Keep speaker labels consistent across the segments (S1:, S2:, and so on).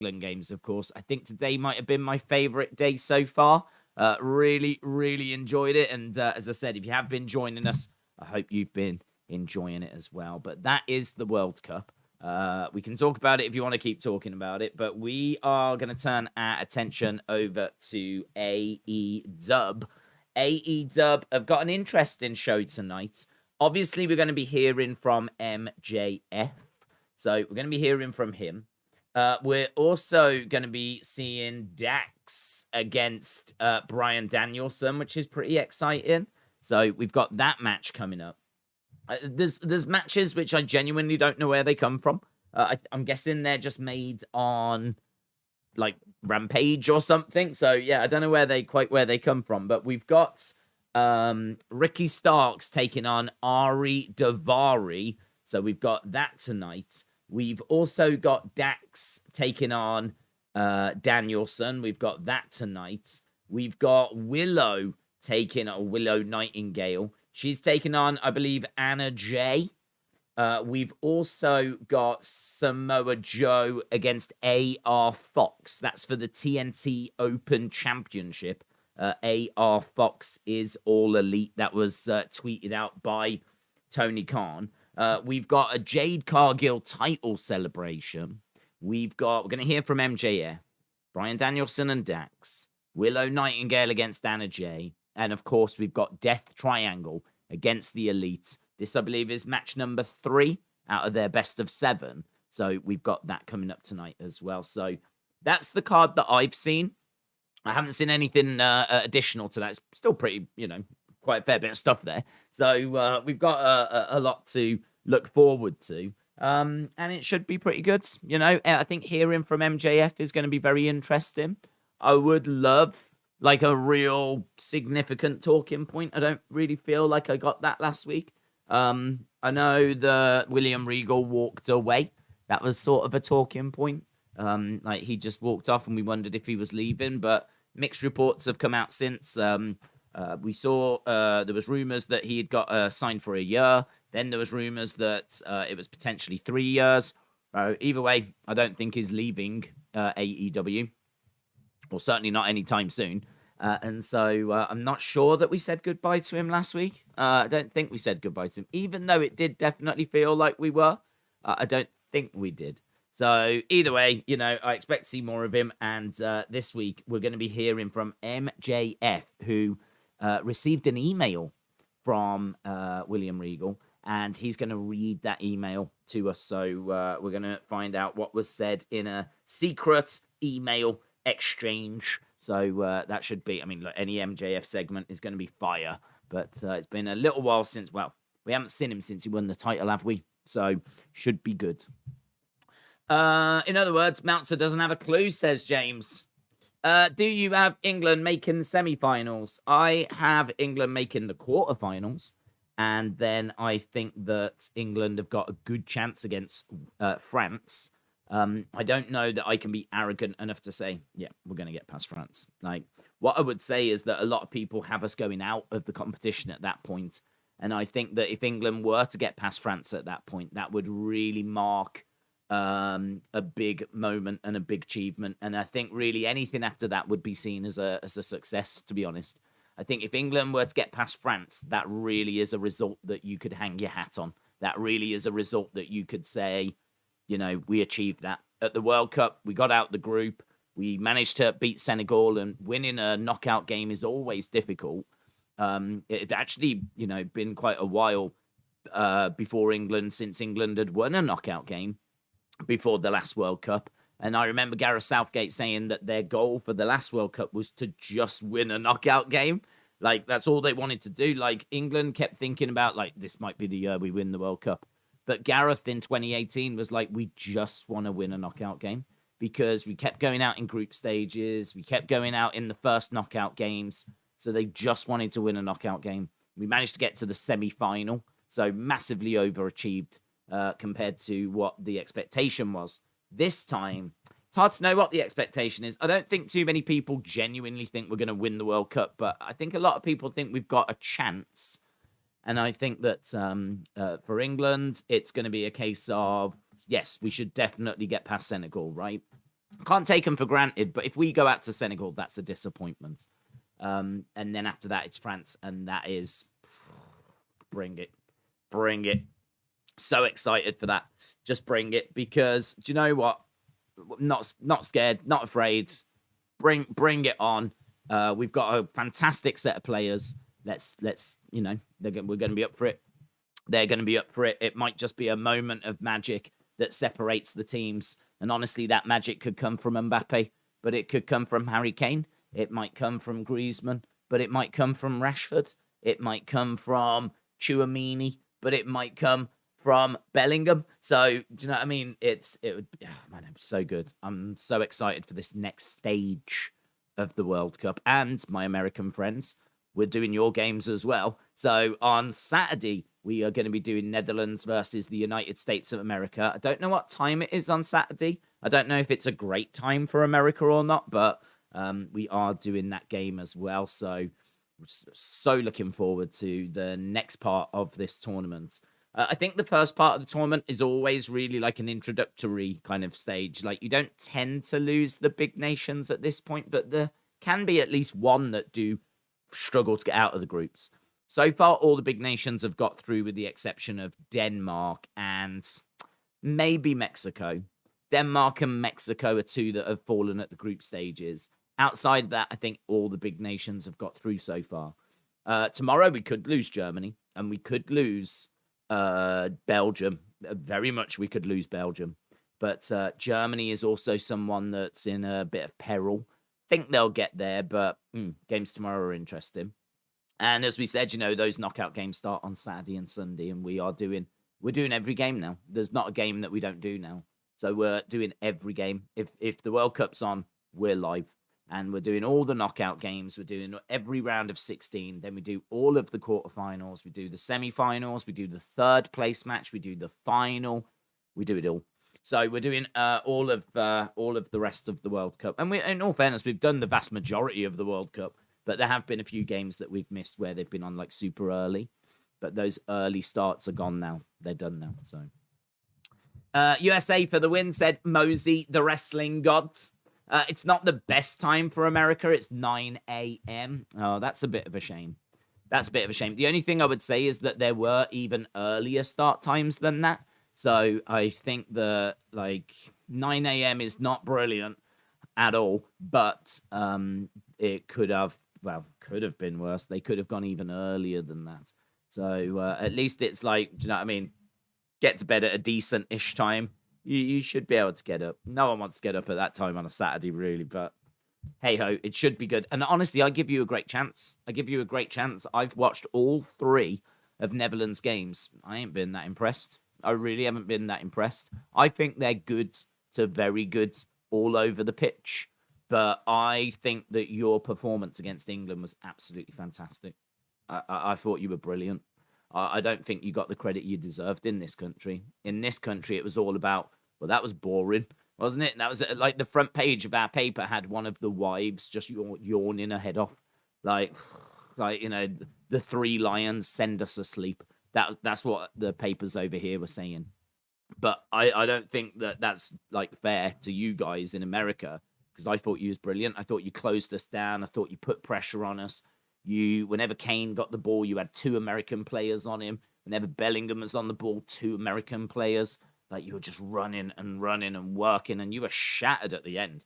S1: England games, of course. I think today might have been my favorite day so far. Really, really enjoyed it. And as I said, if you have been joining us, I hope you've been enjoying it as well. But that is the World Cup. We can talk about it if you want to keep talking about it, but we are going to turn our attention over to AEW. AEW have got an interesting show tonight. Obviously, we're going to be hearing from MJF. So we're going to be hearing from him. We're also going to be seeing Dax against Bryan Danielson, which is pretty exciting. So we've got that match coming up. There's matches which I genuinely don't know where they come from. I'm guessing they're just made on like Rampage or something. So yeah, I don't know where they come from. But we've got Ricky Starks taking on Ari Daivari. So we've got that tonight. We've also got Dax taking on Danielson. We've got that tonight. We've got Willow taking on Willow Nightingale. She's taking on, I believe, Anna Jay. We've also got Samoa Joe against AR Fox. That's for the TNT Open Championship. AR Fox is All Elite. That was tweeted out by Tony Khan. We've got a Jade Cargill title celebration. We're going to hear from MJF, Bryan Danielson and Dax, Willow Nightingale against Anna Jay, and of course we've got Death Triangle against the Elite. This, I believe, is match number 3 out of their best of 7. So we've got that coming up tonight as well. So that's the card that I've seen. I haven't seen anything additional to that. It's still pretty, quite a fair bit of stuff there. So we've got a lot to look forward to. And it should be pretty good. I think hearing from MJF is going to be very interesting. I would love like a real significant talking point. I don't really feel like I got that last week. I know the William Regal walked away. That was sort of a talking point. Like he just walked off and we wondered if he was leaving, but mixed reports have come out since. We saw there was rumors that he had got signed for a year. Then there was rumors that it was potentially 3 years. Either way, I don't think he's leaving AEW, or certainly not anytime soon. And so I'm not sure that we said goodbye to him last week. I don't think we said goodbye to him, even though it did definitely feel like we were. I don't think we did. So either way, I expect to see more of him. And this week, we're going to be hearing from MJF, who received an email from William Regal. And he's going to read that email to us. So we're going to find out what was said in a secret email exchange. So that should be, look, any MJF segment is going to be fire. But it's been a little while since, we haven't seen him since he won the title, have we? So should be good. In other words, Meltzer doesn't have a clue, says James. Do you have England making the semi-finals? I have England making the quarterfinals. And then I think that England have got a good chance against France. I don't know that I can be arrogant enough to say, yeah, we're going to get past France. Like, what I would say is that a lot of people have us going out of the competition at that point. And I think that if England were to get past France at that point, that would really mark a big moment and a big achievement. And I think really anything after that would be seen as a success, to be honest. I think if England were to get past France, that really is a result that you could hang your hat on. That really is a result that you could say, we achieved that. At the World Cup, we got out the group. We managed to beat Senegal, and winning a knockout game is always difficult. It had actually, been quite a while before England, since England had won a knockout game before the last World Cup. And I remember Gareth Southgate saying that their goal for the last World Cup was to just win a knockout game. Like, that's all they wanted to do. Like, England kept thinking about, like, this might be the year we win the World Cup. But Gareth in 2018 was like, we just want to win a knockout game, because we kept going out in group stages. We kept going out in the first knockout games. So they just wanted to win a knockout game. We managed to get to the semi-final. So massively overachieved compared to what the expectation was. This time, it's hard to know what the expectation is. I don't think too many people genuinely think we're going to win the World Cup, but I think a lot of people think we've got a chance. And I think that for England, it's going to be a case of, yes, we should definitely get past Senegal, right? Can't take them for granted, but if we go out to Senegal, that's a disappointment. And then after that, it's France, and that is bring it. Bring it. So excited for that. Just bring it, because do you know what? Not scared, not afraid. Bring it on. We've got a fantastic set of players. Let's we're going to be up for it. They're going to be up for it. It might just be a moment of magic that separates the teams. And honestly, that magic could come from Mbappe, but it could come from Harry Kane. It might come from Griezmann, but it might come from Rashford. It might come from Tchouaméni, but it might come from Bellingham. So, do you know what I mean? It's so good. I'm so excited for this next stage of the World Cup. And my American friends, we're doing your games as well. So on Saturday, we are going to be doing Netherlands versus the United States of America. I don't know what time it is on Saturday. I don't know if it's a great time for America or not, but we are doing that game as well. So looking forward to the next part of this tournament. I think the first part of the tournament is always really like an introductory kind of stage. Like, you don't tend to lose the big nations at this point, but there can be at least one that do struggle to get out of the groups. So far, all the big nations have got through, with the exception of Denmark and maybe Mexico. Denmark and Mexico are two that have fallen at the group stages. Outside of that, I think all the big nations have got through so far. Tomorrow, we could lose Germany, and we could lose Belgium. Very much we could lose Belgium. But Germany is also someone that's in a bit of peril. Think they'll get there, but games tomorrow are interesting. And as we said, those knockout games start on Saturday and Sunday, and we're doing every game now. There's not a game that we don't do now. So we're doing every game. If the World Cup's on, we're live. And we're doing all the knockout games. We're doing every round of 16. Then we do all of the quarterfinals. We do the semifinals. We do the third place match. We do the final. We do it all. So we're doing all of the rest of the World Cup. And in all fairness, we've done the vast majority of the World Cup. But there have been a few games that we've missed where they've been on like super early. But those early starts are gone now. They're done now. So USA for the win, said Mosey, the wrestling god. It's not the best time for America. It's 9 a.m. Oh, that's a bit of a shame. The only thing I would say is that there were even earlier start times than that. So I think the 9 a.m. is not brilliant at all. But it could have been worse. They could have gone even earlier than that. So at least it's like, do you know what I mean? Get to bed at a decent-ish time. You should be able to get up. No one wants to get up at that time on a Saturday, really, but hey-ho, it should be good. And honestly, I give you a great chance. I've watched all 3 of Netherlands' games. I ain't been that impressed. I really haven't been that impressed. I think they're good to very good all over the pitch, but I think that your performance against England was absolutely fantastic. I thought you were brilliant. I don't think you got the credit you deserved in this country. In this country, it was all about, well, that was boring, wasn't it? That was like the front page of our paper had one of the wives just yawning her head off. Like, the 3 lions send us asleep. That's what the papers over here were saying. But I don't think that that's like fair to you guys in America, because I thought you was brilliant. I thought you closed us down. I thought you put pressure on us. Whenever Kane got the ball, you had 2 American players on him. Whenever Bellingham was on the ball, 2 American players. Like, you were just running and working, and you were shattered at the end.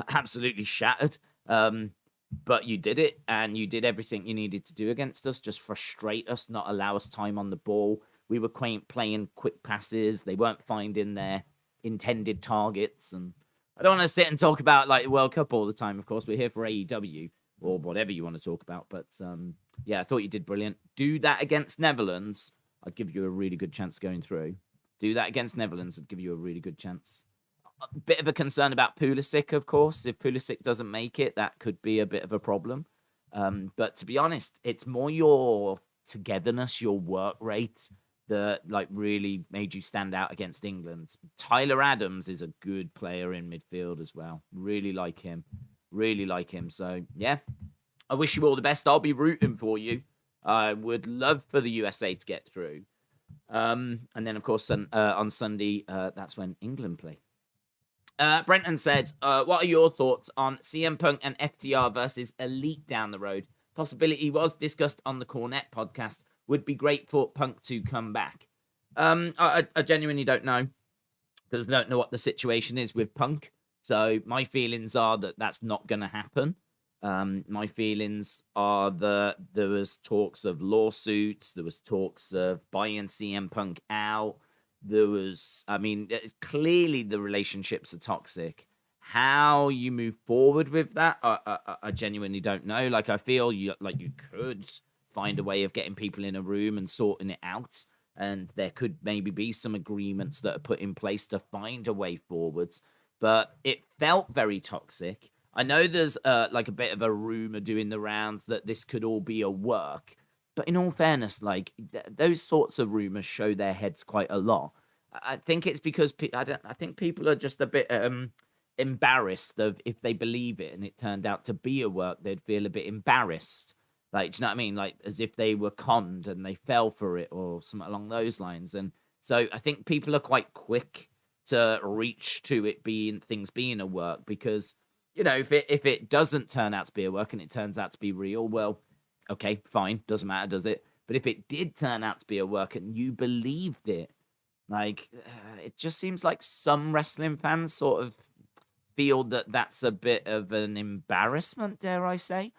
S1: Absolutely shattered. But you did it, and you did everything you needed to do against us. Just frustrate us, not allow us time on the ball. We were playing quick passes. They weren't finding their intended targets. And I don't want to sit and talk about like World Cup all the time. Of course, we're here for AEW. Or whatever you want to talk about. But, yeah, I thought you did brilliant. Do that against Netherlands, I'd give you a really good chance going through. Do that against Netherlands, I'd give you a really good chance. A bit of a concern about Pulisic, of course. If Pulisic doesn't make it, that could be a bit of a problem. But to be honest, it's more your togetherness, your work rate that really made you stand out against England. Tyler Adams is a good player in midfield as well. Really like him. So, yeah, I wish you all the best. I'll be rooting for you. I would love for the USA to get through. And then, of course, on Sunday, that's when England play. Brenton said, what are your thoughts on CM Punk and FTR versus Elite down the road? Possibility was discussed on the Cornette podcast. Would be great for Punk to come back. I genuinely don't know, because I don't know what the situation is with Punk. So my feelings are that that's not going to happen. My feelings are that there was talks of lawsuits. There was talks of buying CM Punk out. There was, clearly the relationships are toxic. How you move forward with that, I genuinely don't know. Like, I feel you could find a way of getting people in a room and sorting it out. And there could maybe be some agreements that are put in place to find a way forwards. But it felt very toxic. I know there's a bit of a rumor doing the rounds that this could all be a work. But in all fairness, those sorts of rumors show their heads quite a lot. I think it's because I think people are just a bit embarrassed of if they believe it and it turned out to be a work, they'd feel a bit embarrassed. Do you know what I mean? As if they were conned and they fell for it or something along those lines. And so I think people are quite quick to reach to it being a work because, if it doesn't turn out to be a work and it turns out to be real, well, okay, fine, doesn't matter, does it? But if it did turn out to be a work and you believed it, it just seems like some wrestling fans sort of feel that that's a bit of an embarrassment, dare I say.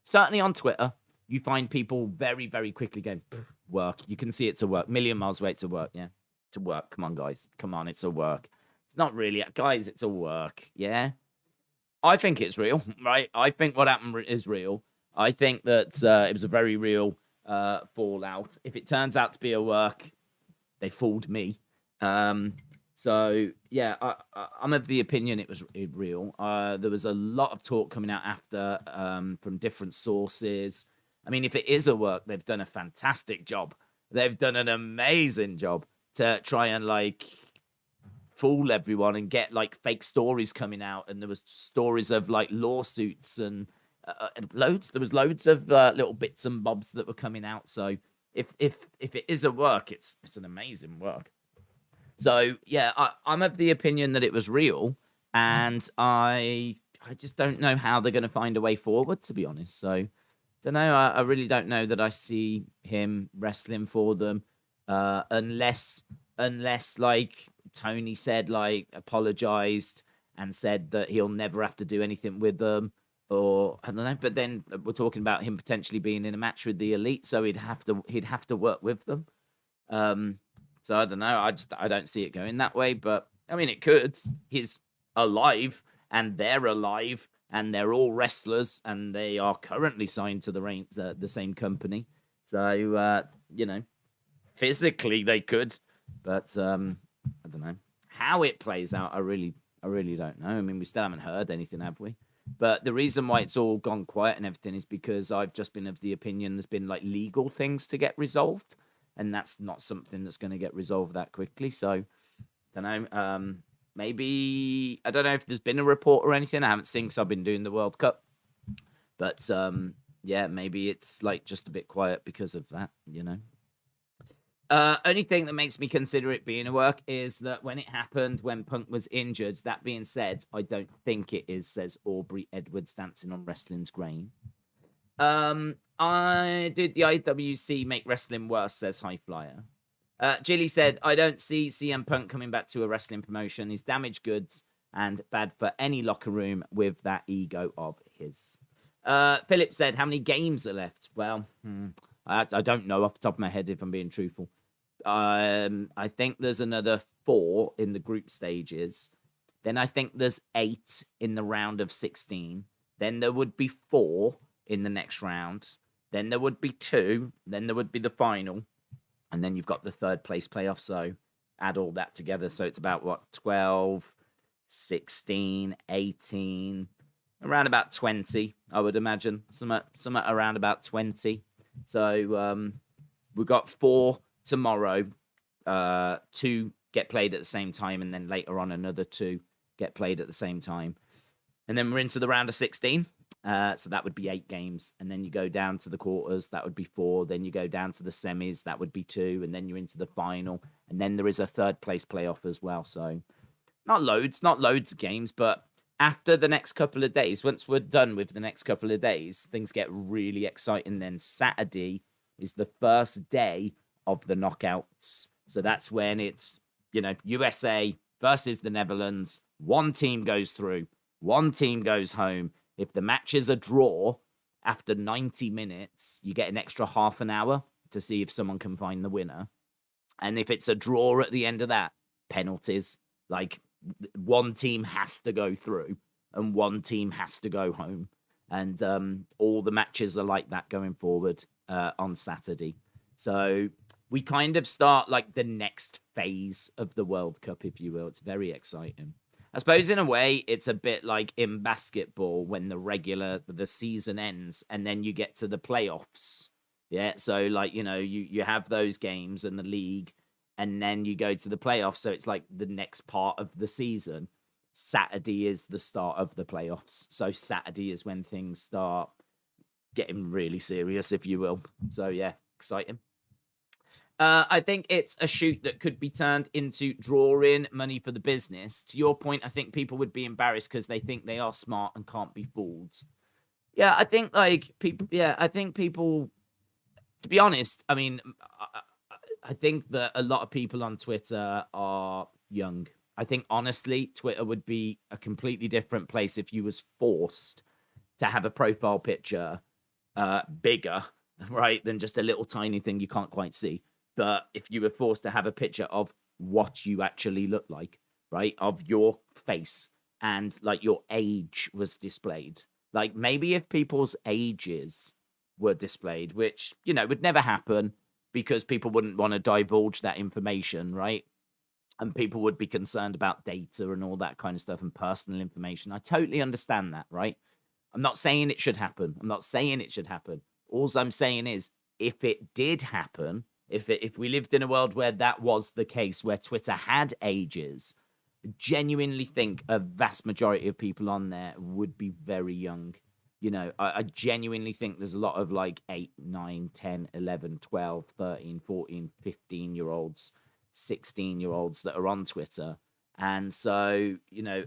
S1: Certainly on Twitter, you find people very, very quickly going, work. You can see it's a work. Million miles away, it's a work, yeah. It's a work. Come on, guys. Come on, it's a work. It's not really, guys, it's a work, yeah? I think it's real, right? I think what happened is real. I think that it was a very real fallout. If it turns out to be a work, they fooled me. So, yeah, I'm of the opinion it was real. There was a lot of talk coming out after from different sources. I mean, if it is a work, they've done a fantastic job. They've done an amazing job to try and, fool everyone and get, fake stories coming out. And there was stories of, lawsuits and loads. There was loads of little bits and bobs that were coming out. So if it is a work, it's an amazing work. So, yeah, I'm of the opinion that it was real, and I just don't know how they're going to find a way forward, to be honest. So, don't know. I really don't know that I see him wrestling for them, unless Tony said, apologized and said that he'll never have to do anything with them, or I don't know. But then we're talking about him potentially being in a match with the Elite, so he'd have to work with them. So I don't know. I don't see it going that way, but I mean, it could. He's alive, and they're alive, and they're all wrestlers, and they are currently signed to the same company. So physically they could, but I don't know how it plays out. I really don't know. I mean, we still haven't heard anything, have we? But the reason why it's all gone quiet and everything is because I've just been of the opinion there's been legal things to get resolved. And that's not something that's going to get resolved that quickly. So, I don't know. Maybe, I don't know if there's been a report or anything. I haven't seen because I've been doing the World Cup. But, yeah, maybe it's just a bit quiet because of that, Only thing that makes me consider it being a work is that when it happened, when Punk was injured, that being said, I don't think it is, says Aubrey Edwards dancing on wrestling's grain. Did the IWC make wrestling worse, says High Flyer. Jilly said, I don't see CM Punk coming back to a wrestling promotion. He's damaged goods and bad for any locker room with that ego of his. Philip said, how many games are left? Well, I don't know off the top of my head if I'm being truthful. I think there's another 4 in the group stages. Then I think there's 8 in the round of 16. Then there would be 4 in the next round. Then there would be 2. Then there would be the final. And then you've got the third place playoff. So add all that together. So it's about, 12, 16, 18, around about 20, I would imagine. Somewhere around about 20. So we've got 4 tomorrow. 2 get played at the same time. And then later on, another 2 get played at the same time. And then we're into the round of 16. So that would be 8 games. And then you go down to the quarters. That would be 4. Then you go down to the semis. That would be 2. And then you're into the final. And then there is a third place playoff as well. So not loads of games, but after the next couple of days, once we're done with the next couple of days, things get really exciting. Then Saturday is the first day of the knockouts. So that's when it's, USA versus the Netherlands. One team goes through, one team goes home. If the match is a draw after 90 minutes, you get an extra half an hour to see if someone can find the winner. And if it's a draw at the end of that, penalties. Like, one team has to go through and one team has to go home. And all the matches are like that going forward on Saturday. So we kind of start like the next phase of the World Cup, if you will. It's very exciting. I suppose in a way, it's a bit like in basketball when the season ends and then you get to the playoffs. Yeah, so like, you have those games in the league and then you go to the playoffs. So it's like the next part of the season. Saturday is the start of the playoffs. So Saturday is when things start getting really serious, if you will. So yeah, exciting. I think it's a shoot that could be turned into drawing money for the business. To your point, I think people would be embarrassed because they think they are smart and can't be fooled. Yeah, I think people, to be honest, I mean, I think that a lot of people on Twitter are young. I think, honestly, Twitter would be a completely different place if you was forced to have a profile picture bigger, right, than just a little tiny thing you can't quite see. But if you were forced to have a picture of what you actually look like, right, of your face and like your age was displayed, like maybe if people's ages were displayed, which, would never happen because people wouldn't want to divulge that information, right? And people would be concerned about data and all that kind of stuff and personal information. I totally understand that, right? I'm not saying it should happen. All I'm saying is if it did happen, if we lived in a world where that was the case, where Twitter had ages, I genuinely think a vast majority of people on there would be very young. I genuinely think there's a lot of like 8, 9, 10, 11, 12, 13, 14, 15-year-olds, 16-year-olds that are on Twitter. And so,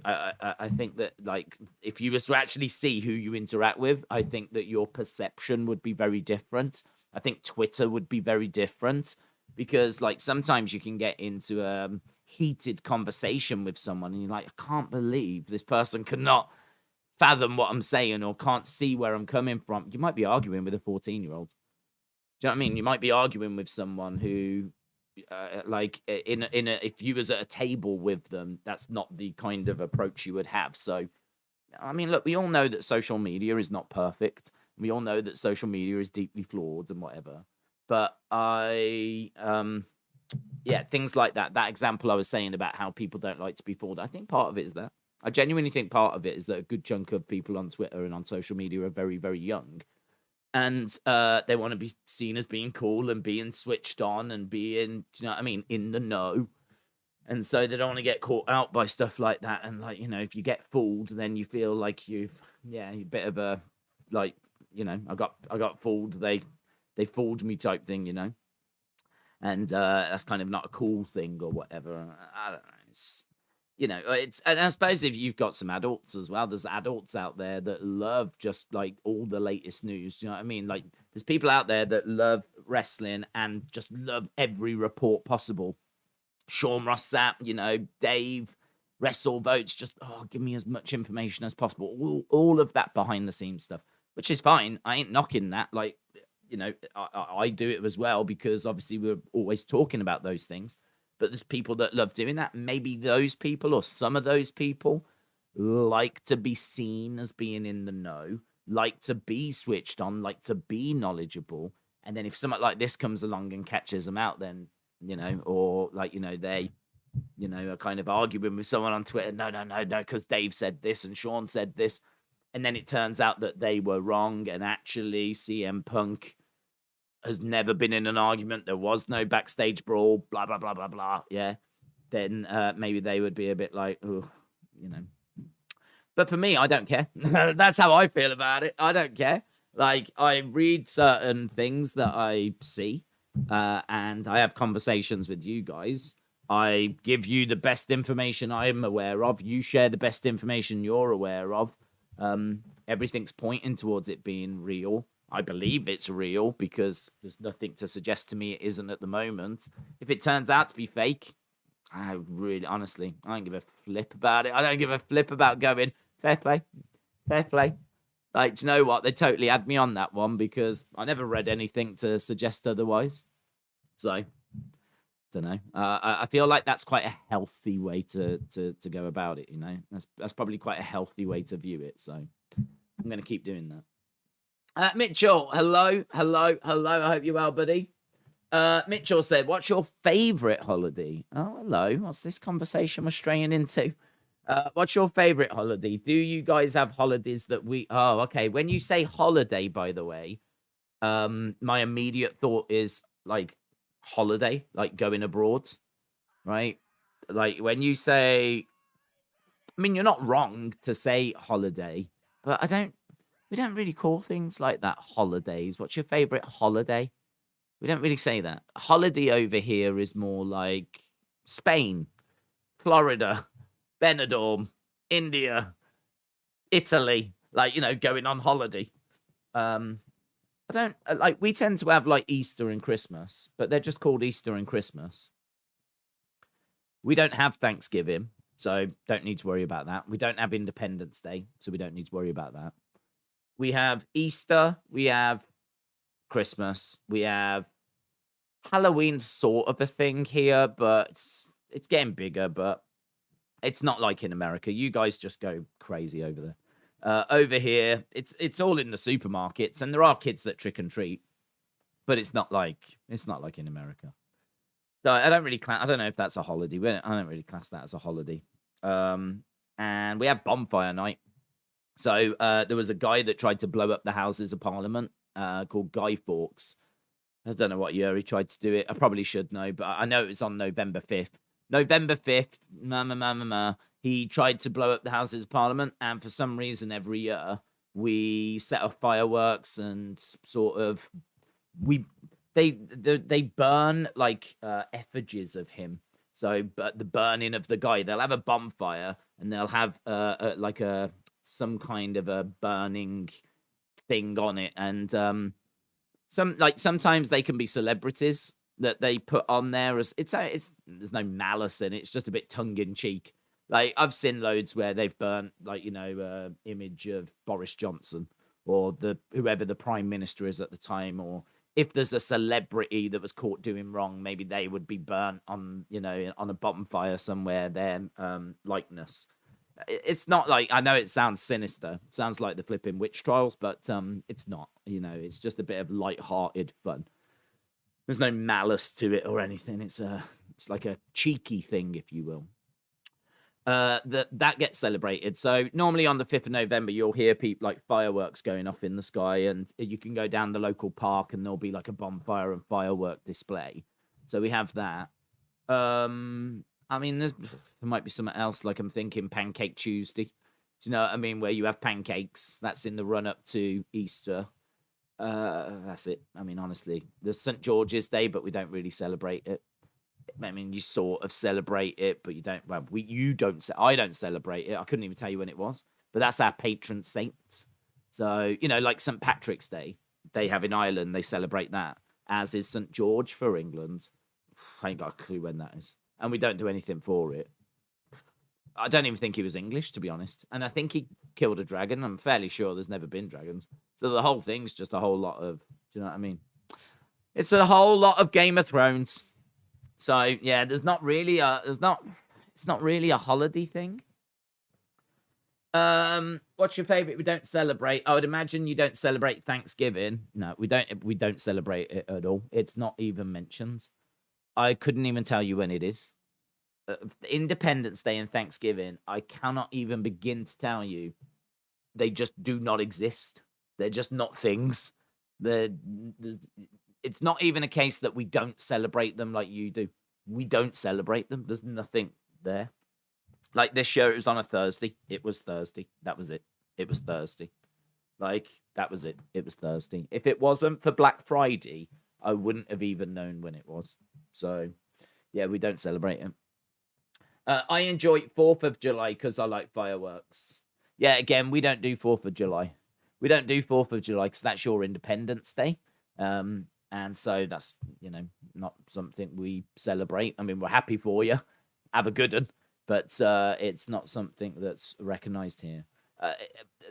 S1: I think that, like, if you was to actually see who you interact with, I think that your perception would be very different. I think Twitter would be very different because, like, sometimes you can get into a heated conversation with someone and you're like, I can't believe this person cannot fathom what I'm saying or can't see where I'm coming from. You might be arguing with a 14-year-old. Do you know what I mean? You might be arguing with someone who, if you was at a table with them, that's not the kind of approach you would have. So, I mean, look, we all know that social media is not perfect. We all know that social media is deeply flawed and whatever. But things like that. That example I was saying about how people don't like to be fooled, I think part of it is that. I genuinely think part of it is that a good chunk of people on Twitter and on social media are very, very young. And they want to be seen as being cool and being switched on and being, in the know. And so they don't want to get caught out by stuff like that. And, like, if you get fooled, then you feel like you're a bit of a, like, I got fooled. They fooled me type thing, And that's kind of not a cool thing or whatever. I don't know. And I suppose if you've got some adults as well, there's adults out there that love just like all the latest news. Do you know what I mean? Like, there's people out there that love wrestling and just love every report possible. Sean Rossap, Dave, Wrestle Votes, just give me as much information as possible. All of that behind the scenes stuff, which is fine. I ain't knocking that. Like, I do it as well because obviously we're always talking about those things. But there's people that love doing that. Maybe those people or some of those people like to be seen as being in the know, like to be switched on, like to be knowledgeable. And then if something like this comes along and catches them out, then, or like, they, are kind of arguing with someone on Twitter. No, because Dave said this and Sean said this. And then it turns out that they were wrong. And actually CM Punk has never been in an argument. There was no backstage brawl, blah, blah, blah, blah, blah. Yeah. Then maybe they would be a bit like, oh, But for me, I don't care. That's how I feel about it. I don't care. Like, I read certain things that I see and I have conversations with you guys. I give you the best information I'm aware of. You share the best information you're aware of. Everything's pointing towards it being real. I believe it's real because there's nothing to suggest to me it isn't at the moment. If it turns out to be fake, I really, honestly, I don't give a flip about it. I don't give a flip about going, fair play, fair play. Like, do you know what? They totally had me on that one because I never read anything to suggest otherwise. So, don't know. I feel like that's quite a healthy way to go about it. You know, that's probably quite a healthy way to view it. So, I'm going to keep doing that. Mitchell, hello. I hope you're well, buddy. Mitchell said, "What's your favorite holiday?" Oh, hello. What's this conversation we're straying into? What's your favorite holiday? Do you guys have holidays that we? Oh, okay. When you say holiday, by the way, my immediate thought is like holiday, like going abroad, right? Like when you say, I mean, you're not wrong to say holiday, but we don't really call things like that holidays. What's your favorite holiday? We don't really say that. Holiday over here is more like Spain, Florida, Benidorm, India, Italy, like, you know, going on holiday. I don't like, we tend to have like Easter and Christmas, but they're just called Easter and Christmas. We don't have Thanksgiving, so don't need to worry about that. We don't have Independence Day, so we don't need to worry about that. We have Easter, we have Christmas, we have Halloween, sort of a thing here, but it's getting bigger, but it's not like in America. You guys just go crazy over there. Over here, it's all in the supermarkets, and there are kids that trick and treat, but it's not like in America. So I don't really I don't know if that's a holiday. I don't really class that as a holiday. And we have bonfire night. So there was a guy that tried to blow up the Houses of Parliament called Guy Fawkes. I don't know what year he tried to do it. I probably should know, but I know it was on November 5th. November 5th, he tried to blow up the Houses of Parliament, and for some reason every year we set off fireworks and sort of they burn like effigies of him. So, but the burning of the guy, they'll have a bonfire and they'll have like some kind of a burning thing on it, and sometimes they can be celebrities that they put on there as it's there's no malice in it. It's just a bit tongue in cheek. Like I've seen loads where they've burnt like, you know, image of Boris Johnson or whoever the prime minister is at the time, or if there's a celebrity that was caught doing wrong, maybe they would be burnt on, you know, on a bonfire somewhere, their likeness. It's not like, I know it sounds sinister, it sounds like the flipping witch trials, but it's not, you know, it's just a bit of light-hearted fun. There's no malice to it or anything. It's like a cheeky thing, if you will. That gets celebrated. So normally on the 5th of November, you'll hear people like fireworks going off in the sky, and you can go down the local park and there'll be like a bonfire and firework display. So we have that. I mean, there might be something else, like I'm thinking Pancake Tuesday. Do you know what I mean? Where you have pancakes. That's in the run-up to Easter. That's it. I mean, honestly, there's St. George's Day, but we don't really celebrate it. I mean, you sort of celebrate it, but you don't. Well, I don't celebrate it. I couldn't even tell you when it was, but that's our patron saint. So, you know, like St. Patrick's Day, they have in Ireland, they celebrate that, as is St. George for England. I ain't got a clue when that is. And we don't do anything for it. I don't even think he was English, to be honest. And I think he killed a dragon. I'm fairly sure there's never been dragons. So the whole thing's just a whole lot of, do you know what I mean? It's a whole lot of Game of Thrones. So yeah, it's not really a holiday thing. What's your favorite? We don't celebrate. I would imagine you don't celebrate Thanksgiving. No, we don't celebrate it at all. It's not even mentioned. I couldn't even tell you when it is. Independence Day and Thanksgiving, I cannot even begin to tell you. They just do not exist. They're just not things. It's not even a case that we don't celebrate them like you do. We don't celebrate them. There's nothing there. Like this year, it was on a Thursday. It was Thursday. That was it. It was Thursday. Like, that was it. It was Thursday. If it wasn't for Black Friday, I wouldn't have even known when it was. So, Yeah, we don't celebrate it. I enjoy 4th of July because I like fireworks. Yeah, again, we don't do 4th of July. We don't do 4th of July because that's your Independence Day. And so that's, not something we celebrate. I mean, we're happy for you. Have a good one. But it's not something that's recognized here.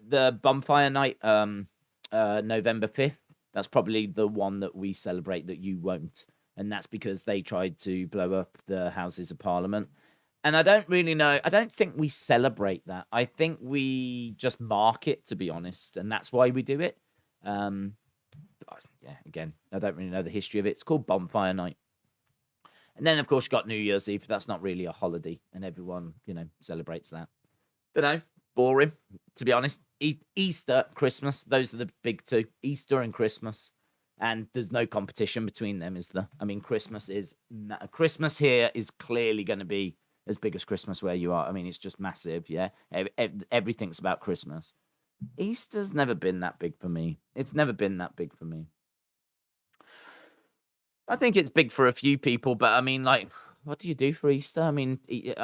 S1: The bonfire night, November 5th, that's probably the one that we celebrate that you won't. And that's because they tried to blow up the Houses of Parliament. And I don't really know. I don't think we celebrate that. I think we just mark it, to be honest. And that's why we do it. Yeah, again, I don't really know the history of it. It's called Bonfire Night. And then, of course, you got New Year's Eve. That's not really a holiday. And everyone, celebrates that. Don't know. Boring, to be honest. Easter, Christmas. Those are the big two. Easter and Christmas. And there's no competition between them, is there? I mean, Christmas here is clearly going to be as big as Christmas where you are. I mean, it's just massive, yeah? Everything's about Christmas. Easter's never been that big for me. It's never been that big for me. I think it's big for a few people, but I mean, like, what do you do for Easter? I mean,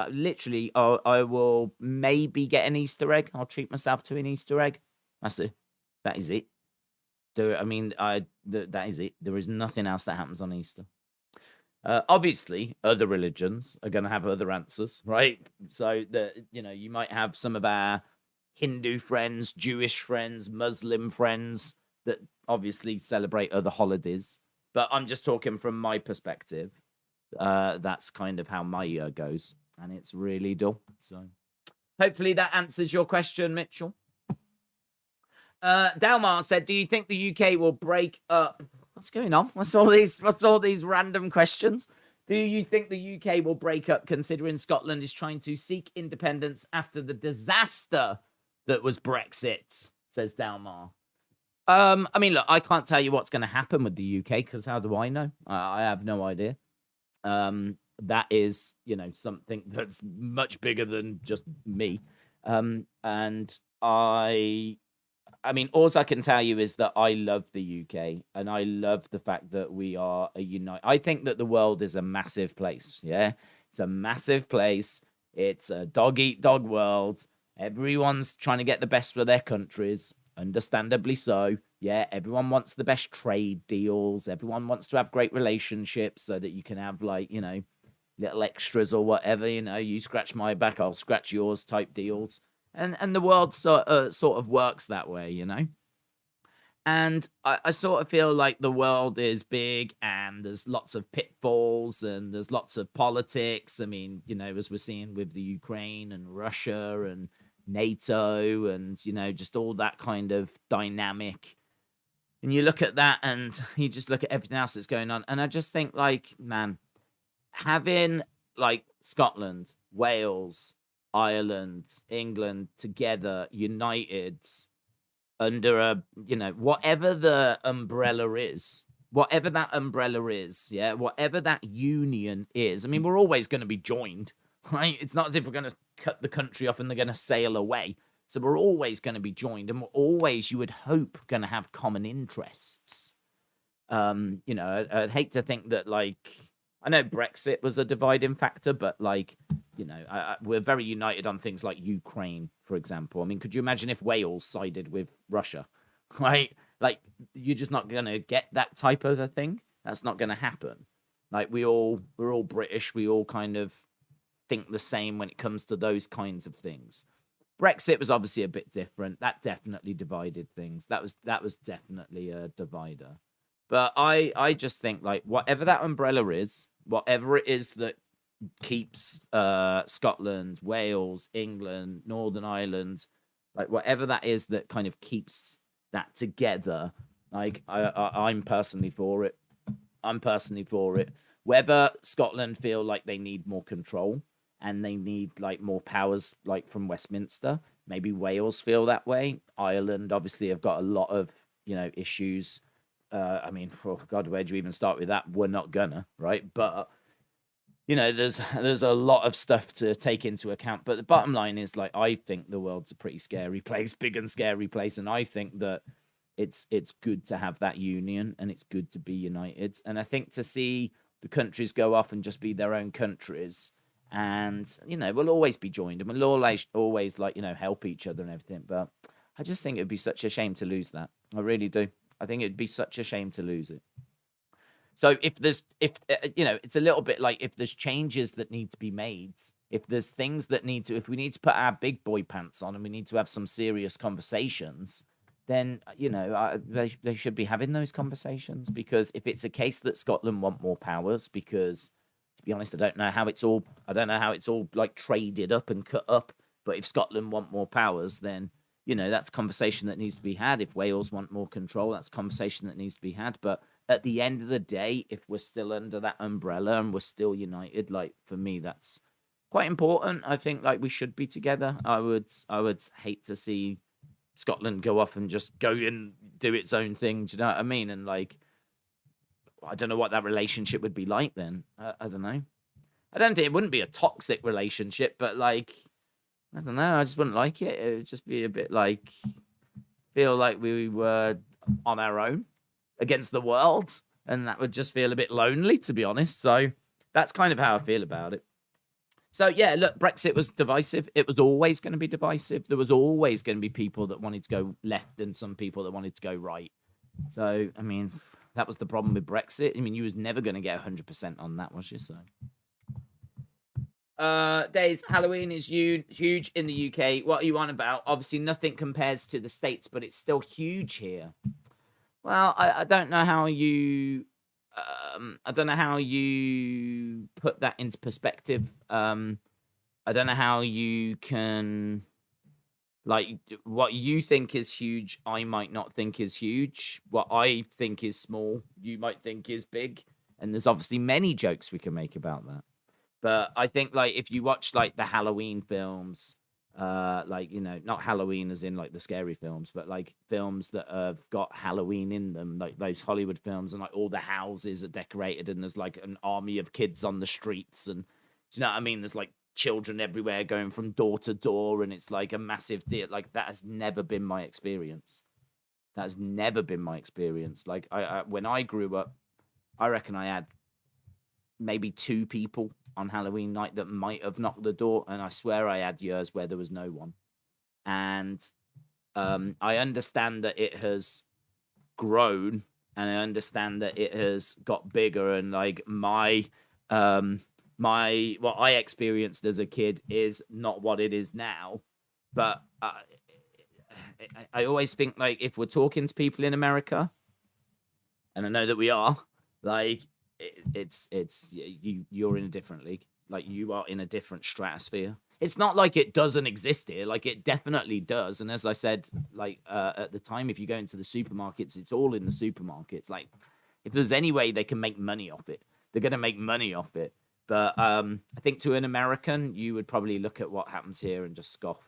S1: literally, I will maybe get an Easter egg. I'll treat myself to an Easter egg. That's it. That is it. That is it. There is nothing else that happens on Easter. Obviously, other religions are going to have other answers, right? So you might have some of our Hindu friends, Jewish friends, Muslim friends that obviously celebrate other holidays. But I'm just talking from my perspective. That's kind of how my year goes, and it's really dull. So hopefully that answers your question, Mitchell. Dalmar said, "Do you think the UK will break up?" What's going on? What's all these random questions? Do you think the UK will break up considering Scotland is trying to seek independence after the disaster that was Brexit? Says Dalmar. I mean, look, I can't tell you what's going to happen with the UK because how do I know? I have no idea. That is, something that's much bigger than just me. And I mean, all I can tell you is that I love the UK and I love the fact that we are a unite. I think that the world is a massive place. Yeah, it's a massive place. It's a dog-eat-dog world. Everyone's trying to get the best for their countries, understandably so. Yeah, everyone wants the best trade deals. Everyone wants to have great relationships so that you can have, like, little extras or whatever. You scratch my back, I'll scratch yours type deals. And the world sort of works that way, And I sort of feel like the world is big and there's lots of pitfalls and there's lots of politics. I mean, as we're seeing with the Ukraine and Russia and NATO and, just all that kind of dynamic. And you look at that and you just look at everything else that's going on. And I just think, like, man, having, like, Scotland, Wales, Ireland, England together, united under a, whatever the umbrella is, whatever that umbrella is, yeah, whatever that union is. I mean, we're always going to be joined, right? It's not as if we're going to cut the country off and they're going to sail away. So we're always going to be joined, and we're always, you would hope, going to have common interests. I'd hate to think that, like, I know Brexit was a dividing factor, but, like, we're very united on things like Ukraine, for example. I mean, could you imagine if Wales sided with Russia, right? Like, you're just not going to get that type of a thing. That's not going to happen. Like, we're all British. We all kind of think the same when it comes to those kinds of things. Brexit was obviously a bit different. That definitely divided things. That was definitely a divider. But I just think, like, whatever that umbrella is, whatever it is that keeps Scotland, Wales, England, Northern Ireland, like, whatever that is that kind of keeps that together, like, I'm personally for it. I'm personally for it. Whether Scotland feel like they need more control and they need, like, more powers, like, from Westminster, maybe Wales feel that way. Ireland obviously have got a lot of, issues. I mean, oh God, where do you even start with that? We're not gonna, right? But there's a lot of stuff to take into account. But the bottom line is, like, I think the world's a pretty scary place, big and scary place, and I think that it's good to have that union and it's good to be united. And I think to see the countries go off and just be their own countries. And, we'll always be joined and we'll always help each other and everything. But I just think it would be such a shame to lose that. I really do. I think it'd be such a shame to lose it. So it's a little bit like if there's changes that need to be made, if there's things that if we need to put our big boy pants on and we need to have some serious conversations, then, they should be having those conversations. Because if it's a case that Scotland want more powers, because to be honest, I don't know how it's all like traded up and cut up. But if Scotland want more powers, then, that's a conversation that needs to be had. If Wales want more control, that's a conversation that needs to be had. But at the end of the day, if we're still under that umbrella and we're still united, like, for me, that's quite important. I think, like, we should be together. I would hate to see Scotland go off and just go and do its own thing. Do you know what I mean? And, like, I don't know what that relationship would be like then. I don't know. I don't think it wouldn't be a toxic relationship, but, like, I don't know. I just wouldn't like it. It would just be a bit like, feel like we were on our own against the world, and that would just feel a bit lonely, to be honest. So that's kind of how I feel about it. So yeah, look, Brexit was divisive. It was always going to be divisive. There was always going to be people that wanted to go left and some people that wanted to go right. So, I mean, that was the problem with Brexit. I mean, you was never going to get 100% on that, was you? So, Days, Halloween is huge in the UK. What are you on about? Obviously, nothing compares to the States, but it's still huge here. Well, I don't know how you put that into perspective. I don't know how you can, like, what you think is huge, I might not think is huge. What I think is small, you might think is big. And there's obviously many jokes we can make about that. But I think, like, if you watch, like, the Halloween films, not Halloween as in, like, the scary films, but, like, films that have got Halloween in them, like those Hollywood films, and, like, all the houses are decorated and there's, like, an army of kids on the streets, and, do you know what I mean? There's, like, children everywhere going from door to door, and it's, like, a massive deal. Like, that has never been my experience. That has never been my experience. Like, I when I grew up, I reckon I had maybe 2 people on Halloween night that might have knocked the door, and I swear I had years where there was no one. And I understand that it has grown, and I understand that it has got bigger, and, like, my what I experienced as a kid is not what it is now. But I always think, like, if we're talking to people in America, and I know that we are, like, you're in a different league. Like, you are in a different stratosphere. It's not like it doesn't exist here. Like, it definitely does. And as I said, like, at the time, if you go into the supermarkets, it's all in the supermarkets. Like, if there's any way they can make money off it, they're going to make money off it. But I think to an American, you would probably look at what happens here and just scoff,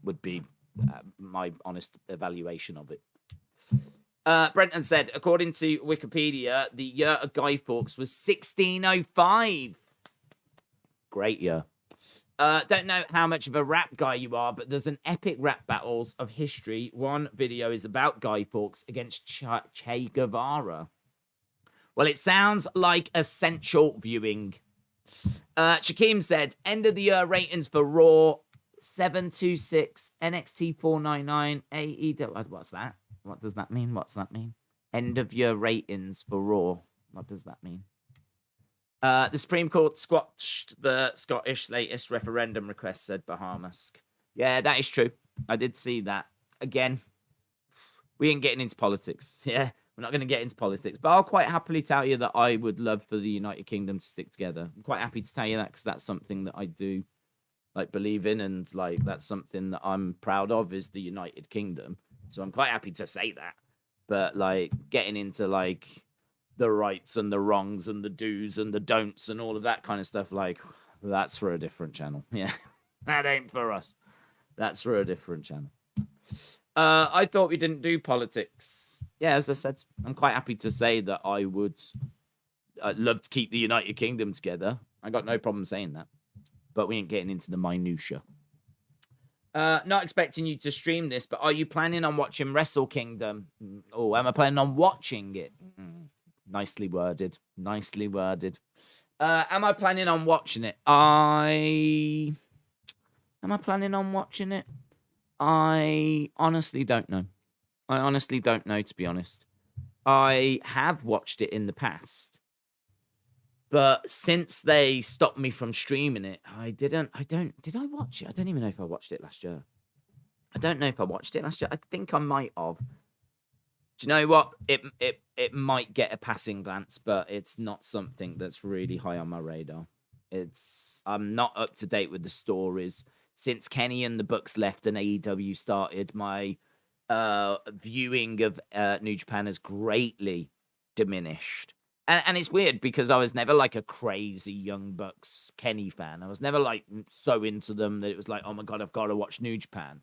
S1: would be my honest evaluation of it. Brenton said, according to Wikipedia, the year of Guy Fawkes was 1605. Great year. Don't know how much of a rap guy you are, but there's an epic rap battles of history. One video is about Guy Fawkes against Che Guevara. Well, it sounds like essential viewing. Shaquem said, end of the year ratings for Raw, 726, NXT 499, AEW. What's that? What does that mean? What's that mean? End of year ratings for Raw. What does that mean? The Supreme Court squashed the Scottish latest referendum request, said Bahamas. Yeah, that is true. I did see that. Again, we ain't getting into politics. Yeah, we're not going to get into politics. But I'll quite happily tell you that I would love for the United Kingdom to stick together. I'm quite happy to tell you that because that's something that I do, like, believe in, and, like, that's something that I'm proud of, is the United Kingdom. So I'm quite happy to say that. But, like, getting into, like, the rights and the wrongs and the do's and the don'ts and all of that kind of stuff, like, that's for a different channel. Yeah, that ain't for us. That's for a different channel. I thought we didn't do politics. Yeah, as I said, I'm quite happy to say that I would love to keep the United Kingdom together. I got no problem saying that. But we ain't getting into the minutiae. Not expecting you to stream this, but are you planning on watching Wrestle Kingdom? Oh, am I planning on watching it? Nicely worded. Nicely worded. Am I planning on watching it? Am I planning on watching it? I honestly don't know. I honestly don't know, to be honest. I have watched it in the past, but since they stopped me from streaming it, did I watch it? I don't even know if I watched it last year. I don't know if I watched it last year. I think I might have. Do you know what? It might get a passing glance, but it's not something that's really high on my radar. I'm not up to date with the stories. Since Kenny and the Bucks left and AEW started, my viewing of New Japan has greatly diminished. And it's weird because I was never like a crazy Young Bucks Kenny fan. I was never like so into them that it was like, oh my God, I've got to watch New Japan.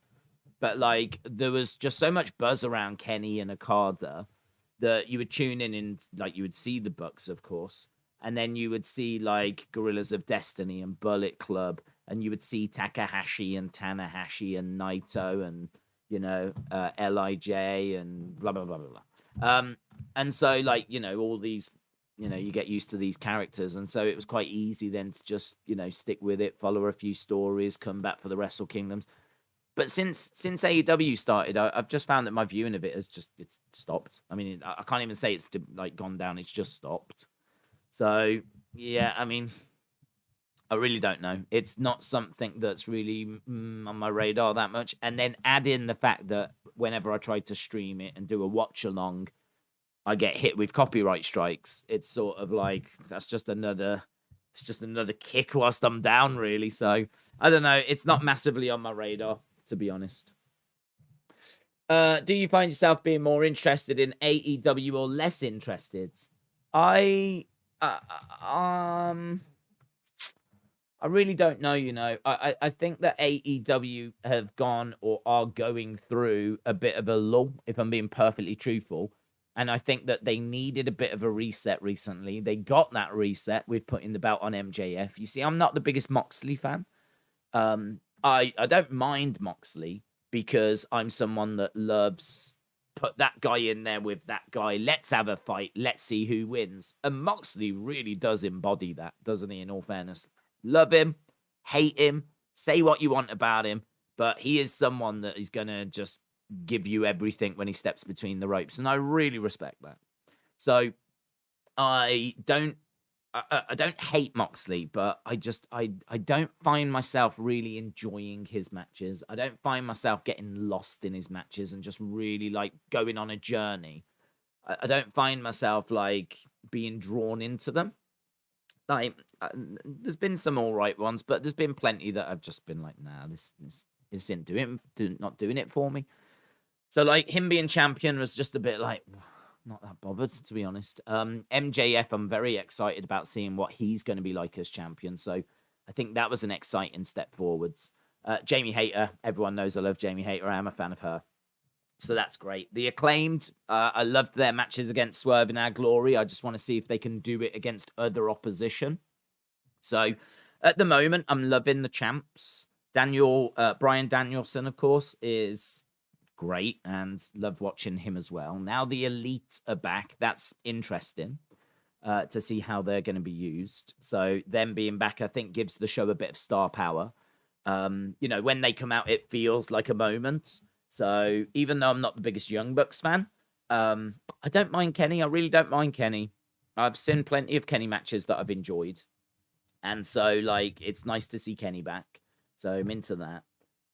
S1: But like there was just so much buzz around Kenny and Okada that you would tune in and like you would see the Bucks, of course. And then you would see like Gorillas of Destiny and Bullet Club. And you would see Takahashi and Tanahashi and Naito and, LIJ and blah, blah, blah, blah, blah. And so like, all these, you get used to these characters. And so it was quite easy then to just, stick with it, follow a few stories, come back for the Wrestle Kingdoms. But since AEW started, I've just found that my viewing of it it's stopped. I mean, I can't even say it's like gone down. It's just stopped. So yeah, I mean, I really don't know. It's not something that's really on my radar that much. And then add in the fact that whenever I try to stream it and do a watch along, I get hit with copyright strikes. It's sort of like it's just another kick whilst I'm down, really. So I don't know. It's not massively on my radar, to be honest. Do you find yourself being more interested in AEW or less interested? I really don't know, I think that AEW have gone or are going through a bit of a lull, if I'm being perfectly truthful. And I think that they needed a bit of a reset recently. They got that reset with putting the belt on MJF. You see, I'm not the biggest Moxley fan. I don't mind Moxley because I'm someone that loves put that guy in there with that guy. Let's have a fight. Let's see who wins. And Moxley really does embody that, doesn't he, in all fairness? Love him, hate him, say what you want about him, but he is someone that is going to just give you everything when he steps between the ropes. And I really respect that. So I don't hate Moxley, but I don't find myself really enjoying his matches. I don't find myself getting lost in his matches and just really like going on a journey. I don't find myself like being drawn into them. Like, there's been some all right ones, but there's been plenty that I've just been like, nah, this isn't not doing it for me. So like him being champion was just a bit like, not that bothered, to be honest. MJF, I'm very excited about seeing what he's going to be like as champion. So I think that was an exciting step forwards. Jamie Hayter, everyone knows I love Jamie Hayter. I am a fan of her. So that's great. The Acclaimed, I loved their matches against Swerve in Our Glory. I just want to see if they can do it against other opposition. So at the moment, I'm loving the champs. Bryan Danielson, of course, is great and love watching him as well. Now the Elite are back. That's interesting to see how they're going to be used. So them being back, I think, gives the show a bit of star power. When they come out, it feels like a moment. So even though I'm not the biggest Young Bucks fan, I don't mind Kenny. I really don't mind Kenny. I've seen plenty of Kenny matches that I've enjoyed. And so, like, it's nice to see Kenny back. So I'm into that.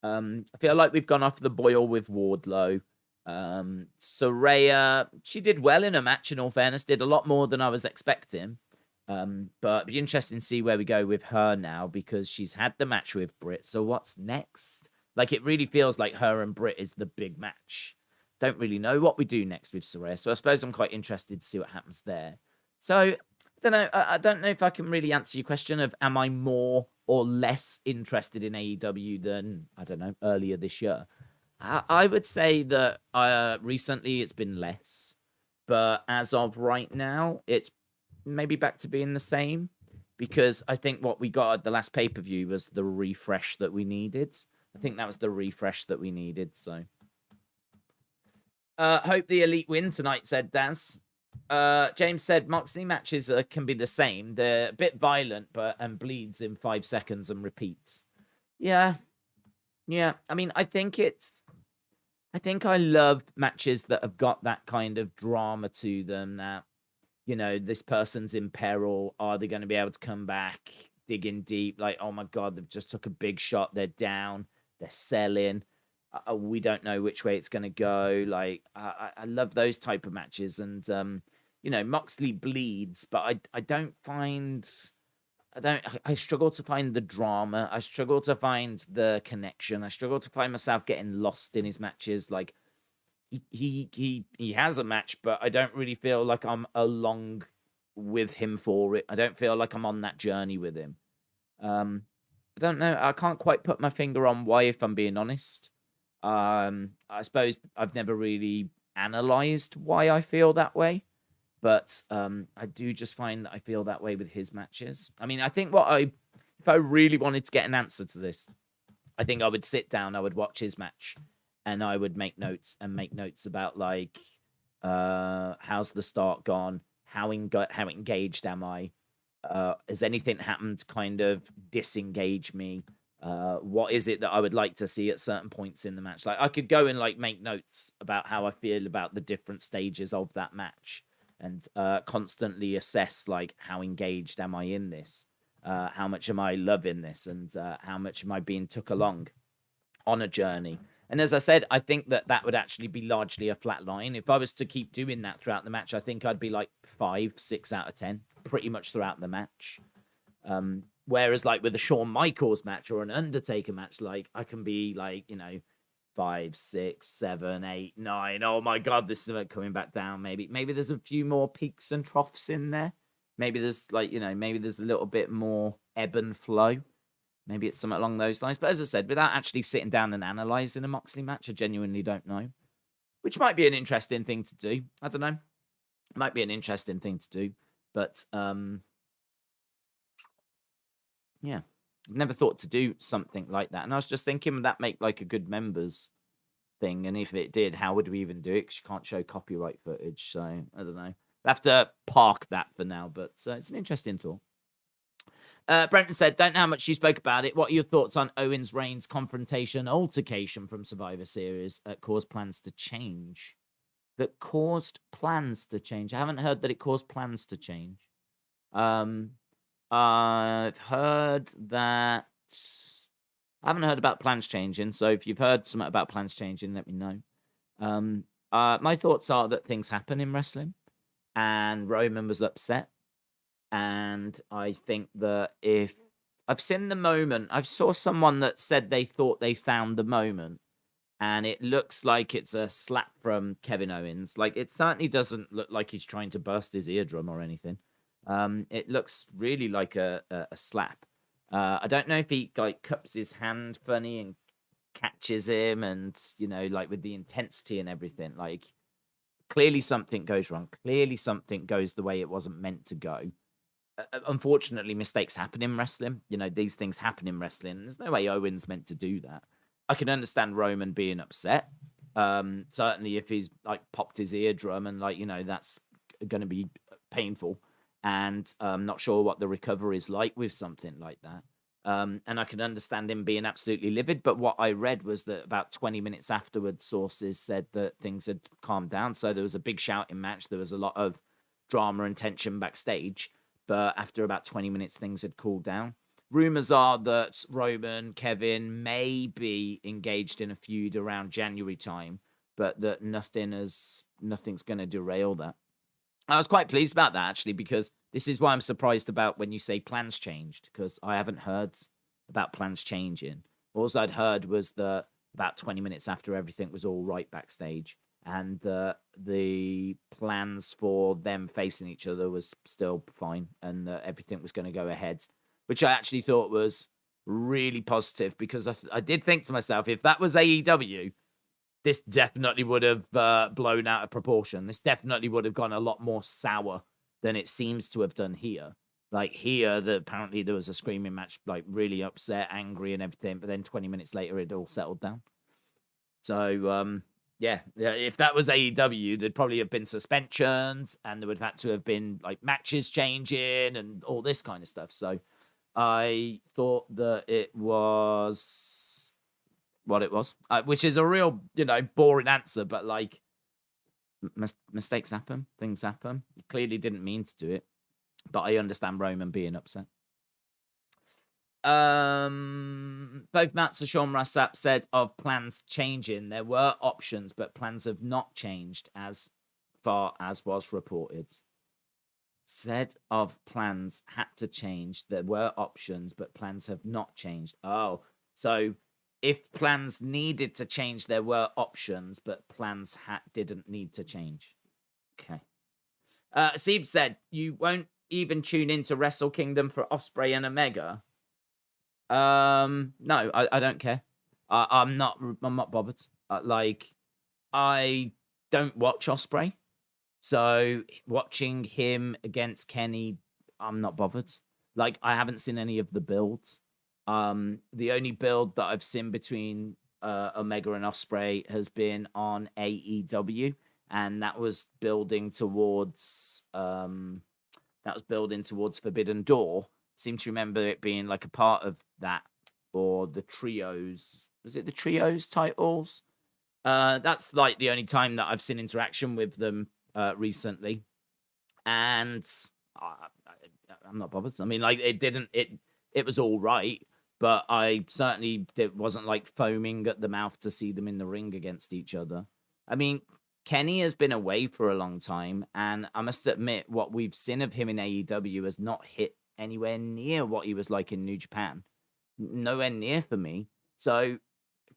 S1: I feel like we've gone off the boil with Wardlow. Saraya, she did well in a match, in all fairness. Did a lot more than I was expecting. But it'd be interesting to see where we go with her now because she's had the match with Britt. So what's next? Like, it really feels like her and Britt is the big match. Don't really know what we do next with Saraya. So I suppose I'm quite interested to see what happens there. So, I don't know. I don't know if I can really answer your question of am I more or less interested in AEW than, I don't know, earlier this year. I would say that recently it's been less. But as of right now, it's maybe back to being the same. Because I think what we got at the last pay-per-view was the refresh that we needed. I think that was the refresh that we needed, so. Hope the Elite win tonight, said Daz. James said Moxley matches can be the same. They're a bit violent, and bleeds in 5 seconds and repeats. Yeah. I mean, I think I love matches that have got that kind of drama to them. That this person's in peril. Are they going to be able to come back? Digging deep, like, oh my god, they've just took a big shot. They're down. They're selling. We don't know which way it's going to go. Like, I love those type of matches, and Moxley bleeds, but I don't find. I struggle to find the drama. I struggle to find the connection. I struggle to find myself getting lost in his matches. Like, he has a match, but I don't really feel like I'm along with him for it. I don't feel like I'm on that journey with him. I don't know. I can't quite put my finger on why, if I'm being honest. I suppose I've never really analyzed why I feel that way. But I do just find that I feel that way with his matches. I mean, I think if I really wanted to get an answer to this, I think I would sit down, I would watch his match, and I would make notes about, like, how's the start gone? How engaged am I? Has anything happened to kind of disengage me? What is it that I would like to see at certain points in the match? Like, I could go and, like, make notes about how I feel about the different stages of that match, and constantly assess, like, how engaged am I in this? How much am I loving this? And how much am I being took along on a journey? And as I said, I think that would actually be largely a flat line. If I was to keep doing that throughout the match, I think I'd be like 5, 6 out of 10, pretty much throughout the match. Whereas, like, with a Shawn Michaels match or an Undertaker match, like, I can be like, 5, 6, 7, 8, 9. Oh my god, this is coming back down. Maybe there's a few more peaks and troughs in there. Maybe there's, like, maybe there's a little bit more ebb and flow. Maybe it's something along those lines. But as I said, without actually sitting down and analysing a Moxley match, I genuinely don't know. Which might be an interesting thing to do. I don't know. It might be an interesting thing to do. But, yeah. I've never thought to do something like that. And I was just thinking, would that make, like, a good members thing? And if it did, how would we even do it? Because you can't show copyright footage. So, I don't know. We'll have to park that for now. But it's an interesting thought. Brenton said, don't know how much you spoke about it. What are your thoughts on Owens Reigns confrontation altercation from Survivor Series that caused plans to change? I haven't heard that it caused plans to change. I've heard that. I haven't heard about plans changing. So if you've heard something about plans changing, let me know. My thoughts are that things happen in wrestling, and Roman was upset. And I think that if I've seen the moment, I saw someone that said they thought they found the moment, and it looks like it's a slap from Kevin Owens. Like, it certainly doesn't look like he's trying to burst his eardrum or anything. It looks really like a slap. I don't know if he, like, cups his hand funny and catches him, and like, with the intensity and everything. Like, clearly something goes wrong. Clearly something goes the way it wasn't meant to go. Unfortunately, mistakes happen in wrestling. These things happen in wrestling. There's no way Owens meant to do that. I can understand Roman being upset. Certainly if he's, like, popped his eardrum and, like, that's going to be painful. And I'm not sure what the recovery is like with something like that. And I can understand him being absolutely livid. But what I read was that about 20 minutes afterwards, sources said that things had calmed down. So there was a big shouting match. There was a lot of drama and tension backstage. But after about 20 minutes, things had cooled down. Rumors are that Roman, Kevin may be engaged in a feud around January time, but that nothing's going to derail that. I was quite pleased about that, actually, because this is why I'm surprised about when you say plans changed, because I haven't heard about plans changing. All I'd heard was that about 20 minutes after everything was all right backstage, and the plans for them facing each other was still fine, and everything was going to go ahead, which I actually thought was really positive, because I did think to myself, if that was AEW, this definitely would have blown out of proportion. This definitely would have gone a lot more sour than it seems to have done here. Like, here, apparently there was a screaming match, like, really upset, angry and everything, but then 20 minutes later it all settled down. So, Yeah, if that was AEW, there'd probably have been suspensions, and there would have had to have been like matches changing and all this kind of stuff. So I thought that it was what it was, which is a real, boring answer, but like mistakes happen, things happen. You clearly didn't mean to do it, but I understand Roman being upset. Both Mats and Sean Rassap said of plans changing. There were options, but plans have not changed as far as was reported. Said of plans had to change. There were options, but plans have not changed. Oh, so if plans needed to change, there were options, but plans didn't need to change. Okay. Sieb said, you won't even tune into Wrestle Kingdom for Ospreay and Omega. No, I don't care. I'm not bothered. I don't watch Ospreay, so watching him against Kenny, I'm not bothered. Like, I haven't seen any of the builds. The only build that I've seen between Omega and Ospreay has been on AEW, and that was building towards Forbidden Door. Seem to remember it being like a part of that, or the trios. Was it the trios titles? That's like the only time that I've seen interaction with them recently, and I'm not bothered. I mean, like, it was all right, but I certainly wasn't like foaming at the mouth to see them in the ring against each other. I mean, Kenny has been away for a long time, and I must admit, what we've seen of him in AEW has not hit anywhere near what he was like in New Japan. Nowhere near for me. So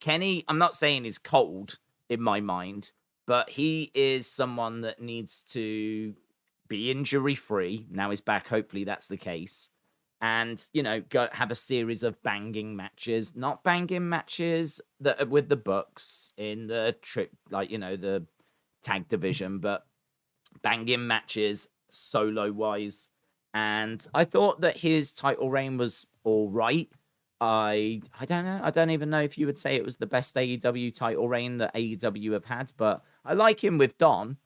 S1: Kenny, I'm not saying he's cold in my mind, but he is someone that needs to be injury free. Now he's back. Hopefully that's the case. And, go have a series of banging matches, not banging matches that are with the Bucks in the trip, like, the tag division, but banging matches solo wise. And I thought that his title reign was all right. I don't know. I don't even know if you would say it was the best AEW title reign that AEW have had, but I like him with Don.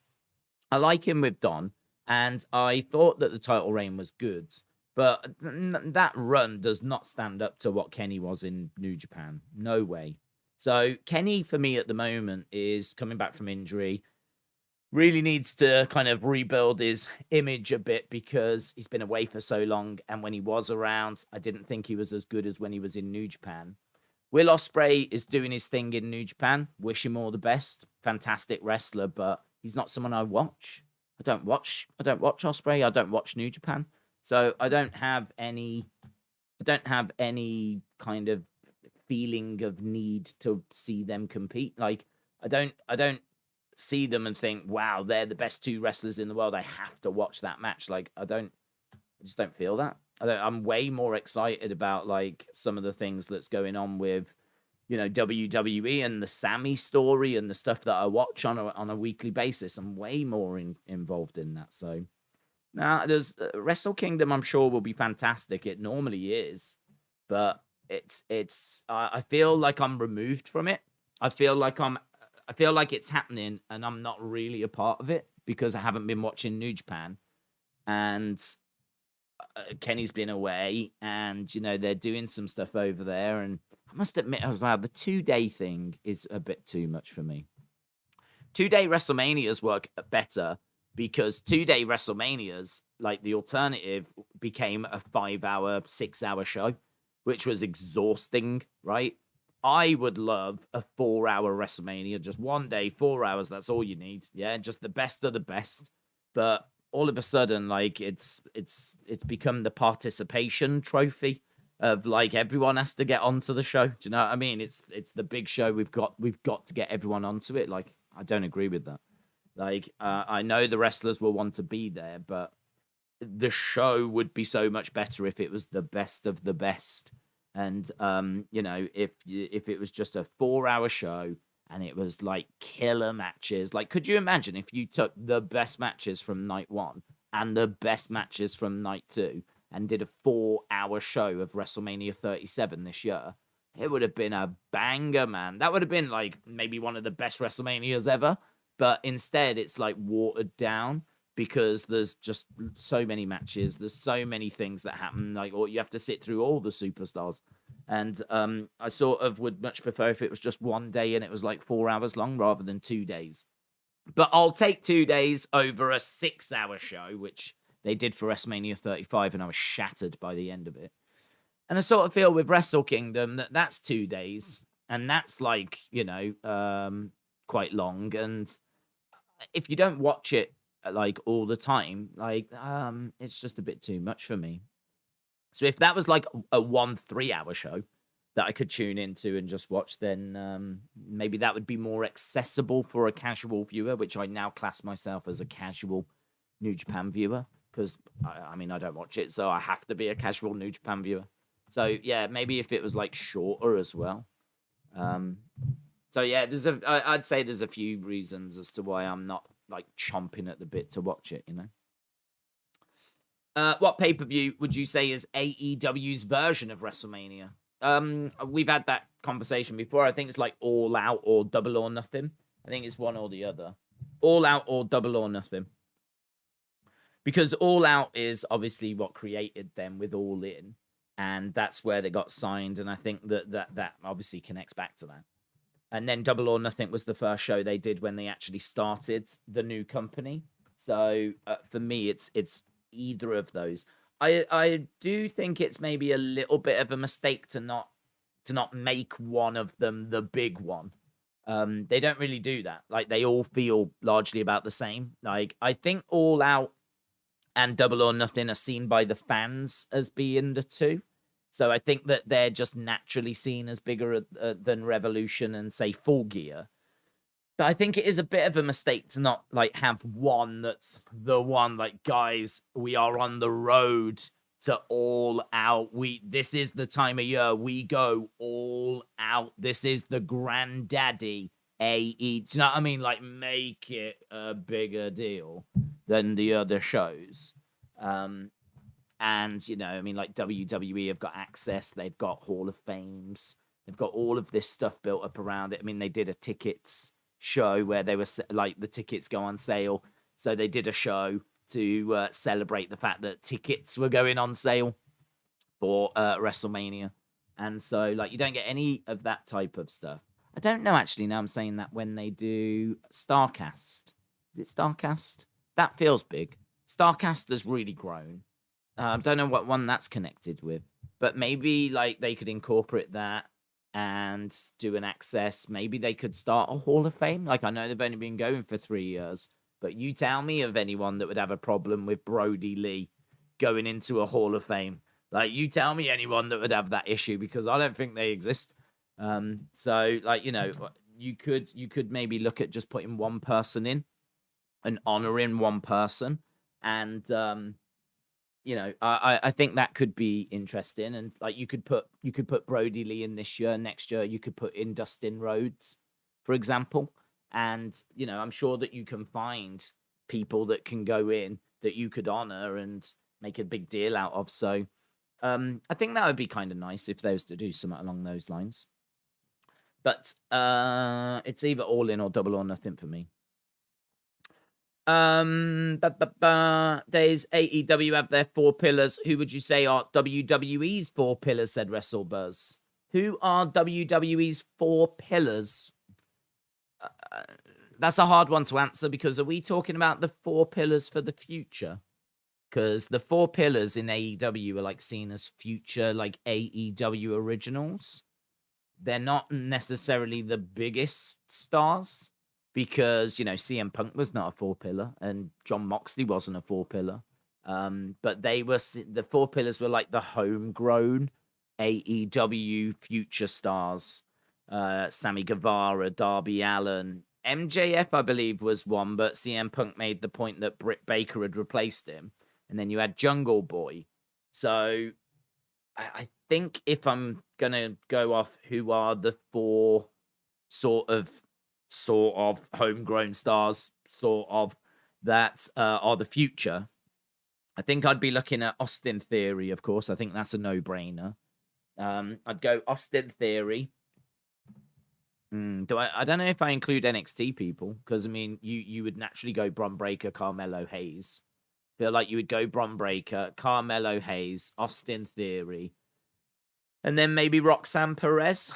S1: And I thought that the title reign was good. But that run does not stand up to what Kenny was in New Japan. No way. So Kenny, for me at the moment, is coming back from injury. Really needs to kind of rebuild his image a bit because he's been away for so long. And when he was around, I didn't think he was as good as when he was in New Japan. Will Ospreay is doing his thing in New Japan. Wish him all the best. Fantastic wrestler, but he's not someone I watch. I don't watch Ospreay. I don't watch New Japan. So I don't have any kind of feeling of need to see them compete. Like, I don't see them and think, wow, they're the best two wrestlers in the world. I have to watch that match. Like, I just don't feel that. I'm way more excited about like some of the things that's going on with, WWE and the Sammy story and the stuff that I watch on a weekly basis. I'm way more involved in that. So now there's Wrestle Kingdom. I'm sure will be fantastic. It normally is, but I feel like I'm removed from it. I feel like it's happening and I'm not really a part of it because I haven't been watching New Japan, and Kenny's been away, and they're doing some stuff over there. And I must admit as well, the 2-day thing is a bit too much for me. 2-day WrestleManias work better because 2-day WrestleManias, like the alternative, became a 5-hour, 6-hour show, which was exhausting, right? I would love a 4-hour WrestleMania, just one day, 4 hours. That's all you need. Yeah, just the best of the best. But all of a sudden, like it's become the participation trophy of like everyone has to get onto the show. Do you know what I mean? It's the big show. We've got to get everyone onto it. Like, I don't agree with that. Like, I know the wrestlers will want to be there, but the show would be so much better if it was the best of the best. And if it was just a 4-hour show and it was like killer matches, like, could you imagine if you took the best matches from night 1 and the best matches from night 2 and did a 4-hour show of WrestleMania 37 this year? it would have been a banger, man. That would have been like maybe one of the best WrestleManias ever. But instead, it's like watered down because there's just so many matches. There's so many things that happen. Like, or you have to sit through all the superstars. And I sort of would much prefer if it was just one day and it was like 4 hours long rather than 2 days. But I'll take 2 days over a 6-hour show, which they did for WrestleMania 35, and I was shattered by the end of it. And I sort of feel with Wrestle Kingdom that that's 2 days, and that's like, quite long. And if you don't watch it like all the time, like it's just a bit too much for me. So if that was like a 1 3-hour show that I could tune into and just watch, then maybe that would be more accessible for a casual viewer, which I now class myself as a casual New Japan viewer, because I mean, I don't watch it, so I have to be a casual New Japan viewer. So yeah, maybe if it was like shorter as well. So yeah, I'd say there's a few reasons as to why I'm not like chomping at the bit to watch it, What pay-per-view would you say is AEW's version of WrestleMania? We've had that conversation before. I think it's like All Out or Double or Nothing. I think it's one or the other. All Out or Double or Nothing. Because All Out is obviously what created them with All In. And that's where they got signed. And I think that obviously connects back to that. And then Double or Nothing was the first show they did when they actually started the new company. So for me, it's either of those. I do think it's maybe a little bit of a mistake to not make one of them the big one. They don't really do that. Like, they all feel largely about the same. Like, I think All Out and Double or Nothing are seen by the fans as being the two. So I think that they're just naturally seen as bigger than Revolution and, say, Full Gear. But I think it is a bit of a mistake to not like have one that's the one. Like, guys, we are on the road to All Out. This is the time of year we go all out. This is the granddaddy AE. Do you know what I mean? Like, make it a bigger deal than the other shows. And, I mean, like WWE have got access. They've got Hall of Fames. They've got all of this stuff built up around it. I mean, they did a tickets show where they were like, the tickets go on sale. So they did a show to celebrate the fact that tickets were going on sale for WrestleMania. And so, like, you don't get any of that type of stuff. I don't know, actually, now I'm saying that, when they do StarCast. Is it StarCast? That feels big. StarCast has really grown. I don't know what one that's connected with, but maybe like they could incorporate that and do an access. Maybe they could start a Hall of Fame. Like, I know they've only been going for 3 years, but you tell me of anyone that would have a problem with Brody Lee going into a Hall of Fame. Like, you tell me anyone that would have that issue, because I don't think they exist. So, like, you could maybe look at just putting one person in and honoring one person. And, I think that could be interesting. And like, you could put Brody Lee in this year. Next year, you could put in Dustin Rhodes, for example. And, I'm sure that you can find people that can go in that you could honor and make a big deal out of. So I think that would be kind of nice if they was to do something along those lines. But it's either All In or Double or Nothing for me. There's AEW have their 4 pillars. Who would you say are WWE's 4 pillars, said WrestleBuzz. Who are WWE's 4 pillars? That's a hard one to answer, because are we talking about the 4 pillars for the future? Because the 4 pillars in AEW are like seen as future, like AEW originals. They're not necessarily the biggest stars, because, CM Punk was not a 4 pillar and John Moxley wasn't a 4 pillar. But the 4 pillars were like the homegrown AEW future stars. Sammy Guevara, Darby Allin. MJF, I believe, was one, but CM Punk made the point that Britt Baker had replaced him. And then you had Jungle Boy. So I think if I'm going to go off who are the 4 sort of homegrown stars, that are the future, I think I'd be looking at Austin Theory, of course. I think that's a no-brainer. I'd go Austin Theory. I don't know if I include NXT people, because I mean you would naturally go Bron Breakker, Carmelo Hayes. Feel like you would go Bron Breakker, Carmelo Hayes, Austin Theory, and then maybe Roxanne Perez.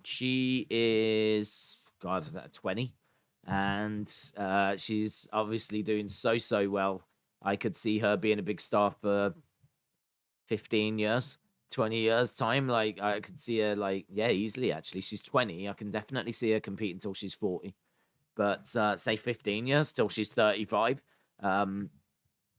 S1: She is 20, and she's obviously doing so well. I could see her being a big star for 15 years. 20 years time, like I could see her easily. Actually, she's 20. I can definitely see her compete until she's 40, but say 15 years till she's 35.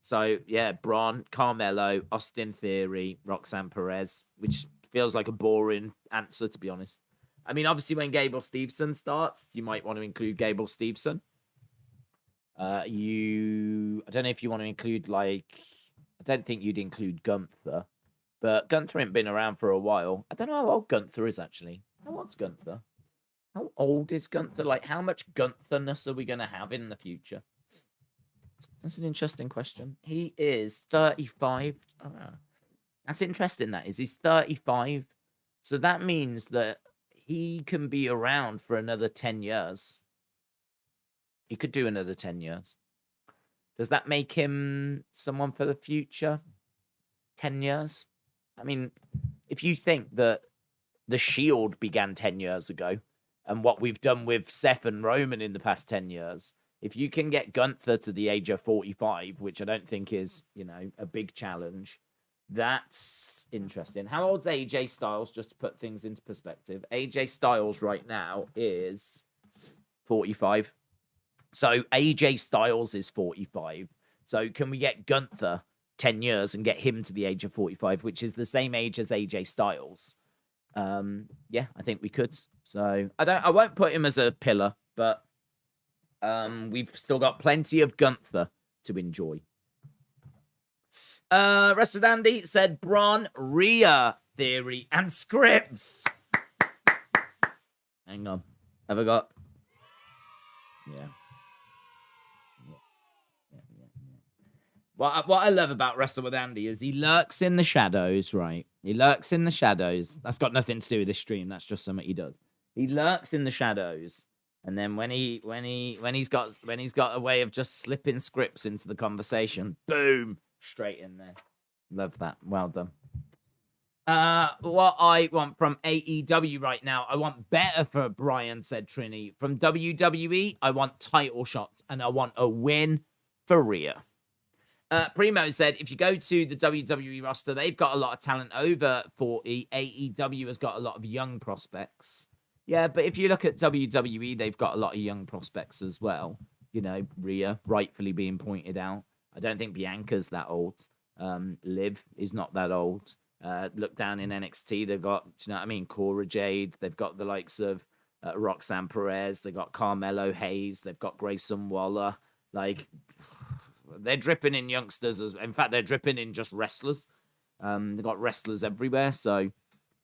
S1: So yeah, Braun, Carmelo, Austin Theory, Roxanne Perez, which feels like a boring answer, to be honest. I mean, obviously when Gable Steveson starts, you might want to include Gable Steveson. I don't know if you want to include I don't think you'd include Gunther. But Gunther ain't been around for a while. I don't know how old Gunther is, actually. How old's Gunther? How old is Gunther? Like, how much Guntherness are we going to have in the future? That's an interesting question. He is 35. That's interesting, that is. He's 35. So that means that he can be around for another 10 years. He could do another 10 years. Does that make him someone for the future? 10 years? I mean, if you think that the Shield began 10 years ago, and what we've done with Seth and Roman in the past 10 years, if you can get Gunther to the age of 45, which I don't think is, a big challenge, that's interesting. How old's AJ Styles, just to put things into perspective? AJ Styles right now is 45. So AJ Styles is 45. So can we get Gunther 10 years and get him to the age of 45, which is the same age as AJ Styles? Yeah, I think we could. So I won't put him as a pillar, but we've still got plenty of Gunther to enjoy. Wrestle Andy said Braun, Rhea, Theory, and Scripps. Hang on. Have I got? Yeah. What I love about Wrestle with Andy is he lurks in the shadows, right? He lurks in the shadows. That's got nothing to do with this stream. That's just something he does. He lurks in the shadows, and then when he's got a way of just slipping Scripts into the conversation, boom, straight in there. Love that. Well done. What I want from AEW right now, I want better for Brian, said Trini. From WWE, I want title shots, and I want a win for Rhea. Primo said, if you go to the WWE roster, they've got a lot of talent over 40. AEW has got a lot of young prospects. Yeah, but if you look at WWE, they've got a lot of young prospects as well. Rhea rightfully being pointed out. I don't think Bianca's that old. Liv is not that old. Look down in NXT, they've got, Cora Jade. They've got the likes of Roxanne Perez. They've got Carmelo Hayes. They've got Grayson Waller. They're dripping in youngsters. In fact, they're dripping in just wrestlers. They've got wrestlers everywhere. So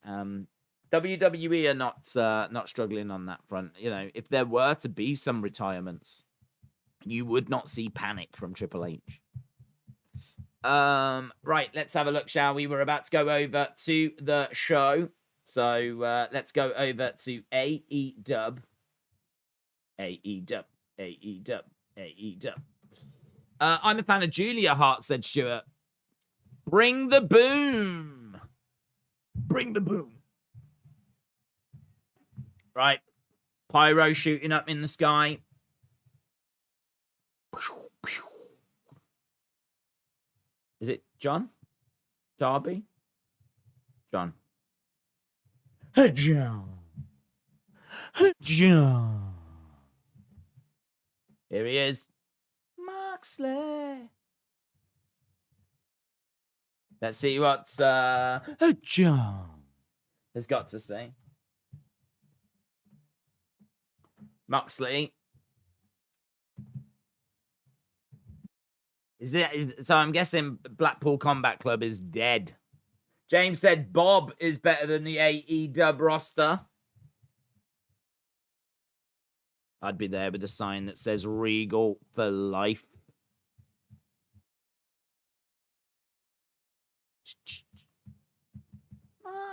S1: WWE are not struggling on that front. If there were to be some retirements, you would not see panic from Triple H. Right, let's have a look, shall we? We're about to go over to the show. So let's go over to AEW. AEW. I'm a fan of Julia Hart, said Stuart. Bring the boom. Bring the boom. Right. Pyro shooting up in the sky. Is it John? Darby? John. John. John. Here he is. Moxley. Let's see what John has got to say. Moxley. So I'm guessing Blackpool Combat Club is dead. James said Bob is better than the AEW roster. I'd be there with a sign that says Regal for life.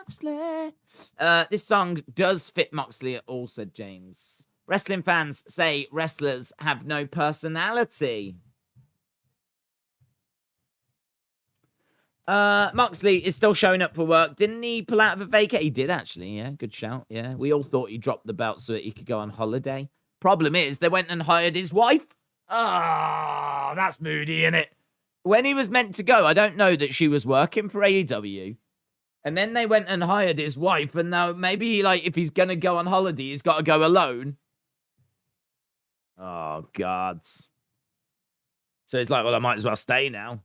S1: Moxley. This song does fit Moxley at all, said James. Wrestling fans say wrestlers have no personality. Moxley is still showing up for work. Didn't he pull out of a vacate? He did, actually. Yeah, good shout. Yeah, we all thought he dropped the belt so that he could go on holiday. Problem is, they went and hired his wife. Ah, that's moody, innit? When he was meant to go, I don't know that she was working for AEW. And then they went and hired his wife. And now maybe, like, if he's going to go on holiday, he's got to go alone. Oh, God. So he's like, well, I might as well stay now.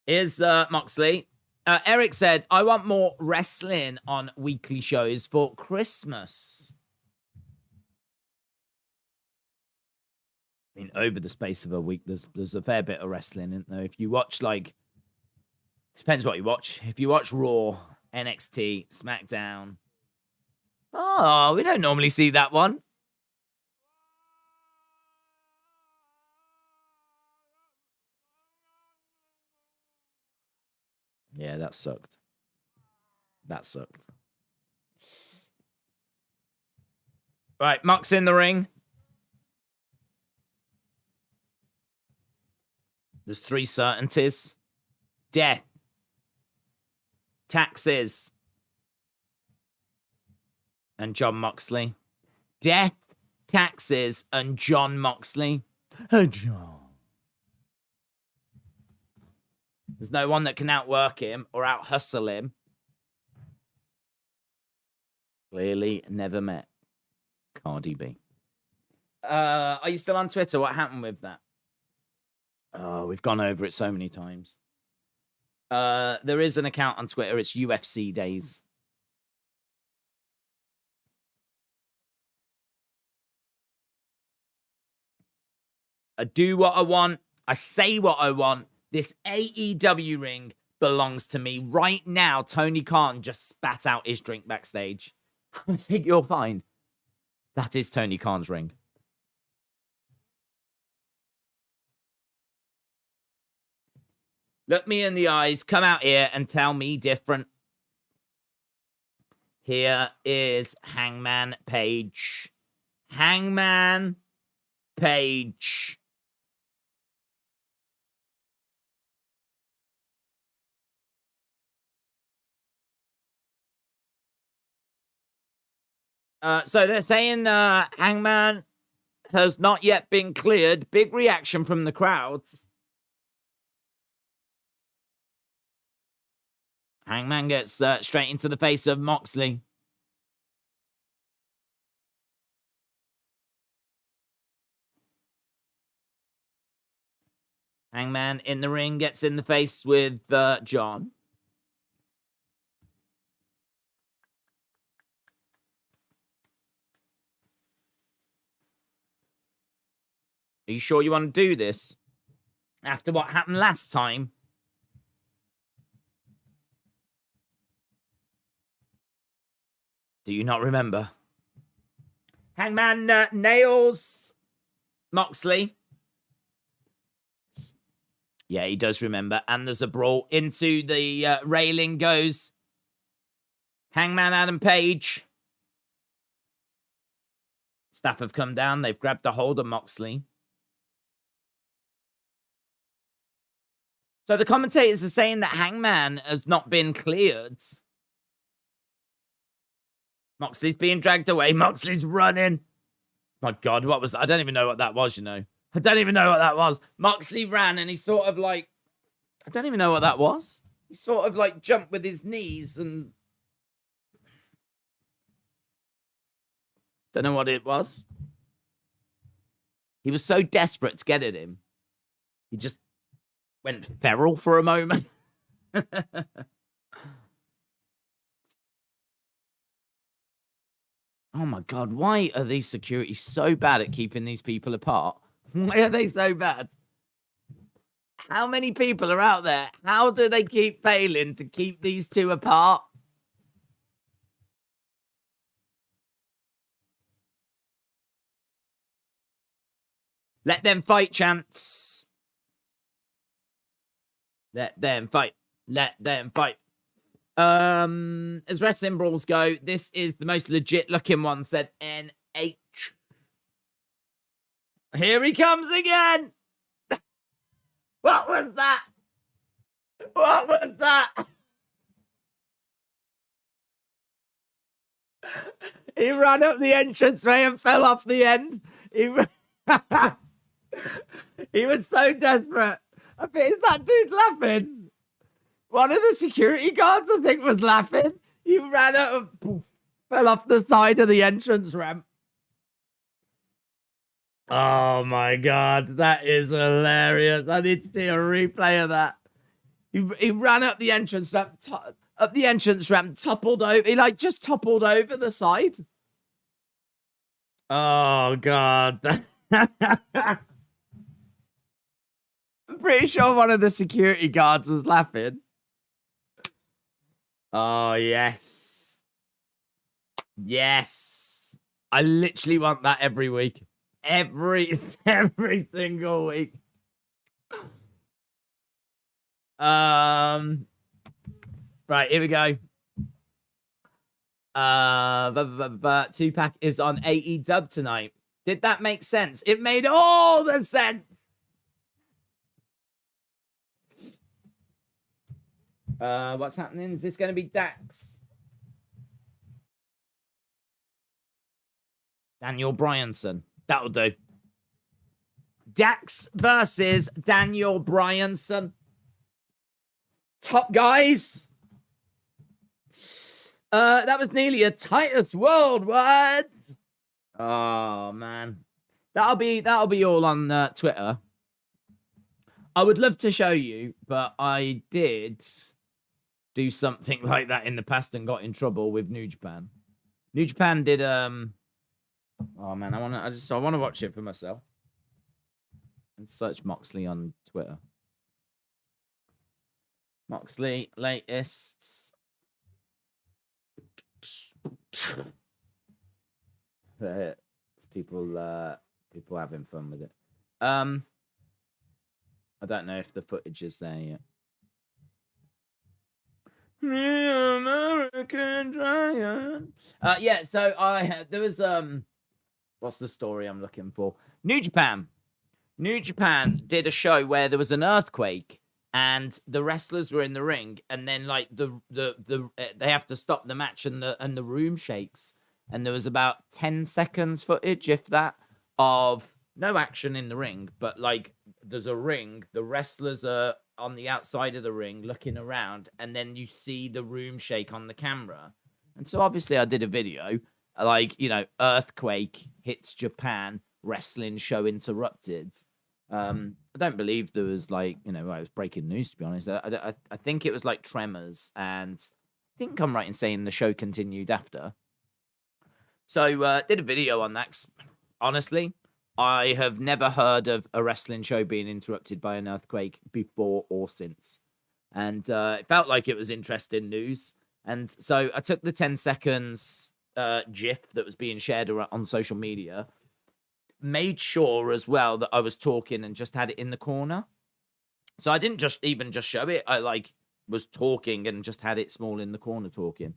S1: Here's Moxley. Eric said, I want more wrestling on weekly shows for Christmas. I mean, over the space of a week, there's a fair bit of wrestling, isn't there? If you watch, like, depends what you watch. If you watch Raw, NXT, SmackDown. Oh, we don't normally see that one. Yeah, that sucked. That sucked. Right, Mox in the ring. There's 3 certainties. Death. Taxes. And Jon Moxley. Death, taxes, and Jon Moxley. John. There's no one that can outwork him or out-hustle him. Clearly never met Cardi B. Are you still on Twitter? What happened with that? Oh, we've gone over it so many times. There is an account on Twitter. It's UFC Days. I do what I want. I say what I want. This AEW ring belongs to me. Right now, Tony Khan just spat out his drink backstage. I think you'll find that is Tony Khan's ring. Look me in the eyes. Come out here and tell me different. Here is Hangman Page. Hangman Page. So they're saying Hangman has not yet been cleared. Big reaction from the crowds. Hangman gets straight into the face of Moxley. Hangman in the ring gets in the face with John. Are you sure you want to do this? After what happened last time? Do you not remember? Hangman nails Moxley. Yeah, he does remember. And there's a brawl into the railing goes Hangman Adam Page. Staff have come down. They've grabbed a hold of Moxley. So the commentators are saying that Hangman has not been cleared. Moxley's being dragged away. Moxley's running. My God, what was that? I don't even know what that was, you know. I don't even know what that was. Moxley ran and he sort of like... I don't even know what that was. He sort of like jumped with his knees and... Don't know what it was. He was so desperate to get at him. He just went feral for a moment. Oh my God, why are these security so bad at keeping these people apart? Why are they so bad? How many people are out there? How do they keep failing to keep these two apart? Let them fight, Chance. Let them fight. Let them fight. As wrestling brawls go, this is the most legit looking one, said NH. Here he comes again. What was that? What was that? He ran up the entranceway and fell off the end. He was so desperate. I think, is that dude laughing? One of the security guards, I think, was laughing. He ran up and poof, fell off the side of the entrance ramp. Oh my God, that is hilarious. I need to see a replay of that. He ran up the entrance ramp, toppled over. He just toppled over the side. Oh God. I'm pretty sure one of the security guards was laughing. Oh, yes. Yes. I literally want that every week. Every single week. Right, here we go. 2-pack is on AEW tonight. Did that make sense? It made all the sense. What's happening? Is this going to be Dax? Daniel Bryanson. That'll do. Dax versus Daniel Bryanson. Top guys. That was nearly a Titus Worldwide. Oh man, that'll be all on Twitter. I would love to show you, but I did do something like that in the past and got in trouble with New Japan. New Japan did oh man, I want to watch it for myself. And search Moxley on Twitter. Moxley latest. People having fun with it. I don't know if the footage is there yet. American Giant. Yeah, so there was what's the story I'm looking for? New Japan did a show where there was an earthquake and the wrestlers were in the ring, and then like they have to stop the match and the room shakes, and there was about 10 seconds footage, if that, of no action in the ring, but like there's a ring, the wrestlers are on the outside of the ring looking around, and then you see the room shake on the camera. And so obviously I did a video like, earthquake hits Japan, wrestling show interrupted. I don't believe there was like, it was breaking news, to be honest. I think it was like tremors, and I think I'm right in saying the show continued after. So did a video on that. Honestly, I have never heard of a wrestling show being interrupted by an earthquake before or since. And it felt like it was interesting news. And so I took the 10 seconds GIF that was being shared on social media, made sure as well that I was talking and just had it in the corner. So I didn't just show it. I was talking and just had it small in the corner talking.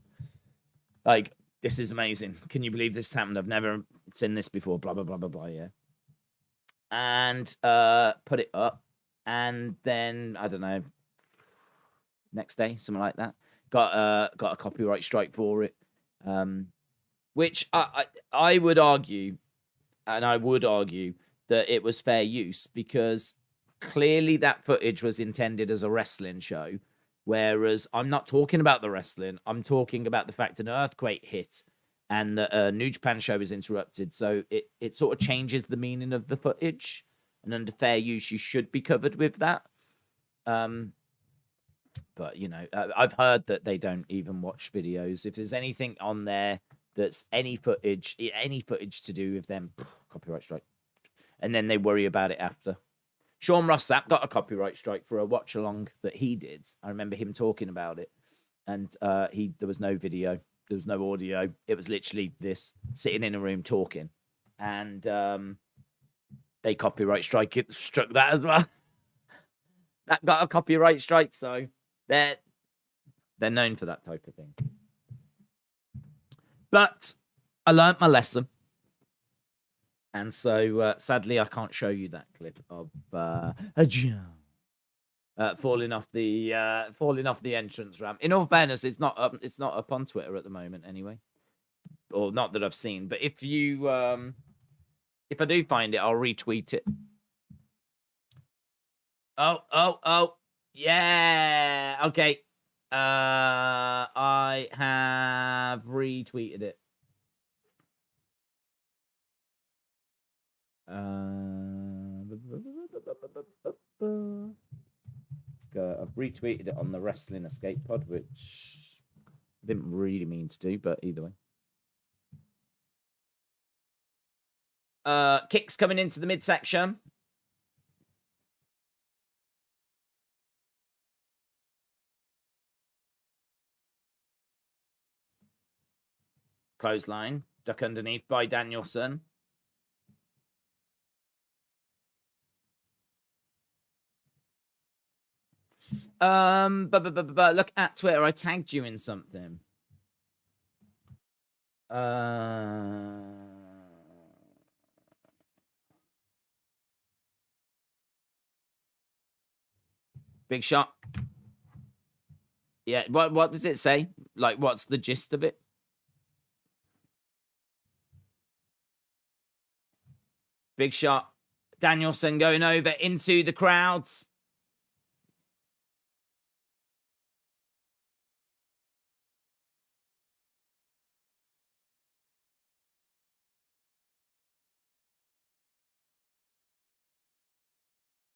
S1: Like, this is amazing. Can you believe this happened? I've never seen this before. Blah, blah, blah, blah, blah. Yeah. And put it up. And then, I don't know, next day, something like that. Got a copyright strike for it. Which I would argue, and I would argue that it was fair use, because clearly that footage was intended as a wrestling show, whereas I'm not talking about the wrestling. I'm talking about the fact an earthquake hit and the New Japan show is interrupted. So it sort of changes the meaning of the footage, and under fair use, you should be covered with that. But, I've heard that they don't even watch videos. If there's anything on there that's any footage to do with them, copyright strike. And then they worry about it after. Sean Ross Sapp got a copyright strike for a watch along that he did. I remember him talking about it. And there was no video, there was no audio. It was literally this sitting in a room talking. And they copyright struck that as well. That got a copyright strike, so they're They're known for that type of thing. But I learnt my lesson. And so, sadly, I can't show you that clip of Joe falling off the entrance ramp. In all fairness, it's not up on Twitter at the moment, anyway, or not that I've seen. But if I do find it, I'll retweet it. Oh, yeah. Okay, I have retweeted it. I've retweeted it on the Wrestling Escape Pod, which I didn't really mean to do, but either way. Kicks coming into the midsection. Clothesline. Duck underneath by Danielson. But look at Twitter. I tagged you in something. Big shot. Yeah. What does it say? Like, what's the gist of it? Big shot. Danielson going over into the crowds.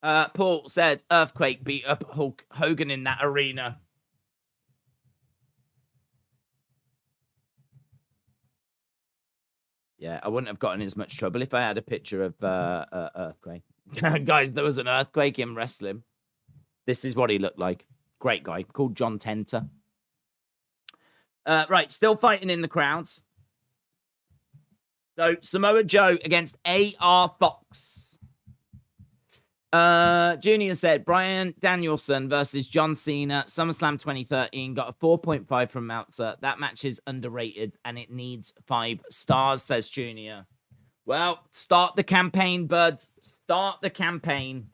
S1: Paul said Earthquake beat up Hulk Hogan in that arena. Yeah, I wouldn't have gotten in as much trouble if I had a picture of Earthquake. Guys, there was an earthquake in wrestling. This is what he looked like. Great guy, called John Tenter. Right, still fighting in the crowds. So, Samoa Joe against AR Fox. Junior said Bryan Danielson versus John Cena, SummerSlam 2013, got a 4.5 from Meltzer. That match is underrated and it needs 5 stars, says Junior. Well, start the campaign, bud. Start the campaign.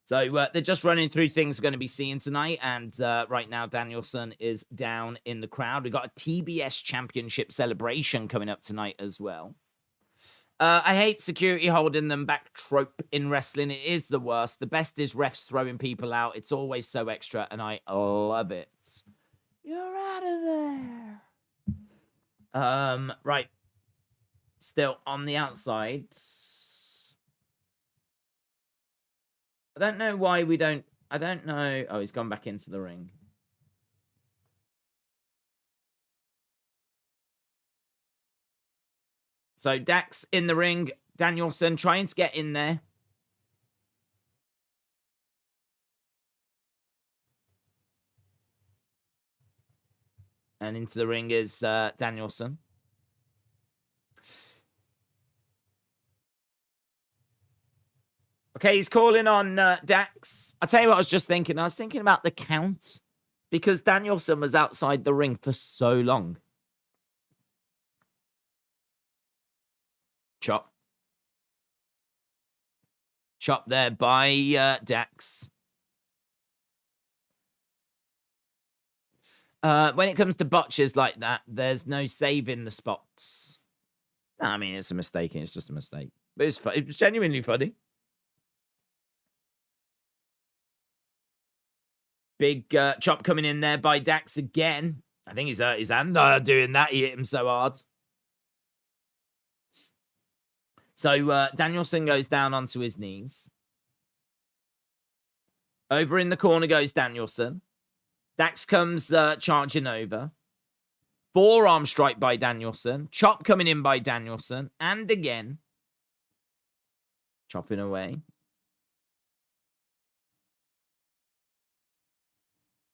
S1: So they're just running through things we're going to be seeing tonight. And right now, Danielson is down in the crowd. We've got a TBS Championship celebration coming up tonight as well. I hate security holding them back trope in wrestling. It is the worst. The best is refs throwing people out. It's always so extra, and I love it. You're out of there. Right. Still on the outside. I don't know why we don't... I don't know... Oh, he's gone back into the ring. So Dax in the ring. Danielson trying to get in there. And into the ring is Danielson. Okay, he's calling on Dax. I'll tell you what I was just thinking. I was thinking about the count. Because Danielson was outside the ring for so long. Chop. Chop there by Dax. When it comes to botches like that, there's no saving the spots. I mean, it's a mistake. It's just a mistake. But it was genuinely funny. Big chop coming in there by Dax again. I think he's hurt his hand doing that. He hit him so hard. So Danielson goes down onto his knees. Over in the corner goes Danielson. Dax comes charging over. Forearm strike by Danielson. Chop coming in by Danielson. And again. Chopping away.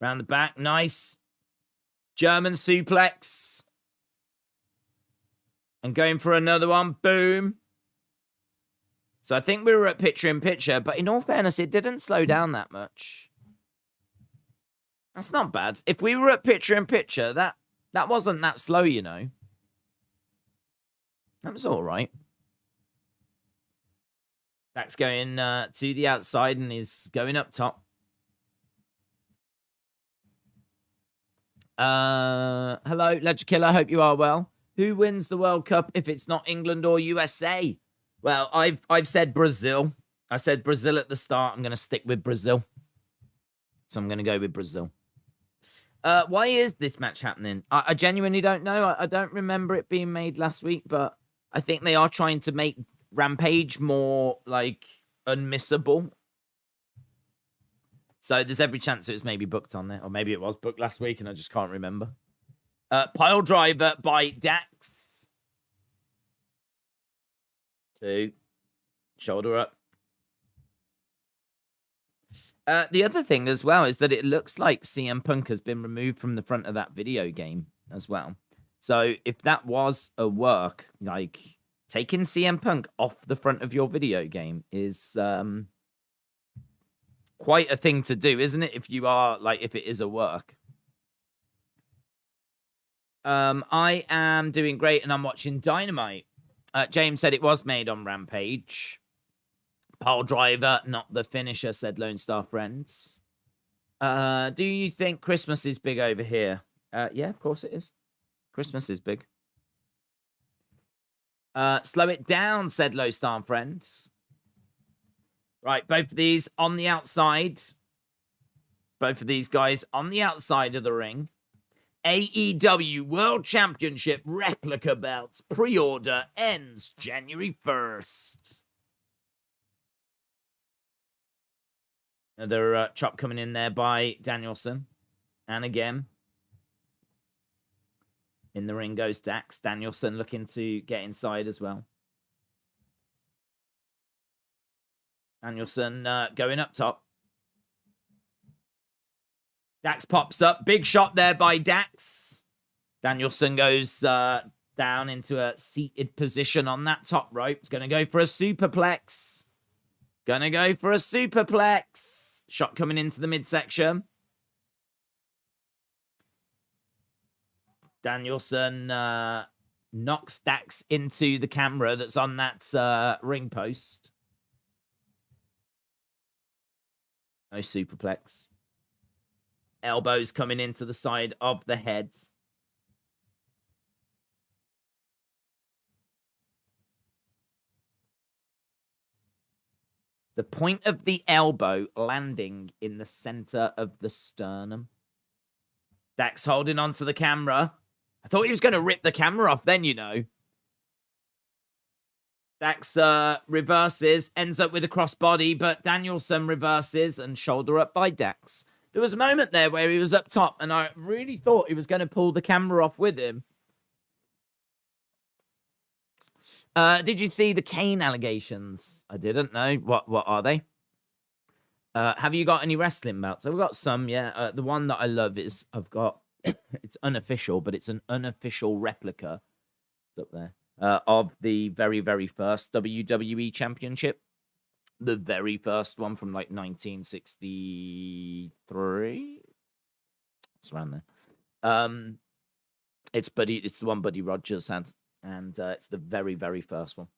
S1: Round the back. Nice. German suplex. And going for another one. Boom. So I think we were at picture in picture, but in all fairness, it didn't slow down that much. That's not bad. If we were at picture-in-picture, that wasn't that slow, you know. That was all right. Dax going to the outside and is going up top. Hello, Ledger Killer. Hope you are well. Who wins the World Cup if it's not England or USA? Well, I've said Brazil. I said Brazil at the start. I'm going to stick with Brazil. So I'm going to go with Brazil. Why is this match happening? I genuinely don't know. I don't remember it being made last week, but I think they are trying to make Rampage more, like, unmissable. So there's every chance it was maybe booked on there. Or maybe it was booked last week and I just can't remember. Pile driver by Dax. 2. Shoulder up. The other thing as well is that it looks like CM Punk has been removed from the front of that video game as well. So if that was a work, like taking CM Punk off the front of your video game is quite a thing to do, isn't it? If you are like, if it is a work. I am doing great and I'm watching Dynamite. James said it was made on Rampage. Pile driver, not the finisher, said Lone Star Friends. Do you think Christmas is big over here? Yeah, of course it is. Christmas is big. Slow it down, said Low Star Friends. Right, both of these on the outside. Both of these guys on the outside of the ring. AEW World Championship replica belts pre-order ends January 1st. Another chop coming in there by Danielson. And again, in the ring goes Dax. Danielson looking to get inside as well. Danielson going up top. Dax pops up. Big shot there by Dax. Danielson goes down into a seated position on that top rope. He's going to go for a superplex. Gonna go for a superplex. Shot coming into the midsection. Danielson knocks Dax into the camera that's on that ring post. No superplex. Elbows coming into the side of the head. The point of the elbow landing in the center of the sternum. Dax holding onto the camera. I thought he was going to rip the camera off then, you know. Dax reverses, ends up with a crossbody, but Danielson reverses and shoulder up by Dax. There was a moment there where he was up top, and I really thought he was going to pull the camera off with him. Did you see the Kane allegations? I didn't know. What are they? Have you got any wrestling belts? I've got some, yeah. The one that I love is I've got, it's unofficial, but it's an unofficial replica. It's up there. Of the very, very first WWE Championship. The very first one from like 1963. It's around there. It's the one Buddy Rogers had. And it's the very, very first one.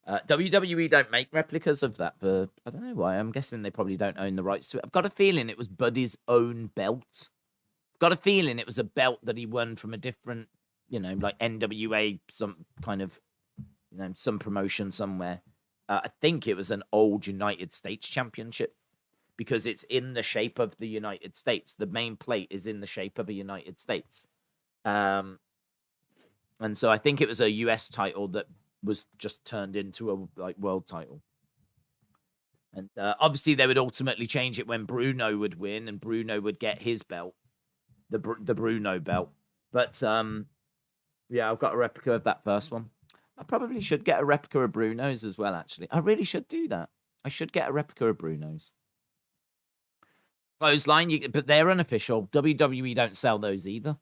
S1: WWE don't make replicas of that, but I don't know why. I'm guessing they probably don't own the rights to it. I've got a feeling it was Buddy's own belt. I've got a feeling it was a belt that he won from a different, you know, like NWA, some kind of, you know, some promotion somewhere. I think it was an old United States Championship because it's in the shape of the United States. The main plate is in the shape of a United States. And so I think it was a US title that was just turned into a like world title. And obviously they would ultimately change it when Bruno would win and Bruno would get his belt, the Bruno belt. But yeah, I've got a replica of that first one. I probably should get a replica of Bruno's as well, actually. I really should do that. I should get a replica of Bruno's. Clothesline, but they're unofficial. WWE don't sell those either.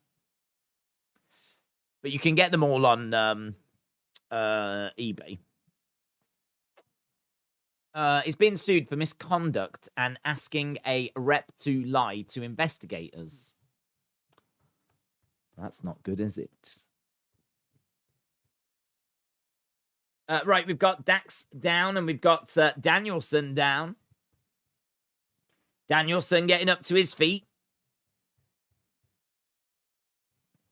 S1: But you can get them all on eBay. is being sued for misconduct and asking a rep to lie to investigators. That's not good, is it? Right, we've got Dax down and we've got Danielson down. Danielson getting up to his feet.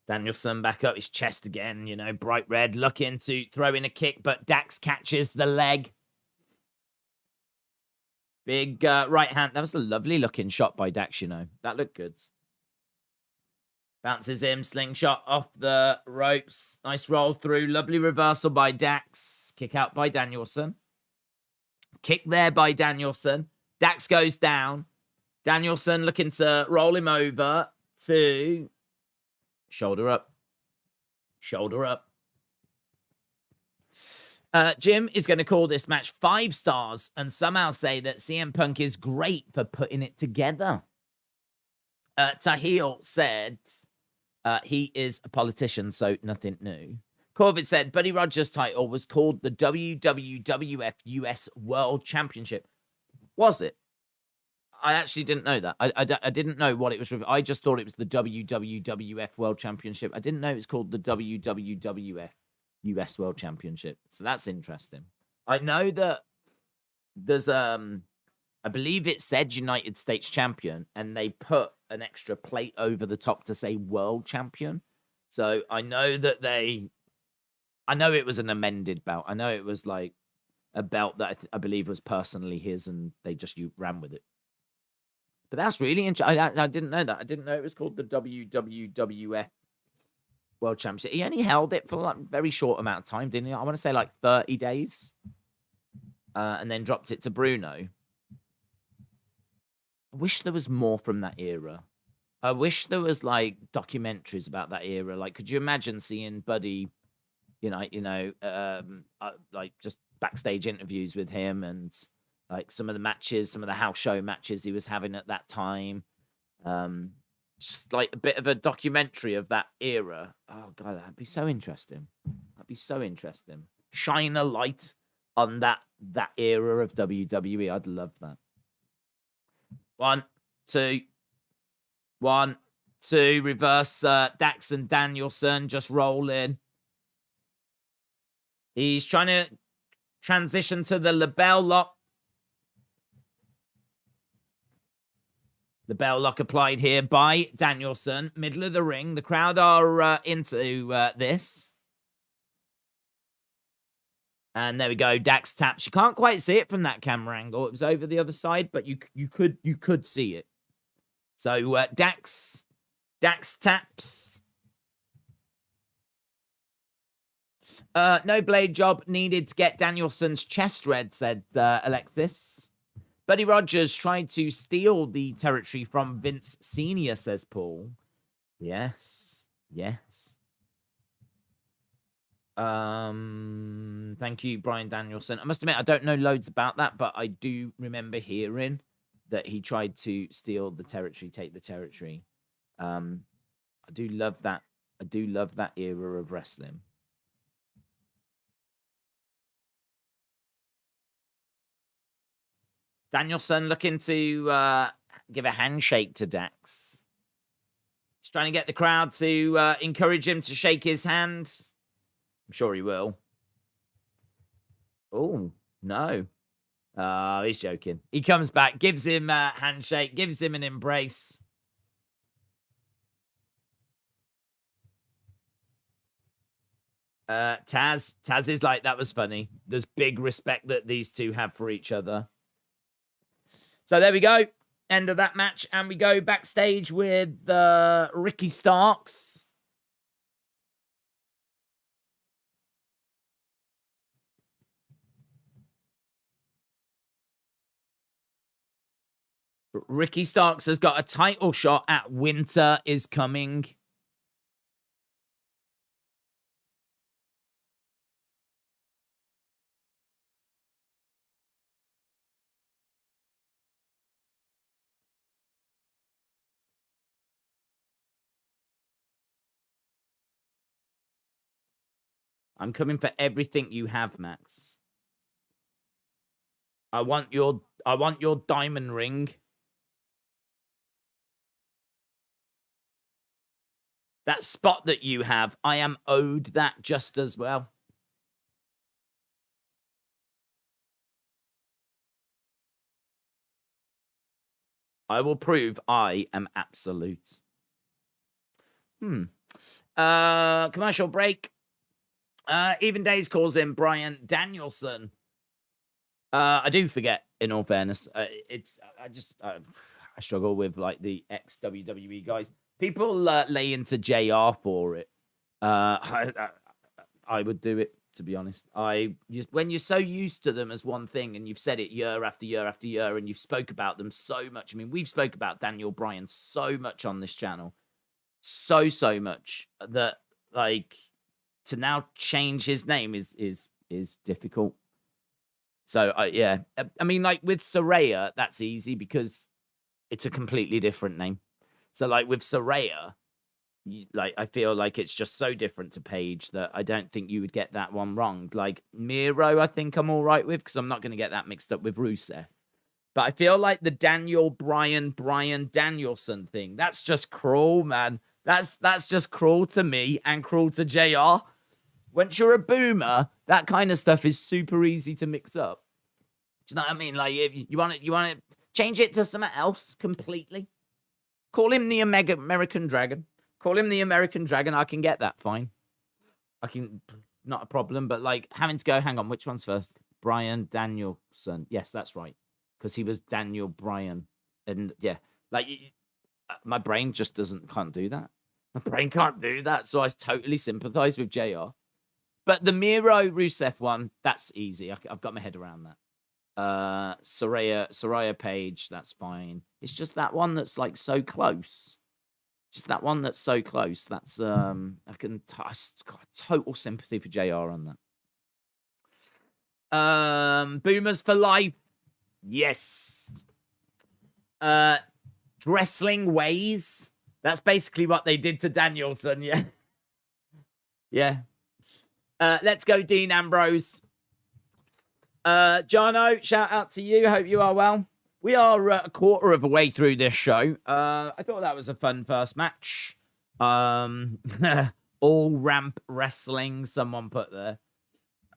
S1: Danielson back up his chest again, you know, bright red, looking to throw in a kick, but Dax catches the leg. Big right hand. That was a lovely looking shot by Dax, you know. That looked good. Bounces him, slingshot off the ropes. Nice roll through. Lovely reversal by Dax. Kick out by Danielson. Kick there by Danielson. Dax goes down. Danielson looking to roll him over to shoulder up. Shoulder up. Jim is going to call this match 5 stars and somehow say that CM Punk is great for putting it together. Tahil said he is a politician, so nothing new. Corvid said Buddy Rogers' title was called the WWF US World Championship. Was it? I actually didn't know that. I didn't know what it was. I just thought it was the WWF World Championship. I didn't know it was called the WWF US World Championship. So that's interesting. I know that there's I believe it said United States Champion and they put an extra plate over the top to say World Champion. So I know that I know it was an amended belt. I know it was like a belt that I believe was personally his and they just ran with it. But that's really interesting. I didn't know that. I didn't know it was called the WWF World Championship. He only held it for like a very short amount of time, didn't he? I want to say like 30 days. And then dropped it to Bruno. I wish there was more from that era. I wish there was like documentaries about that era. Like, could you imagine seeing Buddy, like just backstage interviews with him and like some of the matches, some of the house show matches he was having at that time. Just like a bit of a documentary of that era. Oh, God, that'd be so interesting. That'd be so interesting. Shine a light on that era of WWE. I'd love that. 1, 2. 1, 2. Reverse Dax and Danielson just rolling. He's trying to transition to the label lock. The bell lock applied here by Danielson. Middle of the ring. The crowd are into this. And there we go. Dax taps. You can't quite see it from that camera angle. It was over the other side, but you could see it. So Dax taps. No blade job needed to get Danielson's chest red, said Alexis. Buddy Rogers tried to steal the territory from Vince Sr., says Paul. Yes. Thank you, Bryan Danielson. I must admit, I don't know loads about that, but I do remember hearing that he tried to steal the territory, take the territory. I do love that. I do love that era of wrestling. Danielson looking to give a handshake to Dax. He's trying to get the crowd to encourage him to shake his hand. I'm sure he will. Oh, no. He's joking. He comes back, gives him a handshake, gives him an embrace. Taz is like, that was funny. There's big respect that these two have for each other. So there we go. End of that match. And we go backstage with Ricky Starks. Ricky Starks has got a title shot at Winter is Coming. I'm coming for everything you have, Max. I want your diamond ring. That spot that you have, I am owed that just as well. I will prove I am absolute. Commercial break. Even Days calls in Bryan Danielson. I do forget, in all fairness. I struggle with like the ex WWE guys. People lay into JR for it. I would do it, to be honest. When you're so used to them as one thing and you've said it year after year after year and you've spoke about them so much. I mean, we've spoke about Daniel Bryan so much on this channel. So much that like to now change his name is difficult. So yeah, I mean, like with Saraya, that's easy because it's a completely different name. So like with Saraya, I feel like it's just so different to Page that I don't think you would get that one wrong. Like Miro, I think I'm all right with because I'm not going to get that mixed up with Rusev. But I feel like the Daniel Bryan Danielson thing, that's just cruel, man. That's just cruel to me and cruel to JR. Once you're a boomer, that kind of stuff is super easy to mix up. Do you know what I mean? Like, if you want to change it to something else completely. Call him the American Dragon. Call him the American Dragon. I can get that fine. Not a problem. But like having to go, hang on, which one's first? Bryan Danielson. Yes, that's right. Because he was Daniel Bryan. And yeah, like my brain just can't do that. My brain can't do that. So I totally sympathize with JR. But the Miro Rusev one, that's easy. I've got my head around that. Saraya Page, that's fine. It's just that one that's like so close. Just that one that's so close. That's I've got total sympathy for JR on that. Boomers for life. Yes. Wrestling ways. That's basically what they did to Danielson, yeah. Yeah. Let's go, Dean Ambrose. Jono, shout out to you. Hope you are well. We are a quarter of a way through this show. I thought that was a fun first match. All ramp wrestling, someone put there.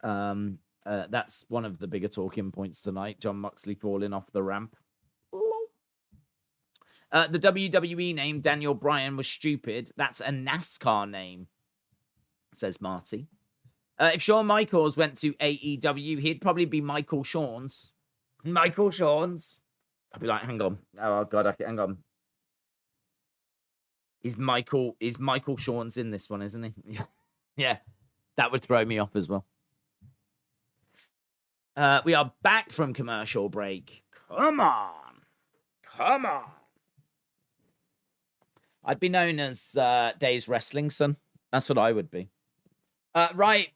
S1: That's one of the bigger talking points tonight. Jon Moxley falling off the ramp. The WWE name, Daniel Bryan, was stupid. That's a NASCAR name, says Marty. If Shawn Michaels went to AEW, he'd probably be Michael Shawns. Michael Shawns. I'd be like, hang on. Oh, God, hang on. Is Michael Shawns in this one, isn't he? Yeah, that would throw me off as well. We are back from commercial break. Come on. I'd be known as Days Wrestling Son. That's what I would be. Right.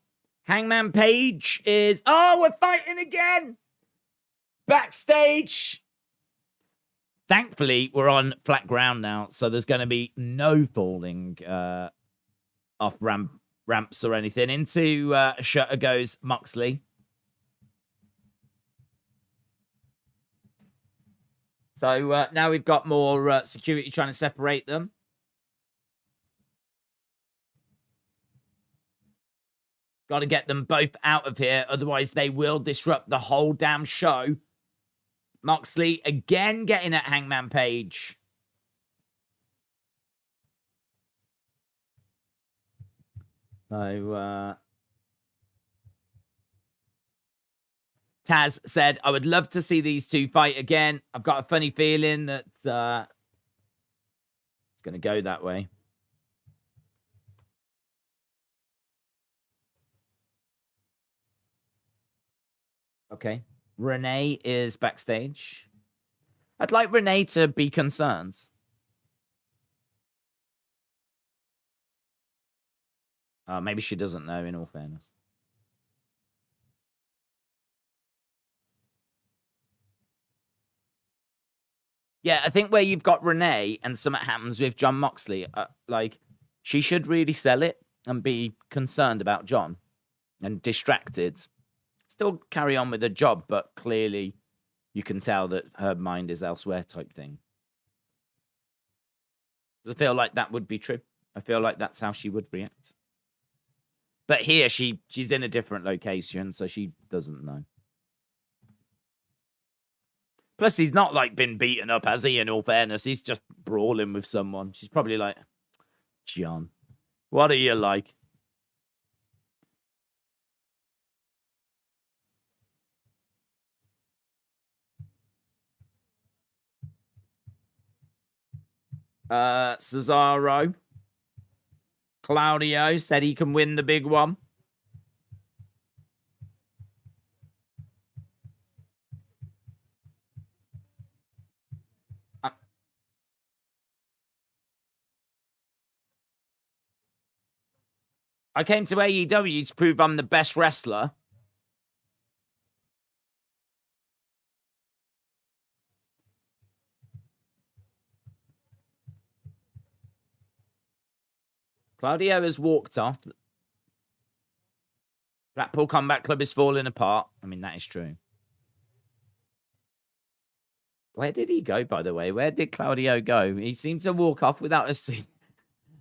S1: Hangman Page is... Oh, we're fighting again! Backstage. Thankfully, we're on flat ground now, so there's going to be no falling off ramps or anything. Into Shutter goes Moxley. So now we've got more security trying to separate them. Got to get them both out of here, otherwise they will disrupt the whole damn show. Moxley again getting at Hangman Page. So, Taz said, I would love to see these two fight again. I've got a funny feeling that it's going to go that way. Okay. Renee is backstage. I'd like Renee to be concerned. Maybe she doesn't know, in all fairness. Yeah, I think where you've got Renee and something happens with Jon Moxley, like, she should really sell it and be concerned about Jon and distracted. Still carry on with the job, but clearly you can tell that her mind is elsewhere type thing. I feel like that would be true. I feel like that's how she would react. But here, she's in a different location, so she doesn't know. Plus, he's not, like, been beaten up, has he, in all fairness? He's just brawling with someone. She's probably like, John, what are you like? Cesaro. Claudio said he can win the big one. I came to AEW to prove I'm the best wrestler. Claudio has walked off. Blackpool Combat Club is falling apart. I mean, that is true. Where did he go, by the way? Where did Claudio go? He seemed to walk off without a scene.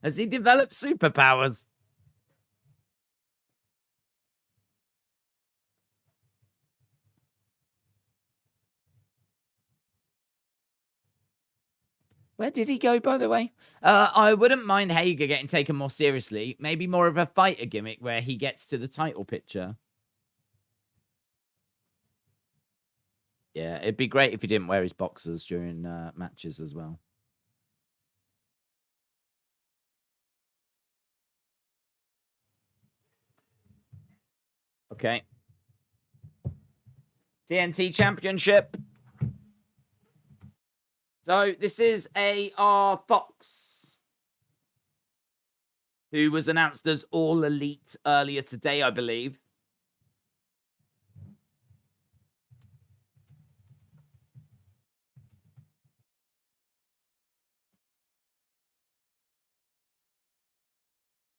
S1: Has he developed superpowers? Where did he go, by the way? I wouldn't mind Hager getting taken more seriously. Maybe more of a fighter gimmick where he gets to the title picture. Yeah, it'd be great if he didn't wear his boxers during matches as well. Okay. TNT Championship. So this is AR Fox, who was announced as All Elite earlier today, I believe.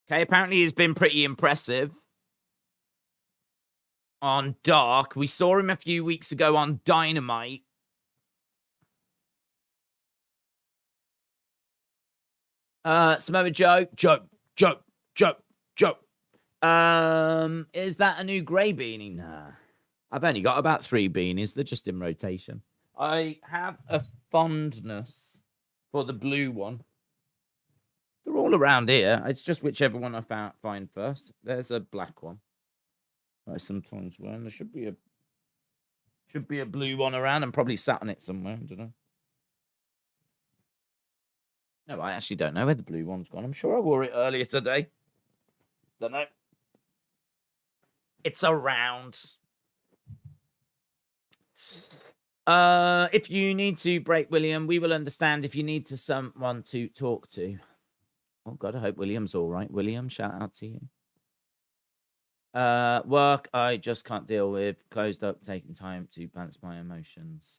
S1: Okay, apparently he's been pretty impressive on Dark. We saw him a few weeks ago on Dynamite. Samoa Joe. Is that a new grey beanie? Nah. I've only got about 3 beanies. They're just in rotation. I have a fondness for the blue one. They're all around here. It's just whichever one I find first. There's a black one I sometimes wear. And there should be a blue one around. I'm probably sat on it somewhere. I don't know. No, I actually don't know where the blue one's gone. I'm sure I wore it earlier today. Don't know. It's around. If you need to break William, we will understand if you need someone to talk to. Oh, God, I hope William's all right. William, shout out to you. Work, I just can't deal with. Closed up, taking time to balance my emotions.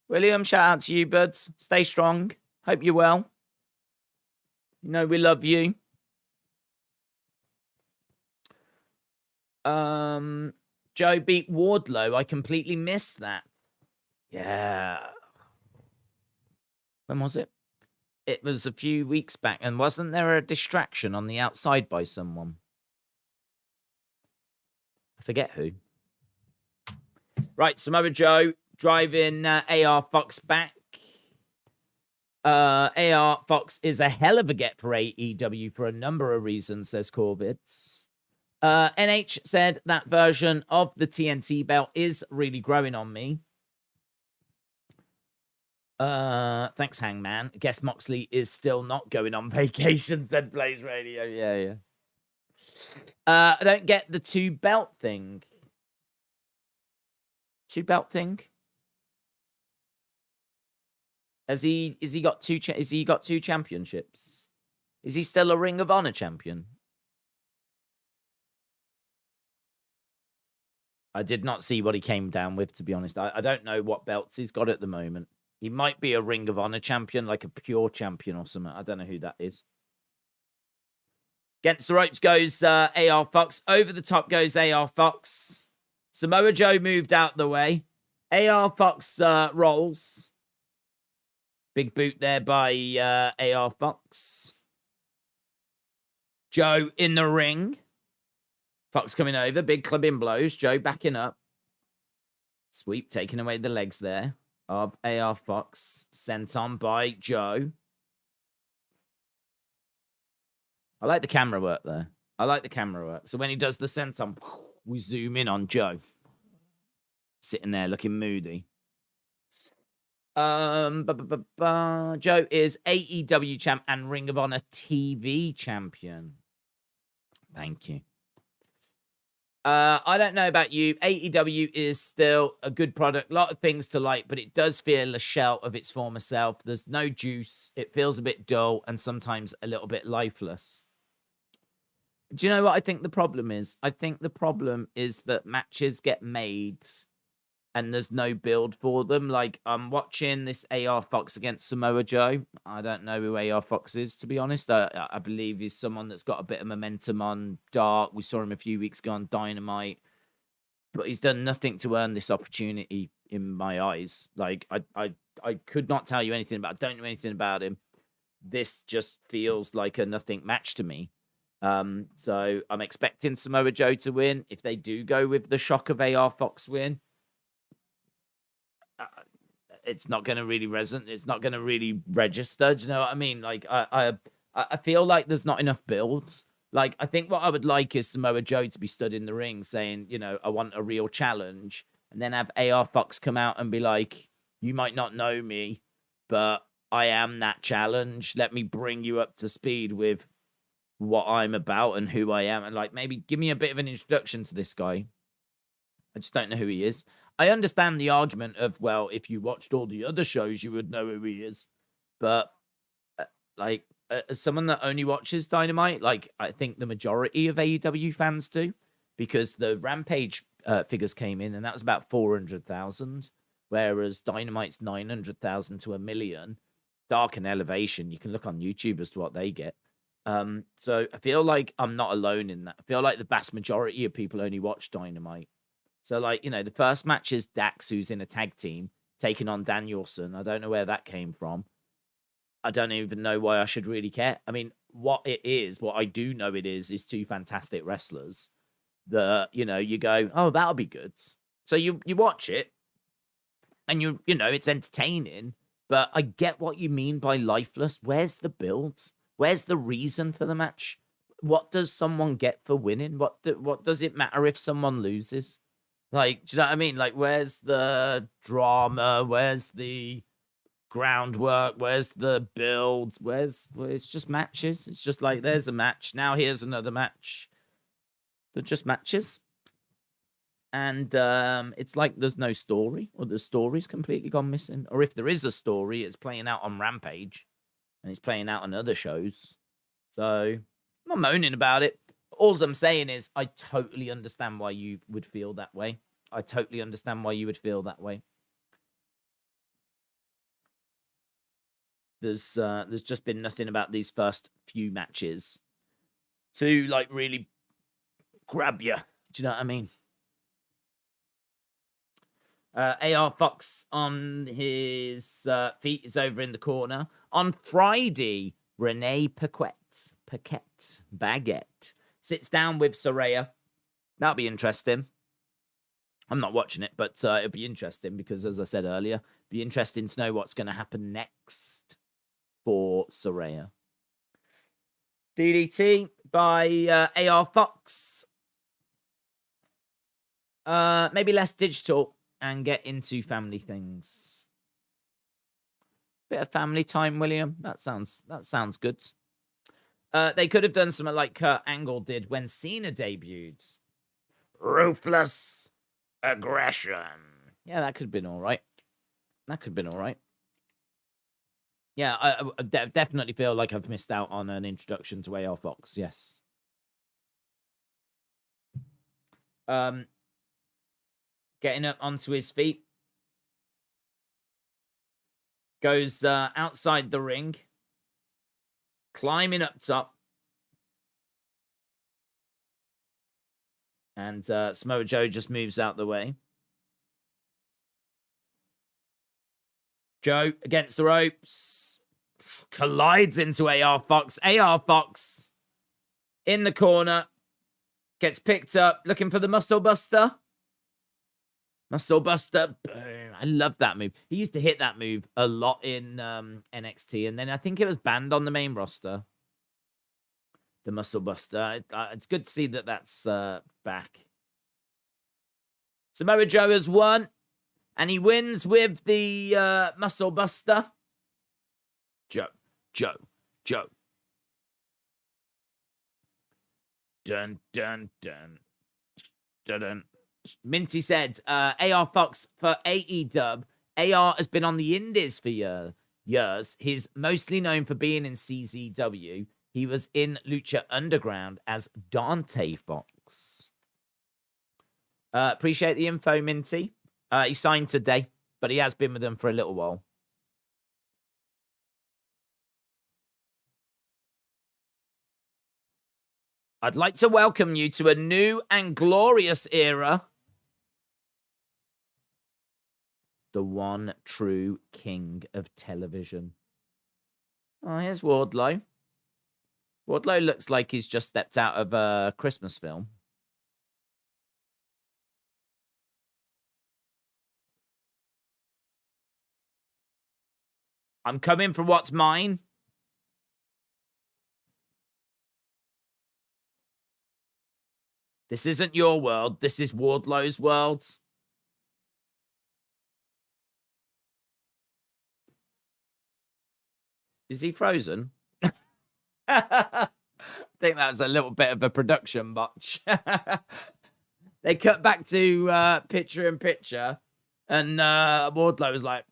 S1: William, shout out to you, buds. Stay strong. Hope you're well. You know we love you. Joe beat Wardlow. I completely missed that. Yeah. When was it? It was a few weeks back. And wasn't there a distraction on the outside by someone? I forget who. Right, Samoa Joe driving AR Fox back. AR Fox is a hell of a get for AEW for a number of reasons, says Corbett. NH said that version of the TNT belt is really growing on me. Thanks, Hangman. Guess Moxley is still not going on vacation, said Blaze Radio. Yeah. I don't get the 2 belt thing. 2 belt thing? Has he got 2 championships? Is he still a Ring of Honor champion? I did not see what he came down with, to be honest. I don't know what belts he's got at the moment. He might be a Ring of Honor champion, like a pure champion or something. I don't know who that is. Against the ropes goes AR Fox. Over the top goes AR Fox. Samoa Joe moved out the way. AR Fox rolls. Big boot there by AR Fox. Joe in the ring. Fox coming over. Big clubbing blows. Joe backing up. Sweep taking away the legs there of AR Fox. Sent on by Joe. I like the camera work there. I like the camera work. So when he does the sent on, we zoom in on Joe. Sitting there looking moody. Joe is AEW champ and Ring of Honor TV champion. Thank you. I don't know about you. AEW is still a good product. A lot of things to like, but it does feel a shell of its former self. There's no juice. It feels a bit dull and sometimes a little bit lifeless. Do you know what I think the problem is? I think the problem is that matches get made and there's no build for them. Like, I'm watching this AR Fox against Samoa Joe. I don't know who AR Fox is, to be honest. I believe he's someone that's got a bit of momentum on Dark. We saw him a few weeks ago on Dynamite. But he's done nothing to earn this opportunity in my eyes. Like, I could not tell you anything about it. I don't know anything about him. This just feels like a nothing match to me. So I'm expecting Samoa Joe to win. If they do go with the shock of AR Fox win, it's not going to really resonate. It's not going to really register. Do you know what I mean? Like, I feel like there's not enough builds. Like, I think what I would like is Samoa Joe to be stood in the ring saying, you know, I want a real challenge, and then have AR Fox come out and be like, you might not know me, but I am that challenge. Let me bring you up to speed with what I'm about and who I am. And like, maybe give me a bit of an introduction to this guy. I just don't know who he is. I understand the argument of, well, if you watched all the other shows, you would know who he is. But as someone that only watches Dynamite, like, I think the majority of AEW fans do, because the Rampage figures came in and that was about 400,000, whereas Dynamite's 900,000 to 1 million. Dark and Elevation, you can look on YouTube as to what they get. So I feel like I'm not alone in that. I feel like the vast majority of people only watch Dynamite. So, like, you know, the first match is Dax, who's in a tag team, taking on Danielson. I don't know where that came from. I don't even know why I should really care. I mean, what I do know it is two fantastic wrestlers that, you know, you go, oh, that'll be good. So you watch it and you know, it's entertaining, but I get what you mean by lifeless. Where's the build? Where's the reason for the match? What does someone get for winning? What does it matter if someone loses? Like, do you know what I mean? Like, where's the drama? Where's the groundwork? Where's the build? It's just matches. It's just like, there's a match. Now here's another match. They're just matches. And it's like there's no story, or the story's completely gone missing. Or if there is a story, it's playing out on Rampage and it's playing out on other shows. So I'm not moaning about it. All I'm saying is I totally understand why you would feel that way. I totally understand why you would feel that way. There's just been nothing about these first few matches to, like, really grab you. Do you know what I mean? AR Fox on his feet is over in the corner. On Friday, Renee Baguette sits down with Saraya. That'll be interesting. I'm not watching it, but it'll be interesting because, as I said earlier, it'll be interesting to know what's going to happen next for Saraya. DDT by AR Fox. Maybe less digital and get into family things. Bit of family time, William. That sounds good. They could have done something like Kurt Angle did when Cena debuted. Ruthless aggression. Yeah, that could have been all right. Yeah, I definitely feel like I've missed out on an introduction to AR Fox. Yes. Getting up onto his feet. Goes outside the ring. Climbing up top. And Samoa Joe just moves out the way. Joe against the ropes. Collides into AR Fox. AR Fox in the corner. Gets picked up. Looking for the Muscle Buster. Muscle Buster. Boom. I love that move. He used to hit that move a lot in NXT. And then I think it was banned on the main roster. The Muscle Buster. It's good to see that that's back. Samoa Joe has won. And he wins with the Muscle Buster. Joe. Dun, dun, dun. Dun, dun. Minty said, AR Fox for AEW. AR has been on the indies for years. He's mostly known for being in CZW. He was in Lucha Underground as Dante Fox. Appreciate the info, Minty. He signed today, but he has been with them for a little while. I'd like to welcome you to a new and glorious era. The one true king of television. Oh, here's Wardlow. Wardlow looks like he's just stepped out of a Christmas film. I'm coming for what's mine. This isn't your world. This is Wardlow's world. Is he frozen? I think that was a little bit of a production botch. They cut back to picture in picture, and Wardlow was like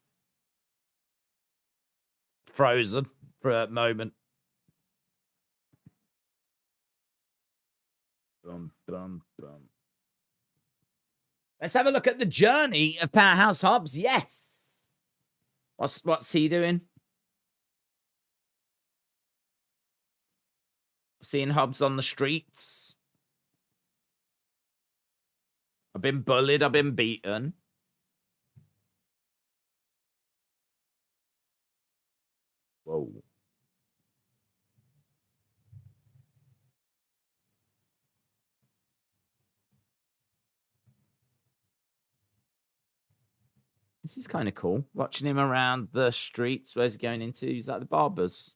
S1: frozen for a moment. Bum, bum, bum. Let's have a look at the journey of Powerhouse Hobbs. Yes. What's he doing? Seeing Hobbs on the streets. I've been bullied. I've been beaten. Whoa. This is kind of cool. Watching him around the streets. Where's he going into? He's at the barber's.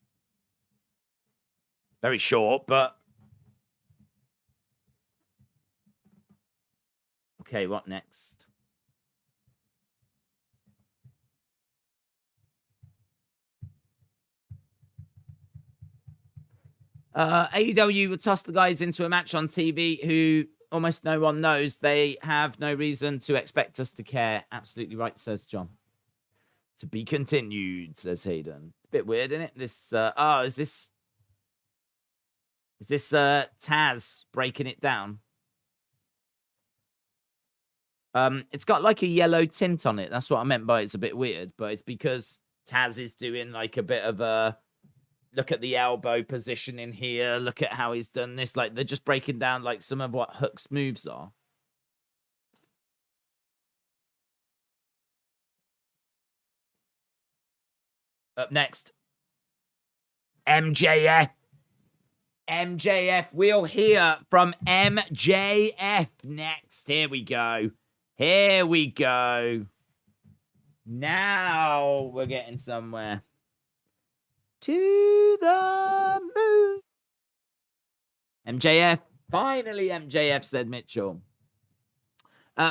S1: Very short, but... Okay, what next? AEW will toss the guys into a match on TV who almost no one knows. They have no reason to expect us to care. Absolutely right, says John. To be continued, says Hayden. A bit weird, isn't it? This, Is this Taz breaking it down? It's got like a yellow tint on it. That's what I meant by it's a bit weird, but it's because Taz is doing like a bit of a look at the elbow position in here. Look at how he's done this. Like they're just breaking down like some of what Hook's moves are. Up next, MJF. MJF. We'll hear from MJF next. Here we go. Here we go. Now we're getting somewhere. To the moon. MJF. Finally, MJF, said Mitchell.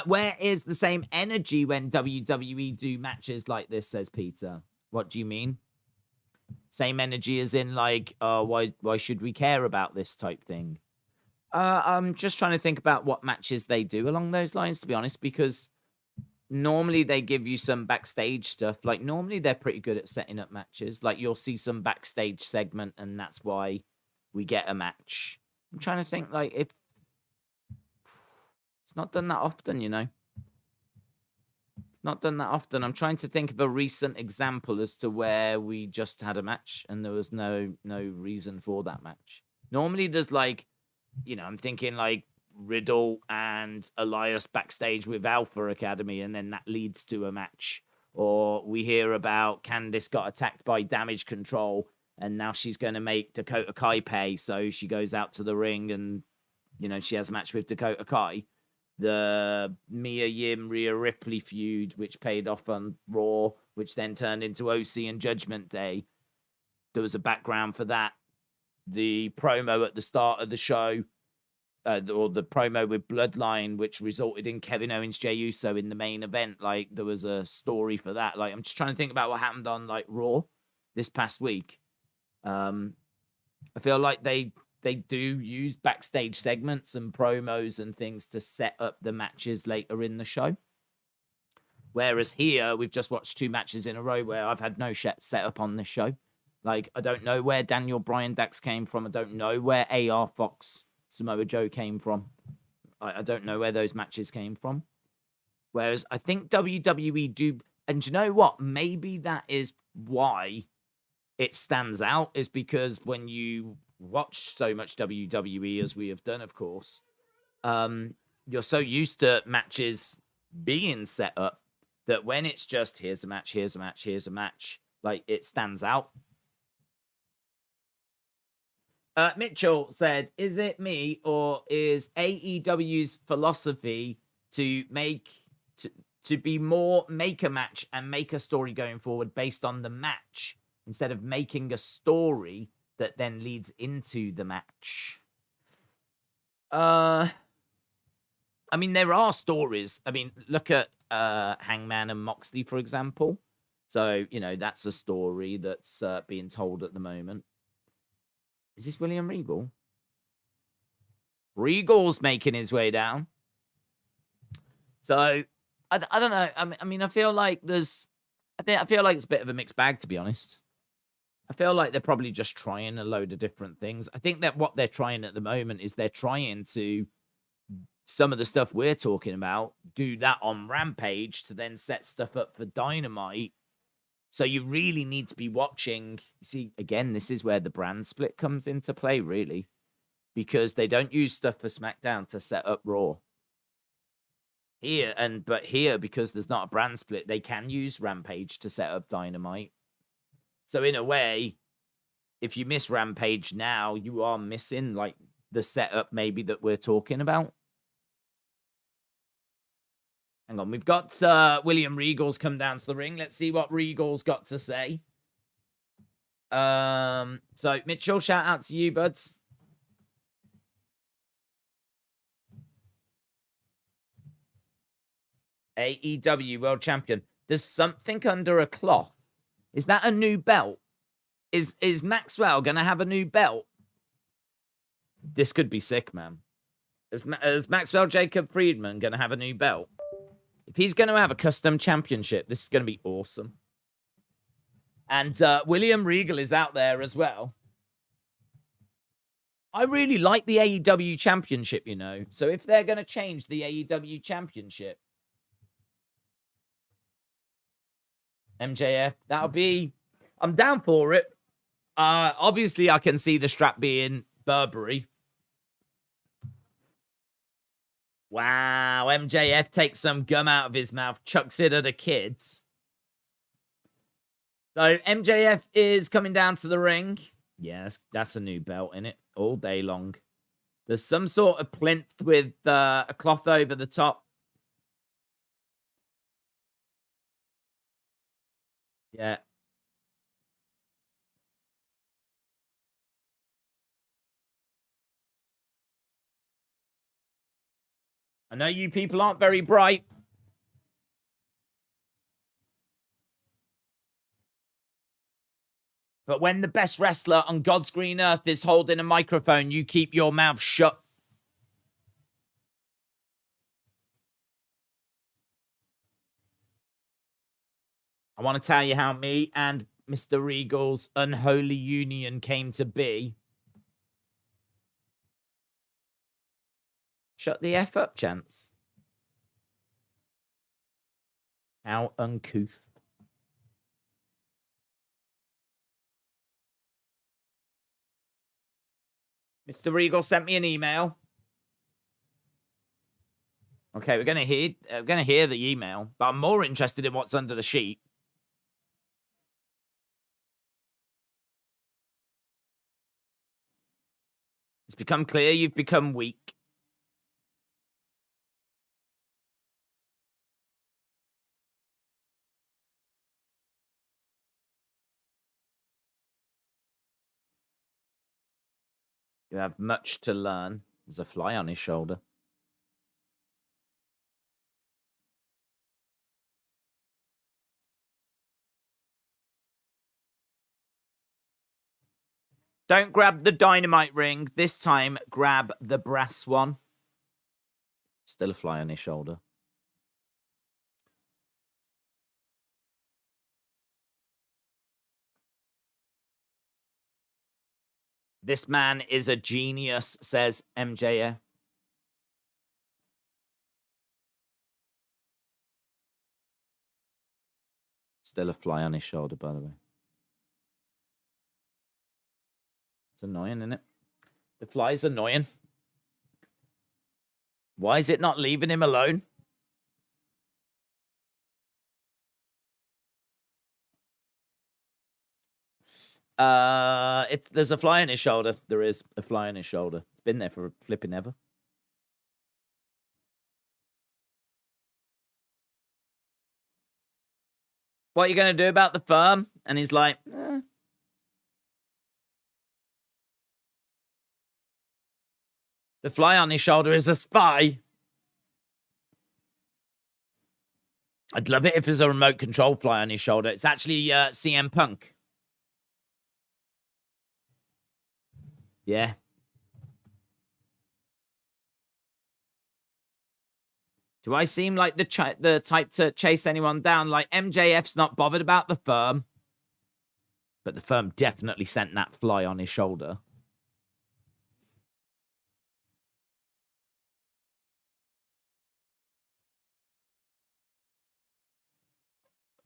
S1: Where is the same energy when WWE do matches like this, says Peter. What do you mean? Same energy as in like, why should we care about this type thing? I'm just trying to think about what matches they do along those lines, to be honest, because normally they give you some backstage stuff. Like normally they're pretty good at setting up matches. Like you'll see some backstage segment and that's why we get a match. I'm trying to think like if it's not done that often, you know. Not done that often. I'm trying to think of a recent example as to where we just had a match and there was no reason for that match. Normally there's like, you know, I'm thinking like Riddle and Elias backstage with Alpha Academy and then that leads to a match. or we hear about Candice got attacked by Damage Control and now she's going to make Dakota Kai pay, so she goes out to the ring and, she has a match with Dakota Kai. The Mia Yim, Rhea Ripley feud, which paid off on Raw, which then turned into OC and Judgment Day. There was a background for that. The promo at the start of the show, or the promo with Bloodline, which resulted in Kevin Owens, Jey Uso in the main event. There was a story for that. I'm just trying to think about what happened on Raw this past week. I feel like they do use backstage segments and promos and things to set up the matches later in the show. Whereas here, we've just watched 2 matches in a row where I've had no set up on this show. I don't know where Daniel Bryan Dax came from. I don't know where AR Fox Samoa Joe came from. I don't know where those matches came from. Whereas I think WWE do... And you know what? Maybe that is why it stands out, is because when you watch so much WWE, as we have done, of course, you're so used to matches being set up that when it's just here's a match, here's a match, here's a match, it stands out. Mitchell said, is it me or is AEW's philosophy to be more make a match and make a story going forward based on the match instead of making a story that then leads into the match? There are stories. Look at Hangman and Moxley, for example. So, that's a story that's being told at the moment. Is this William Regal? Regal's making his way down. So, I don't know. I feel like it's a bit of a mixed bag, to be honest. I feel like they're probably just trying a load of different things. I think that what they're trying at the moment is they're trying to, some of the stuff we're talking about, do that on Rampage to then set stuff up for Dynamite. So you really need to be watching. See, again, this is where the brand split comes into play, really, because they don't use stuff for SmackDown to set up Raw. But here, because there's not a brand split, they can use Rampage to set up Dynamite. So in a way, if you miss Rampage now, you are missing the setup maybe that we're talking about. Hang on, we've got William Regal's come down to the ring. Let's see what Regal's got to say. So Mitchell, shout out to you, buds. AEW World Champion. There's something under a cloth. Is that a new belt? Is Maxwell going to have a new belt? This could be sick, man. Is Maxwell Jacob Friedman going to have a new belt? If he's going to have a custom championship, this is going to be awesome. And William Regal is out there as well. I really like the AEW championship, So if they're going to change the AEW championship, MJF, I'm down for it. Obviously, I can see the strap being Burberry. Wow, MJF takes some gum out of his mouth, chucks it at a kid. So MJF is coming down to the ring. Yeah, that's a new belt, in it, all day long. There's some sort of plinth with a cloth over the top. Yeah. I know you people aren't very bright. But when the best wrestler on God's green earth is holding a microphone, you keep your mouth shut. I want to tell you how me and Mr. Regal's unholy union came to be. Shut the F up, Chance. How uncouth. Mr. Regal sent me an email. Okay, we're gonna hear the email, but I'm more interested in what's under the sheet. It's become clear you've become weak. You have much to learn. There's a fly on his shoulder. Don't grab the dynamite ring. This time, grab the brass one. Still a fly on his shoulder. This man is a genius, says MJF. Still a fly on his shoulder, by the way. It's annoying, isn't it? The fly's annoying. Why is it not leaving him alone? There's a fly on his shoulder. There is a fly on his shoulder. It's been there for flipping ever. What are you going to do about the firm? And he's like, The fly on his shoulder is a spy. I'd love it if there's a remote control fly on his shoulder. It's actually CM Punk. Yeah. Do I seem like the type to chase anyone down? Like, MJF's not bothered about the firm. But the firm definitely sent that fly on his shoulder.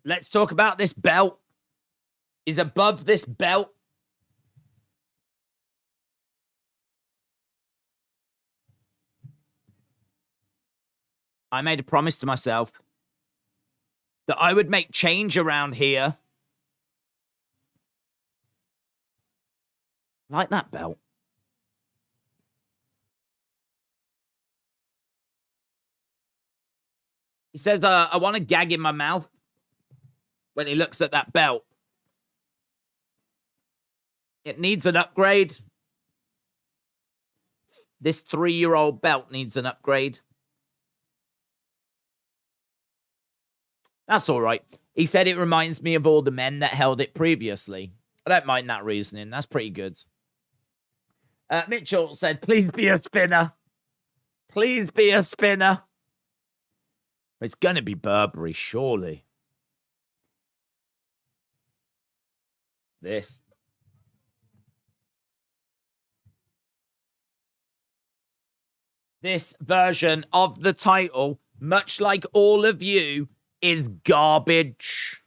S1: Let's talk about this belt. Is above this belt. I made a promise to myself that I would make change around here. Like that belt. He says, I want to gag in my mouth when he looks at that belt. It needs an upgrade. This 3-year-old belt needs an upgrade. That's all right. He said it reminds me of all the men that held it previously. I don't mind that reasoning. That's pretty good. Mitchell said, please be a spinner. Please be a spinner. It's going to be Burberry, surely. This. This version of the title, much like all of you, is garbage.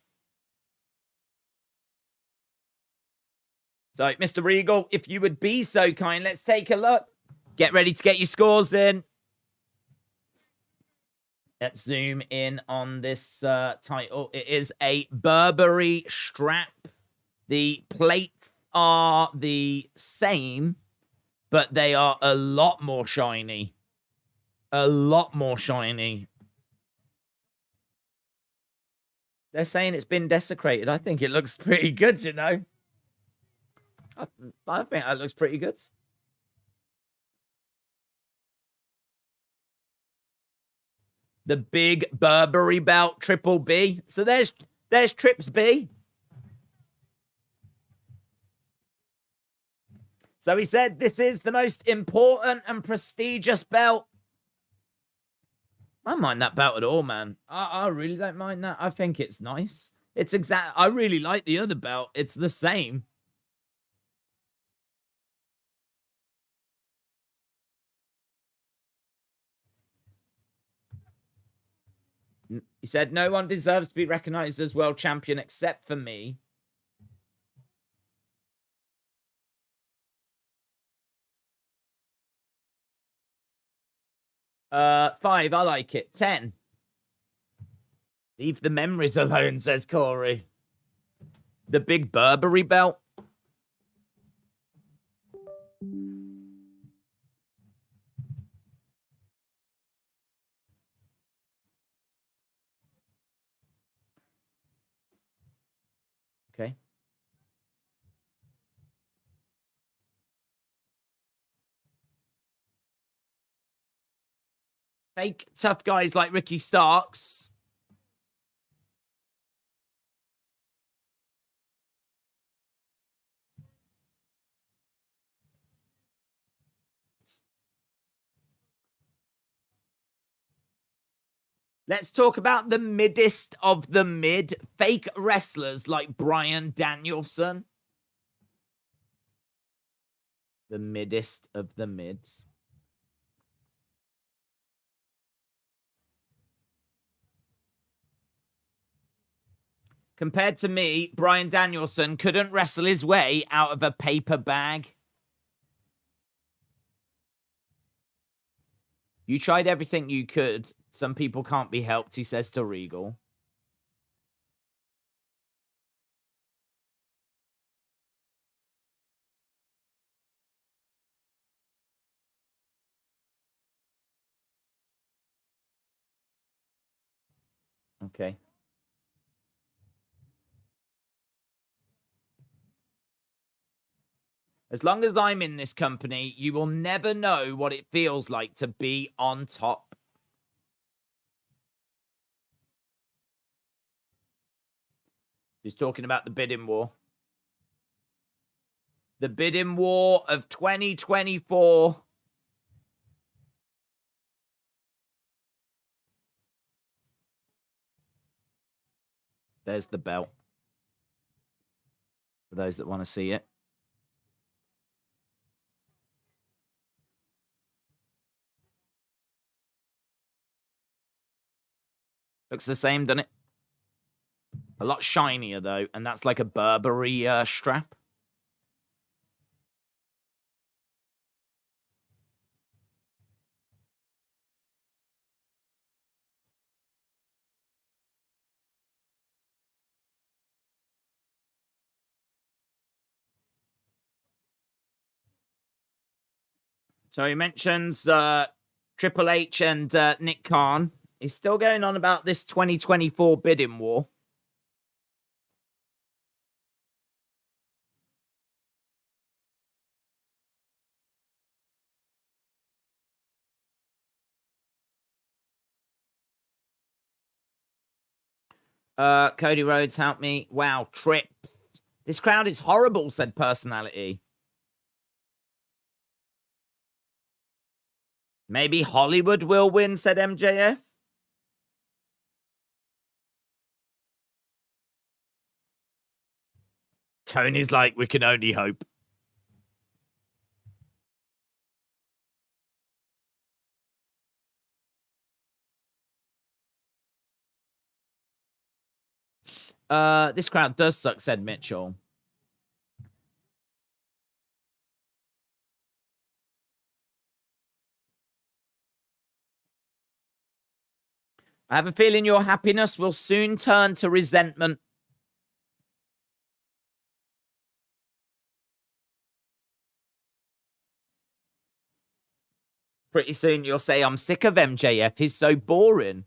S1: So, Mr. Regal, if you would be so kind, let's take a look. Get ready to get your scores in. Let's zoom in on this title. It is a Burberry strap. The plates are the same, but they are a lot more shiny. A lot more shiny. They're saying it's been desecrated. I think it looks pretty good, you know. I think that looks pretty good. The big Burberry belt, Triple B. So there's Trips B. So he said this is the most important and prestigious belt. I don't mind that belt at all, man. I really don't mind that. I think it's nice. It's exact. I really like the other belt. It's the same. He said, no one deserves to be recognized as world champion except for me. 5, I like it. 10. Leave the memories alone, says Corey. The big Burberry belt. Okay. Fake tough guys like Ricky Starks. Let's talk about the middest of the mid. Fake wrestlers like Bryan Danielson. The middest of the mids. Compared to me, Bryan Danielson couldn't wrestle his way out of a paper bag. You tried everything you could. Some people can't be helped, he says to Regal. Okay. As long as I'm in this company, you will never know what it feels like to be on top. He's talking about the bidding war. The bidding war of 2024. There's the belt. For those that want to see it. Looks the same, doesn't it? A lot shinier, though. And that's like a Burberry strap. So he mentions Triple H and Nick Khan. He's still going on about this 2024 bidding war. Cody Rhodes, help me. Wow, trips. This crowd is horrible, said Personality. Maybe Hollywood will win, said MJF. Tony's like, we can only hope. This crowd does suck, said Mitchell. I have a feeling your happiness will soon turn to resentment. Pretty soon you'll say, I'm sick of MJF. He's so boring.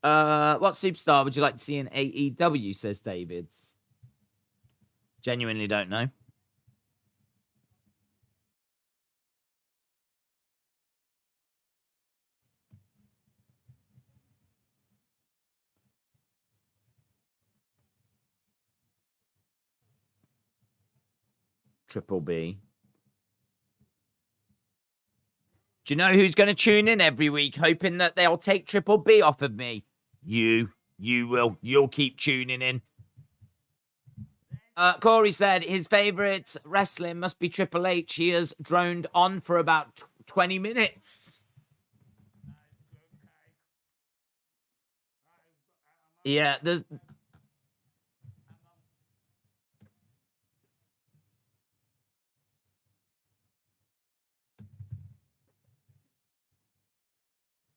S1: What superstar would you like to see in AEW, says David. Genuinely don't know. Triple B. Do you know who's going to tune in every week hoping that they'll take Triple B off of me? You will. You'll keep tuning in. Corey said his favorite wrestling must be Triple H. He has droned on for about 20 minutes. Yeah, there's...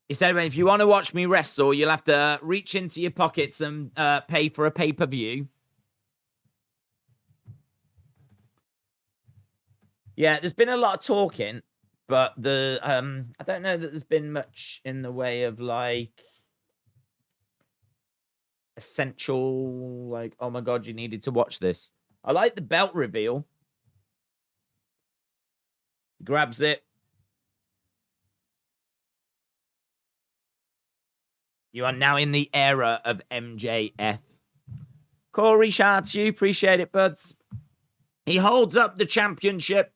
S1: He said, if you want to watch me wrestle, you'll have to reach into your pockets and pay for a pay-per-view. Yeah, there's been a lot of talking, but I don't know that there's been much in the way of like essential, like, oh my god, you needed to watch this. I like the belt reveal. Grabs it. You are now in the era of MJF. Corey, shout out to you. Appreciate it, buds. He holds up the championship.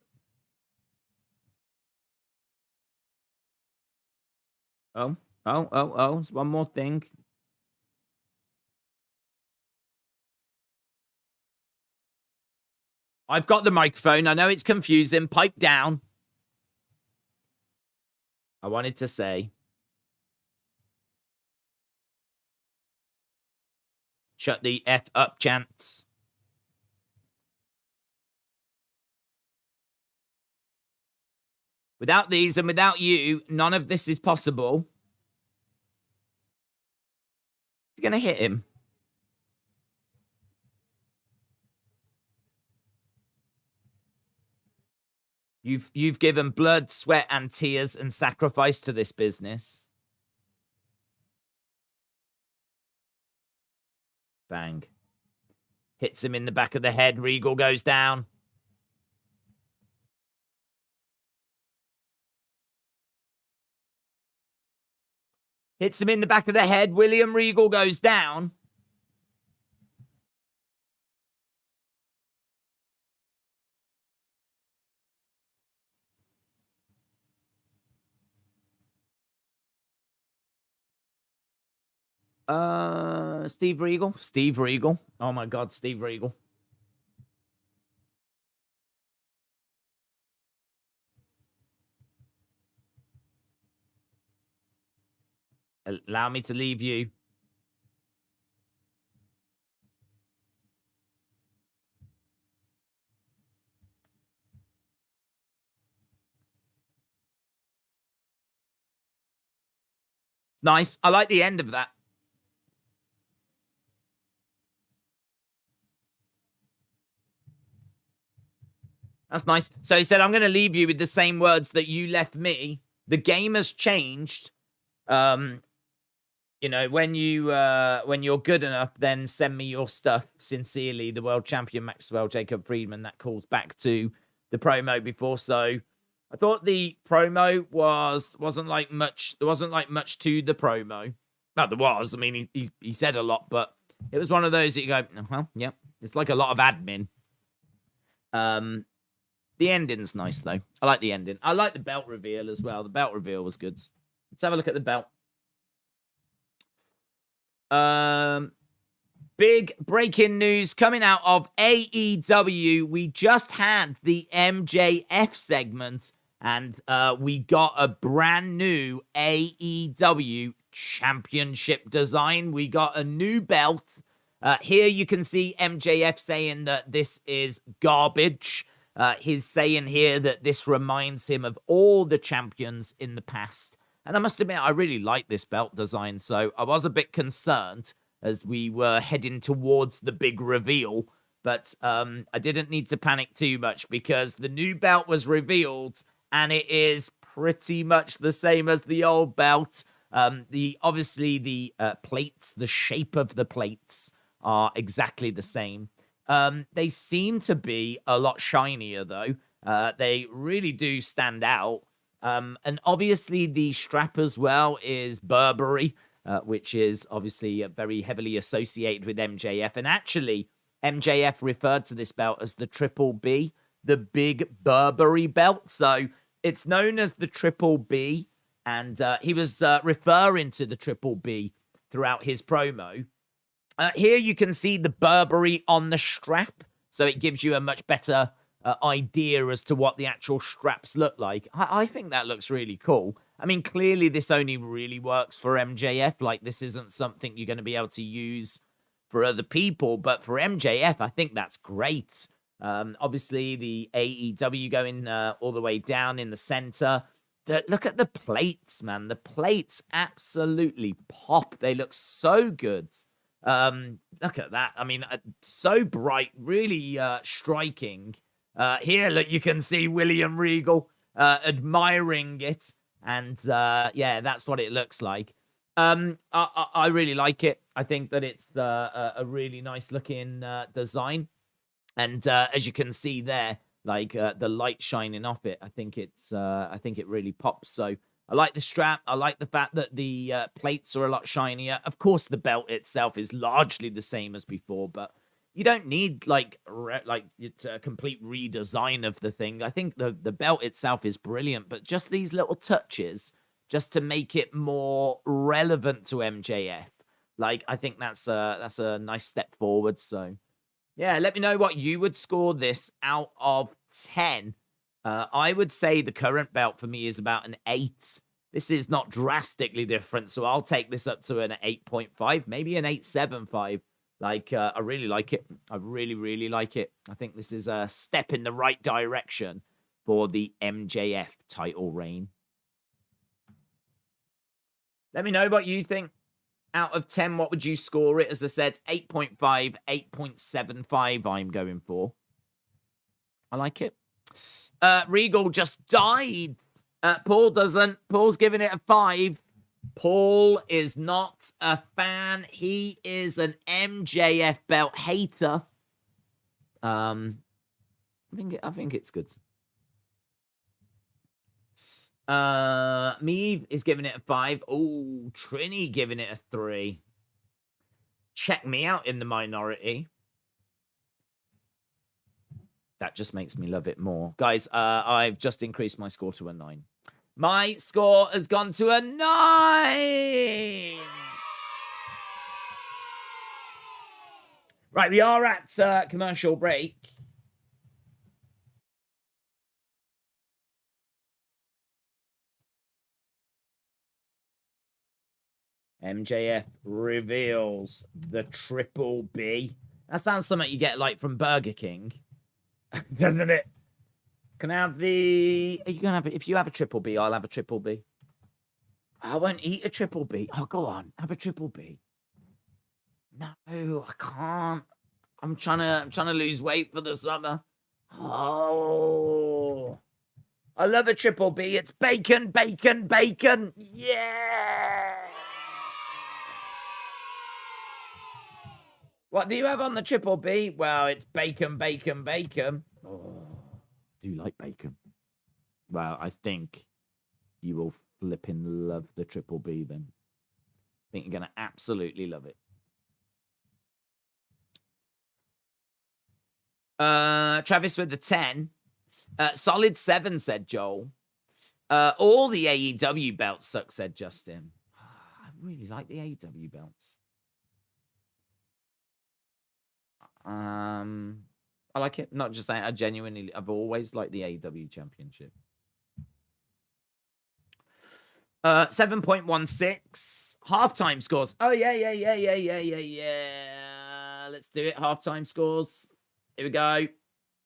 S1: Oh. There's one more thing. I've got the microphone. I know it's confusing. Pipe down. I wanted to say, shut the F up, chance. Without these and without you, none of this is possible. He's going to hit him. You've given blood, sweat, and tears and sacrifice to this business. Bang. Hits him in the back of the head. Regal goes down. Hits him in the back of the head. William Regal goes down. Steve Regal. Steve Regal. Oh my god, Steve Regal. Allow me to leave you. It's nice. I like the end of that. That's nice. So he said, I'm going to leave you with the same words that you left me. The game has changed. You know, when you're good enough, then send me your stuff. Sincerely, the world champion Maxwell Jacob Friedman. That calls back to the promo before. So I thought the promo wasn't like much. There wasn't like much to the promo. No, there was. I mean, he said a lot, but it was one of those that you go, well, yeah, it's like a lot of admin. The ending's nice, though. I like the ending. I like the belt reveal as well. The belt reveal was good. Let's have a look at the belt. Big breaking news coming out of AEW. We just had the MJF segment, and we got a brand new AEW championship design. We got a new belt. Here you can see MJF saying that this is garbage. He's saying here that this reminds him of all the champions in the past. And I must admit, I really like this belt design, so I was a bit concerned as we were heading towards the big reveal. But I didn't need to panic too much because the new belt was revealed, and it is pretty much the same as the old belt. Obviously, the plates, the shape of the plates are exactly the same. They seem to be a lot shinier, though. They really do stand out. And obviously, the strap as well is Burberry, which is obviously very heavily associated with MJF. And actually, MJF referred to this belt as the Triple B, the Big Burberry belt. So it's known as the Triple B. And he was referring to the Triple B throughout his promo. Here you can see the Burberry on the strap, so it gives you a much better idea as to what the actual straps look like. I think that looks really cool. I mean, clearly this only really works for MJF. Like, this isn't something you're going to be able to use for other people, but for MJF, I think that's great. Obviously, the AEW going all the way down in the center. Look at the plates, man. The plates absolutely pop. They look so good. Look at that. I mean, so bright, really striking. Here, look, you can see William Regal admiring it. And yeah, that's what it looks like. I really like it. I think that it's a really nice looking design. And as you can see there, like the light shining off it, I think it really pops. So I like the strap. I like the fact that the plates are a lot shinier. Of course, the belt itself is largely the same as before, but you don't need like it's a complete redesign of the thing. I think the belt itself is brilliant, but just these little touches, just to make it more relevant to MJF, like I think that's a nice step forward. So yeah, let me know what you would score this out of 10. I would say the current belt for me is about an 8. This is not drastically different, so I'll take this up to an 8.5, maybe an 8.75. Like, I really like it. I really, really like it. I think this is a step in the right direction for the MJF title reign. Let me know what you think. Out of 10, what would you score it? As I said, 8.5, 8.75 I'm going for. I like it. Regal just died. Paul doesn't. Paul's giving it a 5. Paul is not a fan. He is an MJF belt hater. I think it's good. Meave is giving it a 5. Oh, Trini giving it a 3. Check me out in the minority. That just makes me love it more. Guys, I've just increased my score to a 9. My score has gone to a 9! Right, we are at commercial break. MJF reveals the Triple B. That sounds something you get like from Burger King, doesn't it? Can I have the? Are you gonna have it? If you have a Triple B, I'll have a Triple B. I won't eat a Triple B. Oh, go on, have a Triple B. No, I can't. I'm trying to lose weight for the summer. Oh, I love a Triple B. It's bacon, bacon, bacon. Yeah. What do you have on the Triple B? Well, it's bacon, bacon, bacon. Oh, do you like bacon? Well, I think you will flipping love the Triple B then. I think you're going to absolutely love it. Travis with the 10. Solid 7, said Joel. All the AEW belts suck, said Justin. I really like the AEW belts. I like it. Not just saying, I've always liked the AEW Championship. 7.16 halftime scores. Oh yeah. Let's do it. Halftime scores. Here we go.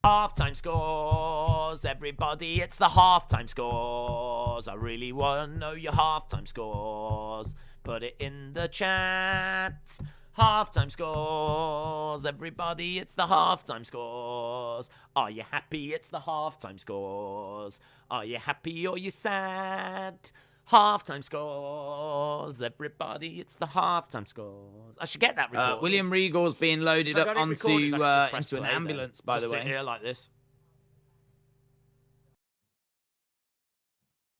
S1: Halftime scores, everybody. It's the halftime scores. I really want to know your halftime scores. Put it in the chat. Halftime scores, everybody, it's the halftime scores. Are you happy? It's the halftime scores. Are you happy or you sad? Halftime scores, everybody, it's the halftime scores. I should get that recorded. William Regal's being loaded up onto into an ambulance, by the way. Sit here like this.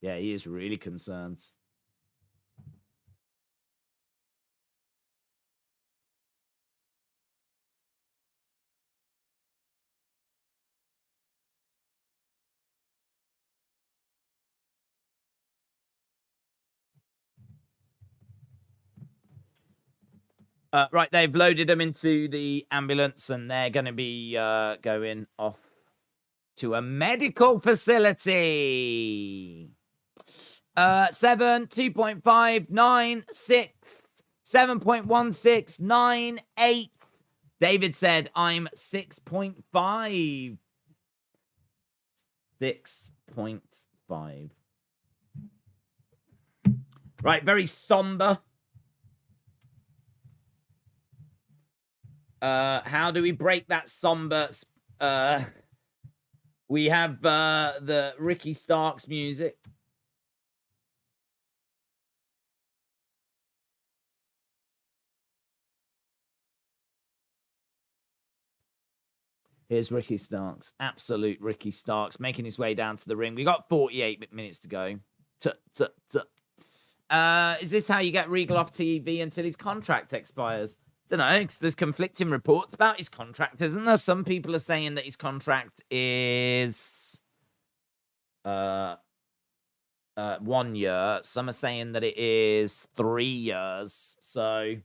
S1: Yeah, he is really concerned. Right, they've loaded them into the ambulance and they're going to be going off to a medical facility. 7, 2.5, 9, 6, 7.16, 9, 8. David said, I'm 6.5. 6.5. Right, very somber. How do we break that somber? We have the Ricky Starks music. Here's Ricky Starks. Absolute Ricky Starks making his way down to the ring. We got 48 minutes to go. Is this how you get Regal off TV until his contract expires? Don't know, because there's conflicting reports about his contract, isn't there? Some people are saying that his contract is 1 year. Some are saying that it is 3 years. So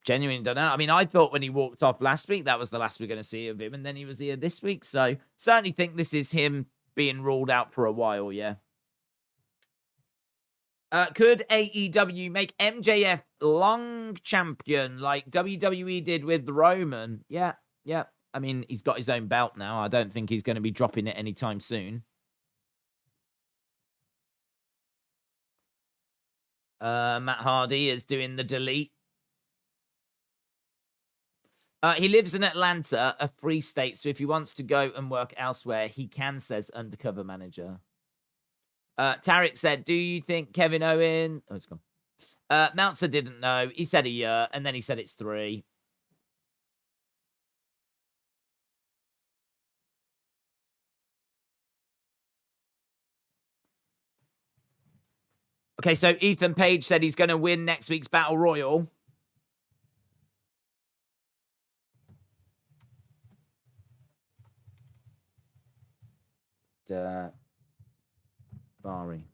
S1: genuinely don't know. I mean, I thought when he walked off last week, that was the last we're going to see of him, and then he was here this week. So certainly think this is him being ruled out for a while, yeah. Could AEW make MJF long champion like WWE did with Roman? Yeah. I mean, he's got his own belt now. I don't think he's going to be dropping it anytime soon. Matt Hardy is doing the delete. He lives in Atlanta, a free state, so if he wants to go and work elsewhere, he can, says undercover manager. Tarek said, do you think Kevin Owen... Oh, it's gone. Meltzer didn't know. He said a year, and then he said it's 3. Okay, so Ethan Page said he's going to win next week's Battle Royal. Bari.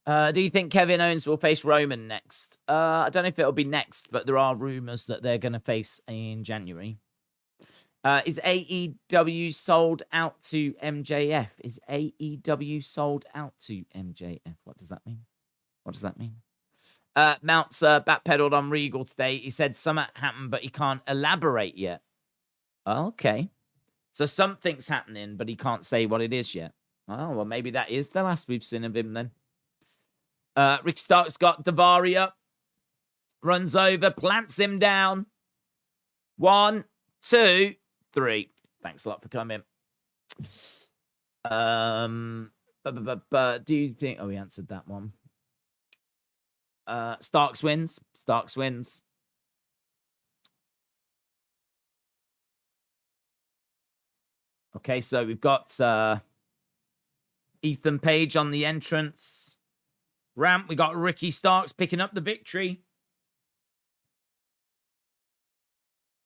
S1: Do you think Kevin Owens will face Roman next? I don't know if it'll be next, but there are rumors that they're going to face in January. Is AEW sold out to MJF? Is AEW sold out to MJF? What does that mean? Mounts backpedaled on Regal today. He said something happened, but he can't elaborate yet. Okay. So something's happening, but he can't say what it is yet. Oh, well, maybe that is the last we've seen of him then. Rick Starks got Davari up. Runs over, plants him down. 1, 2, 3. Thanks a lot for coming. Do you think... Oh, we answered that one. Starks wins. Okay, so we've got Ethan Page on the entrance ramp. We got Ricky Starks picking up the victory.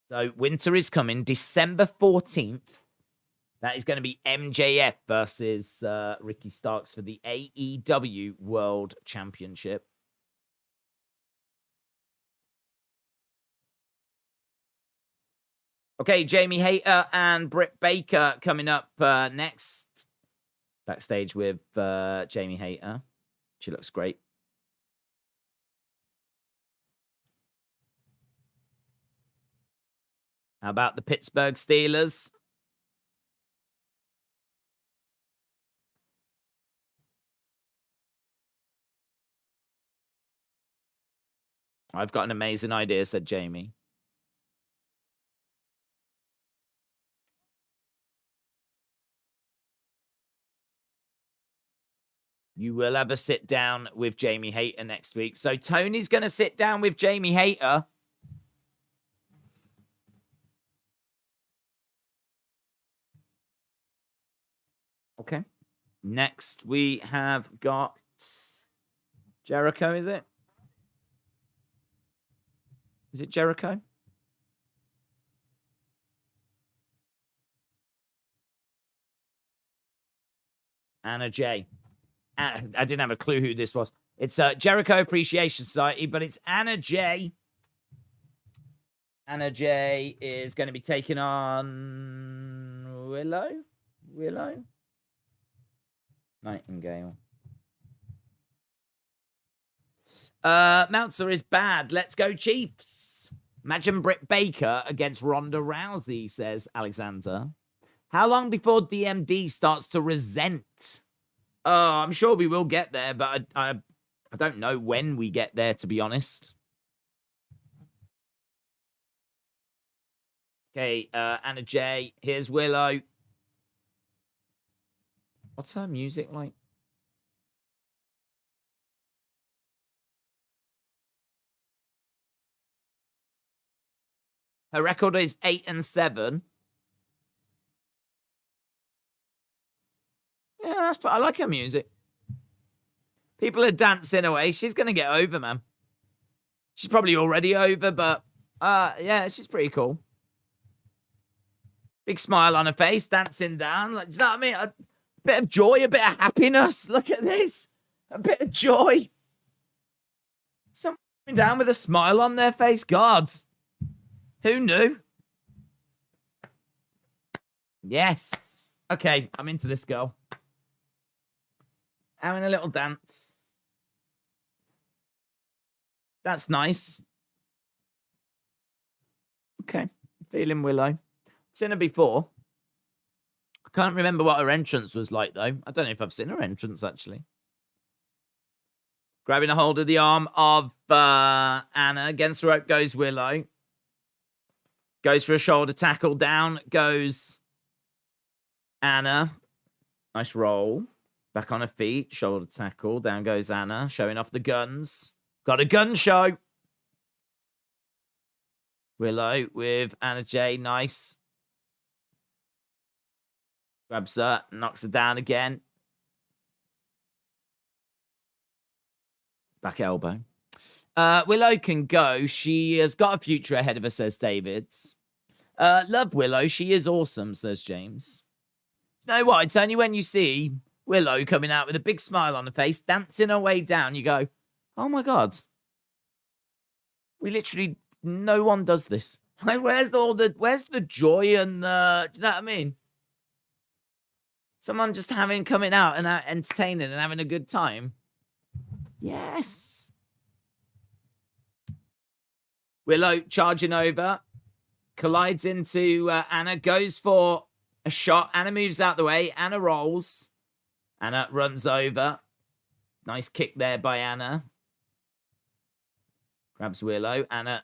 S1: So winter is coming, December 14th. That is going to be MJF versus Ricky Starks for the AEW World Championship. Okay, Jamie Hayter and Britt Baker coming up next. Backstage with Jamie Hayter. She looks great. How about the Pittsburgh Steelers? I've got an amazing idea, said Jamie. You will have a sit down with Jamie Hayter next week. So Tony's going to sit down with Jamie Hayter. Okay. Next, we have got Jericho, is it? Is it Jericho? Anna J. I didn't have a clue who this was. It's Jericho Appreciation Society, but it's Anna J. Anna J is going to be taking on Willow Nightingale. Meltzer is bad. Let's go Chiefs. Imagine Britt Baker against Ronda Rousey, says Alexander. How long before DMD starts to resent? I'm sure we will get there, but I don't know when we get there, to be honest. Okay, Anna Jay. Here's Willow. What's her music like? Her record is 8-7. Yeah, I like her music. People are dancing away. She's gonna get over, man. She's probably already over, but yeah, she's pretty cool. Big smile on her face, dancing down. Like, do you know what I mean? A bit of joy, a bit of happiness. Look at this. A bit of joy. Someone down with a smile on their face. God. Who knew? Yes. Okay, I'm into this girl. Having a little dance. That's nice. Okay. Feeling Willow. Seen her before. I can't remember what her entrance was like, though. I don't know if I've seen her entrance, actually. Grabbing a hold of the arm of Anna. Against the rope goes Willow. Goes for a shoulder tackle. Down goes Anna. Nice roll. Back on her feet. Shoulder tackle. Down goes Anna. Showing off the guns. Got a gun show. Willow with Anna Jay. Nice. Grabs her. Knocks her down again. Back elbow. Willow can go. She has got a future ahead of her, says Davids. Love Willow. She is awesome, says James. You know what? It's only when you see Willow coming out with a big smile on her face, dancing her way down, you go, oh my God. We literally, no one does this. Like, where's the joy and the, do you know what I mean? Someone just coming out and entertaining and having a good time. Yes. Willow charging over. Collides into Anna. Goes for a shot. Anna moves out the way. Anna rolls. Anna runs over. Nice kick there by Anna. Grabs Willow. Anna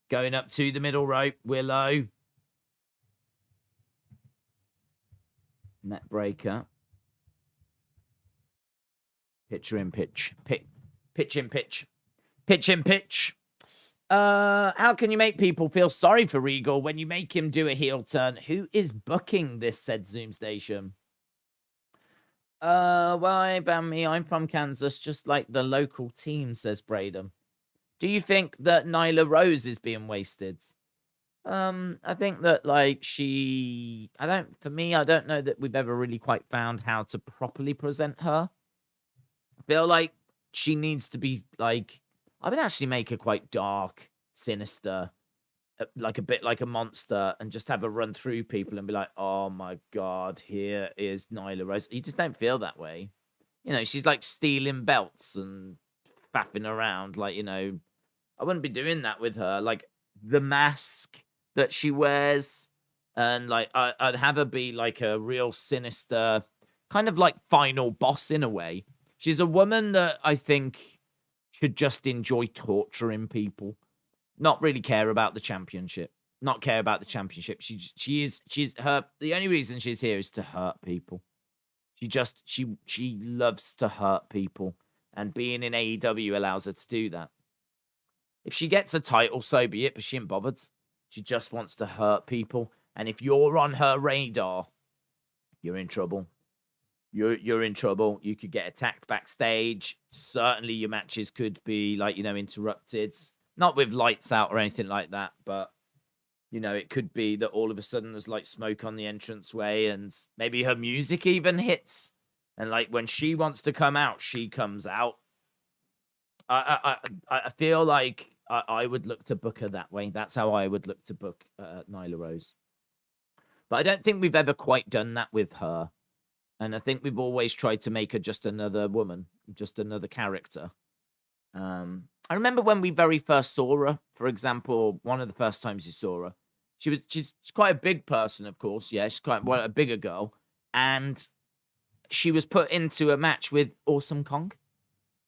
S1: going up to the middle rope. Willow. Net breaker. Pitcher in pitch. Pitch in pitch. Pitch in pitch. How can you make people feel sorry for Regal when you make him do a heel turn? Who is booking this, said Zoom Station? Why about me? I'm from Kansas, just like the local team, says Braden. Do you think that Nyla Rose is being wasted? I think that, like, for me, I don't know that we've ever really quite found how to properly present her. I feel like she needs to be, like, I would actually make her quite dark, sinister, like a bit like a monster, and just have her run through people and be like, oh my God, here is Nyla Rose. You just don't feel that way. You know, she's like stealing belts and faffing around. Like, you know, I wouldn't be doing that with her. Like, the mask that she wears, and like I'd have her be like a real sinister, kind of like final boss in a way. She's a woman that I think should just enjoy torturing people, not really care about the championship. Not care about the championship. She's the only reason she's here is to hurt people. She loves to hurt people, and being in AEW allows her to do that. If she gets a title, so be it, but she ain't bothered. She just wants to hurt people. And if you're on her radar, you're in trouble. You're in trouble. You could get attacked backstage. Certainly your matches could be, like, you know, interrupted. Not with lights out or anything like that, but, you know, it could be that all of a sudden there's, like, smoke on the entranceway, and maybe her music even hits. And, like, when she wants to come out, she comes out. I feel like I would look to book her that way. That's how I would look to book Nyla Rose. But I don't think we've ever quite done that with her. And I think we've always tried to make her just another woman, just another character. I remember when we very first saw her, for example, one of the first times you saw her, she's quite a big person, of course. Yeah, she's quite a bigger girl. And she was put into a match with Awesome Kong.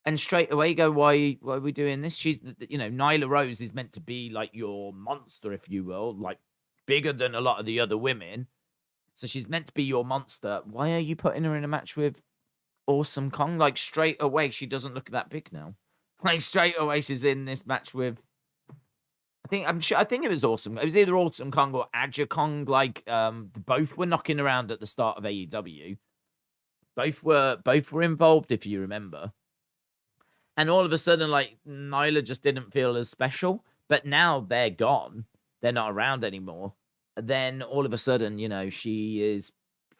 S1: And straight away go, why are we doing this? She's, Nyla Rose is meant to be like your monster, if you will, like bigger than a lot of the other women. So she's meant to be your monster. Why are you putting her in a match with Awesome Kong? Like straight away, she doesn't look that big now. Like straight away, she's in this match with. I think it was Awesome. It was either Awesome Kong or Aja Kong. Like both were knocking around at the start of AEW. Both were involved, if you remember. And all of a sudden, like, Nyla just didn't feel as special. But now they're gone. They're not around anymore. Then all of a sudden, she is,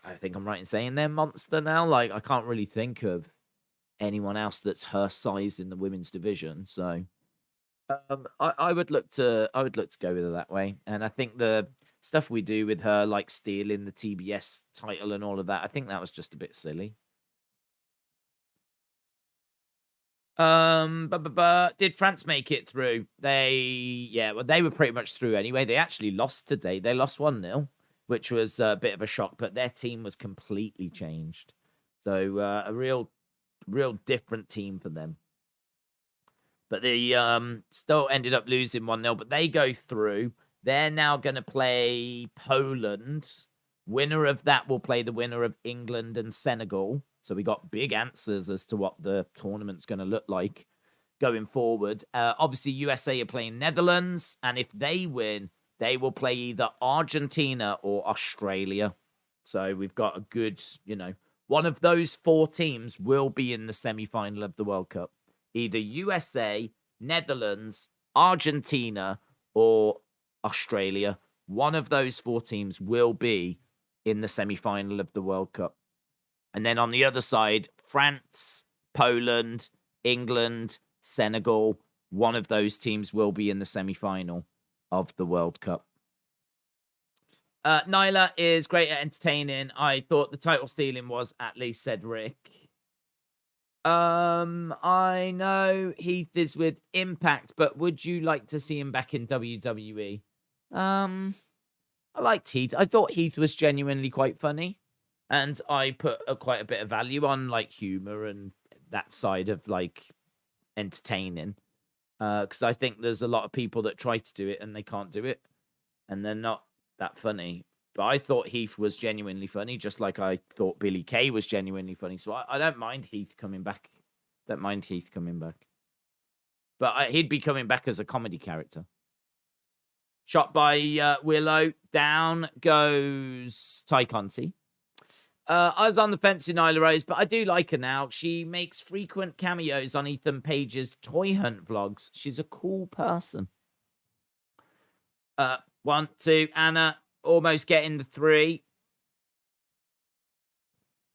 S1: I think I'm right in saying they're monster now. Like, I can't really think of anyone else that's her size in the women's division. So I would look to go with her that way. And I think the stuff we do with her, like stealing the TBS title and all of that, I think that was just a bit silly. Did France make it through? They were pretty much through anyway. They actually lost today. They lost 1-0, which was a bit of a shock, but their team was completely changed. So a real different team for them. But they still ended up losing 1-0, but they go through. They're now going to play Poland. Winner of that will play the winner of England and Senegal. So we got big answers as to what the tournament's going to look like going forward. Obviously, USA are playing Netherlands, and if they win, they will play either Argentina or Australia. So we've got a good, one of those 4 teams will be in the semi-final of the World Cup. Either USA, Netherlands, Argentina, or Australia. One of those 4 teams will be in the semi-final of the World Cup. And then on the other side, France, Poland, England, Senegal, one of those teams will be in the semi-final of the World Cup. Nyla is great at entertaining. I thought the title stealing was at least Cedric. I know Heath is with Impact, but would you like to see him back in WWE? I liked Heath. I thought Heath was genuinely quite funny. And I put quite a bit of value on, like, humor and that side of, like, entertaining. Because I think there's a lot of people that try to do it and they can't do it. And they're not that funny. But I thought Heath was genuinely funny, just like I thought Billy Kay was genuinely funny. So I don't mind Heath coming back. But he'd be coming back as a comedy character. Shot by Willow. Down goes Ty Conti. I was on the fence with Nyla Rose, but I do like her now. She makes frequent cameos on Ethan Page's Toy Hunt vlogs. She's a cool person. 1, 2, Anna almost getting the 3.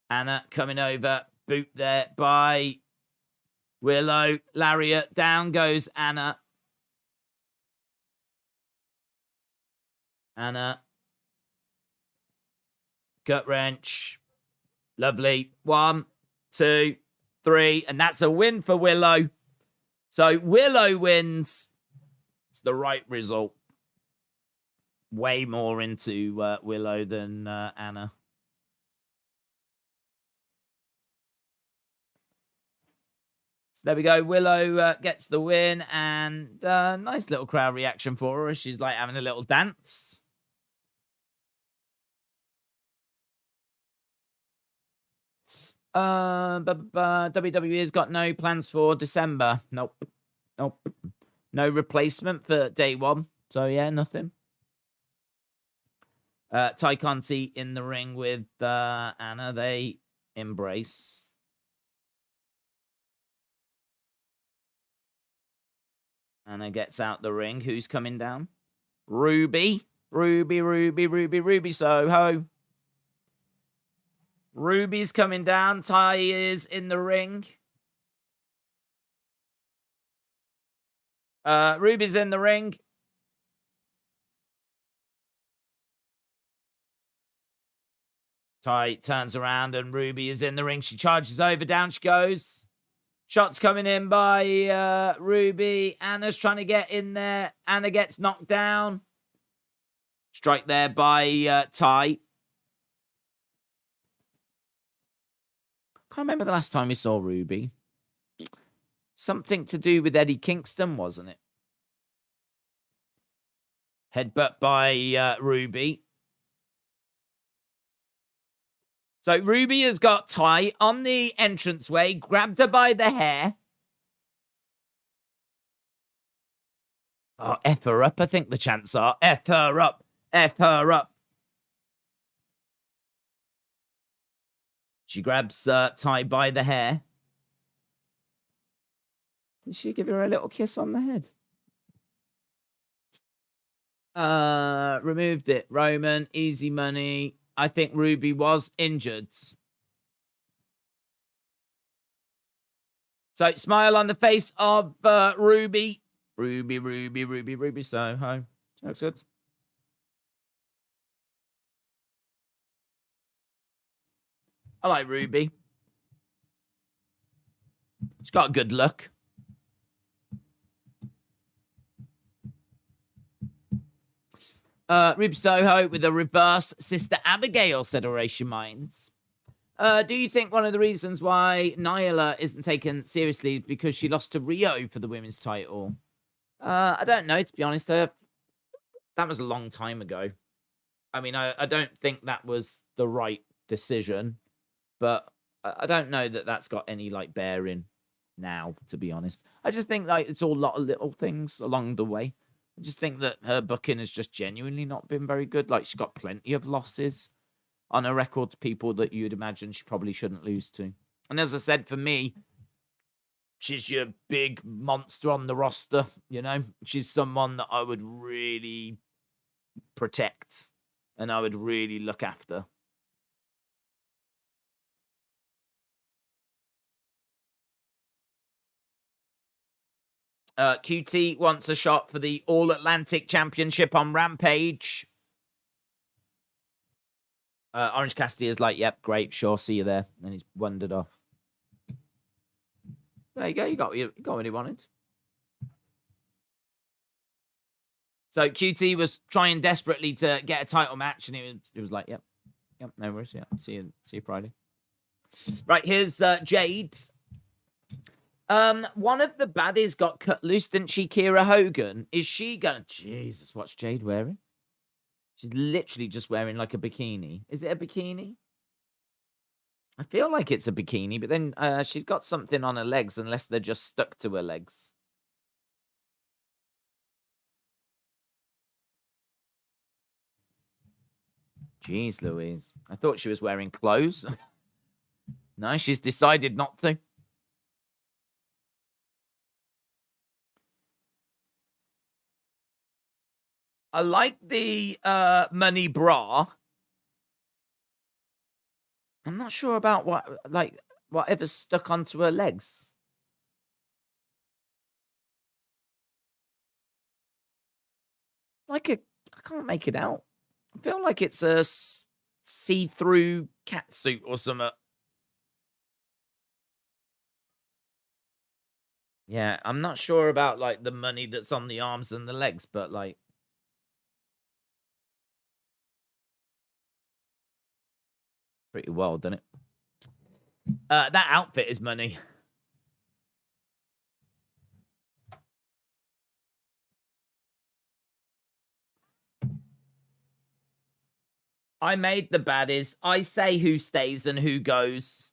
S1: Anna coming over. Boot there by Willow. Lariat. Down goes Anna. Gut wrench. Lovely. 1, 2, 3. And that's a win for Willow. So Willow wins. It's the right result. Way more into Willow than Anna. So there we go. Willow gets the win. And nice little crowd reaction for her. She's like having a little dance. WWE has got no plans for December. Nope. No replacement for day 1. So yeah, nothing. Ty Conti in the ring with Anna. They embrace. Anna gets out the ring. Who's coming down? Ruby Soho. Ruby's coming down. Ty is in the ring. Ruby's in the ring. Ty turns around and Ruby is in the ring. She charges over. Down she goes. Shots coming in by Ruby. Anna's trying to get in there. Anna gets knocked down. Strike there by Ty. Can't remember the last time we saw Ruby. Something to do with Eddie Kingston, wasn't it? Headbutt by Ruby. So Ruby has got Ty on the entranceway, grabbed her by the hair. Oh, F her up, I think the chants are. F her up. F her up. She grabs Ty by the hair. Did she give her a little kiss on the head? Removed it. Roman, easy money. I think Ruby was injured. So, smile on the face of Ruby. Ruby Soho. Looks good. I like Ruby. She's got a good look. Ruby Soho with a reverse Sister Abigail, said Horatio Minds. Do you think one of the reasons why Nyla isn't taken seriously is because she lost to Rio for the women's title? I don't know, to be honest. That was a long time ago. I mean, I don't think that was the right decision, but I don't know that that's got any, like, bearing now, to be honest. I just think, like, it's all a lot of little things along the way. I just think that her booking has just genuinely not been very good. Like, she's got plenty of losses on her record to people that you'd imagine she probably shouldn't lose to. And as I said, for me, she's your big monster on the roster, you know? She's someone that I would really protect and I would really look after. QT wants a shot for the All-Atlantic Championship on Rampage. Orange Cassidy is like, yep, great, sure, see you there. And he's wandered off. There you go, you got what he wanted. So QT was trying desperately to get a title match, and it was like, yep, no worries, yeah, see you Friday. Right, here's Jade. One of the baddies got cut loose, didn't she, Kira Hogan? Is she gonna... Jesus, what's Jade wearing? She's literally just wearing, like, a bikini. Is it a bikini? I feel like it's a bikini, but then she's got something on her legs, unless they're just stuck to her legs. Jeez Louise. I thought she was wearing clothes. No, she's decided not to. I like the money bra. I'm not sure about whatever's stuck onto her legs. I can't make it out. I feel like it's a see-through catsuit or something. Yeah, I'm not sure about, like, the money that's on the arms and the legs, but, like... Pretty well, doesn't it? That outfit is money. I made the baddies. I say who stays and who goes.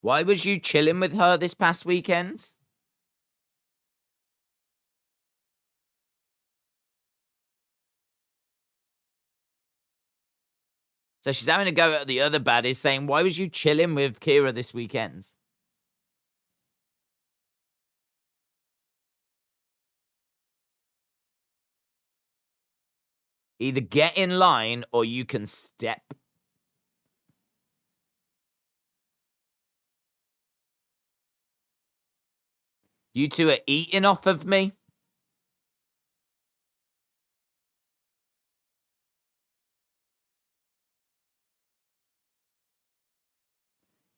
S1: Why was you chilling with her this past weekend? So she's having a go at the other baddies, saying, why was you chilling with Kira this weekend? Either get in line or you can step. You two are eating off of me?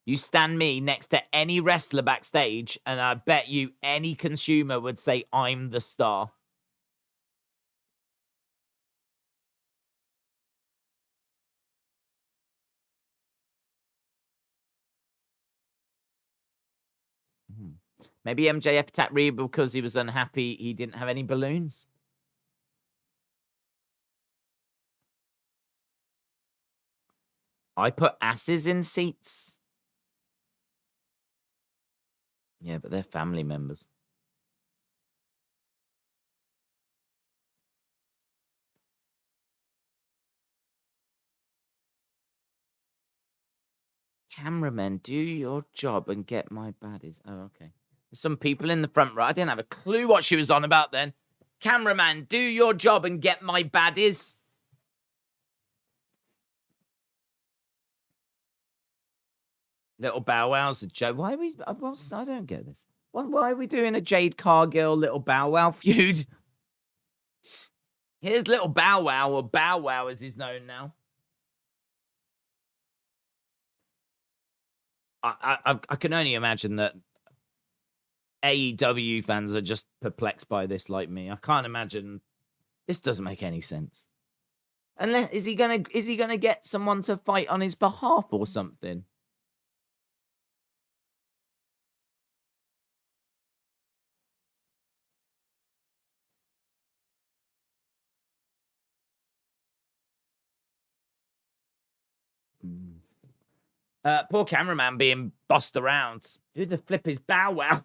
S1: You stand me next to any wrestler backstage, and I bet you any consumer would say I'm the star. Maybe MJF attacked Regal because he was unhappy he didn't have any balloons. I put asses in seats. Yeah, but they're family members. Cameramen, do your job and get my baddies. Oh, okay. There's some people in the front row. I didn't have a clue what she was on about then. Cameraman, do your job and get my baddies. Little Bow Wow's a joke. Why are we... I don't get this. Why are we doing a Jade Cargill, Little Bow Wow feud? Here's Little Bow Wow, or Bow Wow as he's known now. I can only imagine that AEW fans are just perplexed by this like me. I can't imagine. This doesn't make any sense. Unless is he gonna get someone to fight on his behalf or something? Poor cameraman being bossed around. Who the flip is Bow Wow?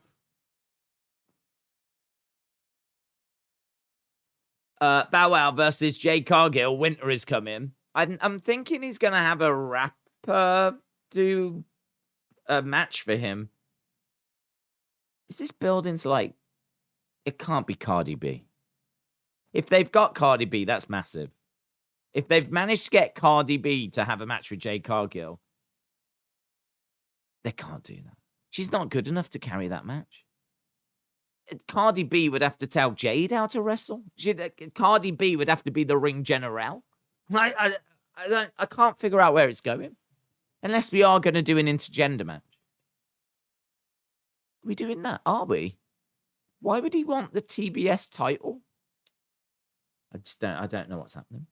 S1: Bow Wow versus Jade Cargill. Winter is coming. I'm thinking he's gonna have a rapper do a match for him. Is this building to like? It can't be Cardi B. If they've got Cardi B, that's massive. If they've managed to get Cardi B to have a match with Jade Cargill, they can't do that. She's not good enough to carry that match. Cardi B would have to tell Jade how to wrestle. Cardi B would have to be the ring general. I can't figure out where it's going. Unless we are going to do an intergender match. Are we doing that? Are we? Why would he want the TBS title? I don't know what's happening.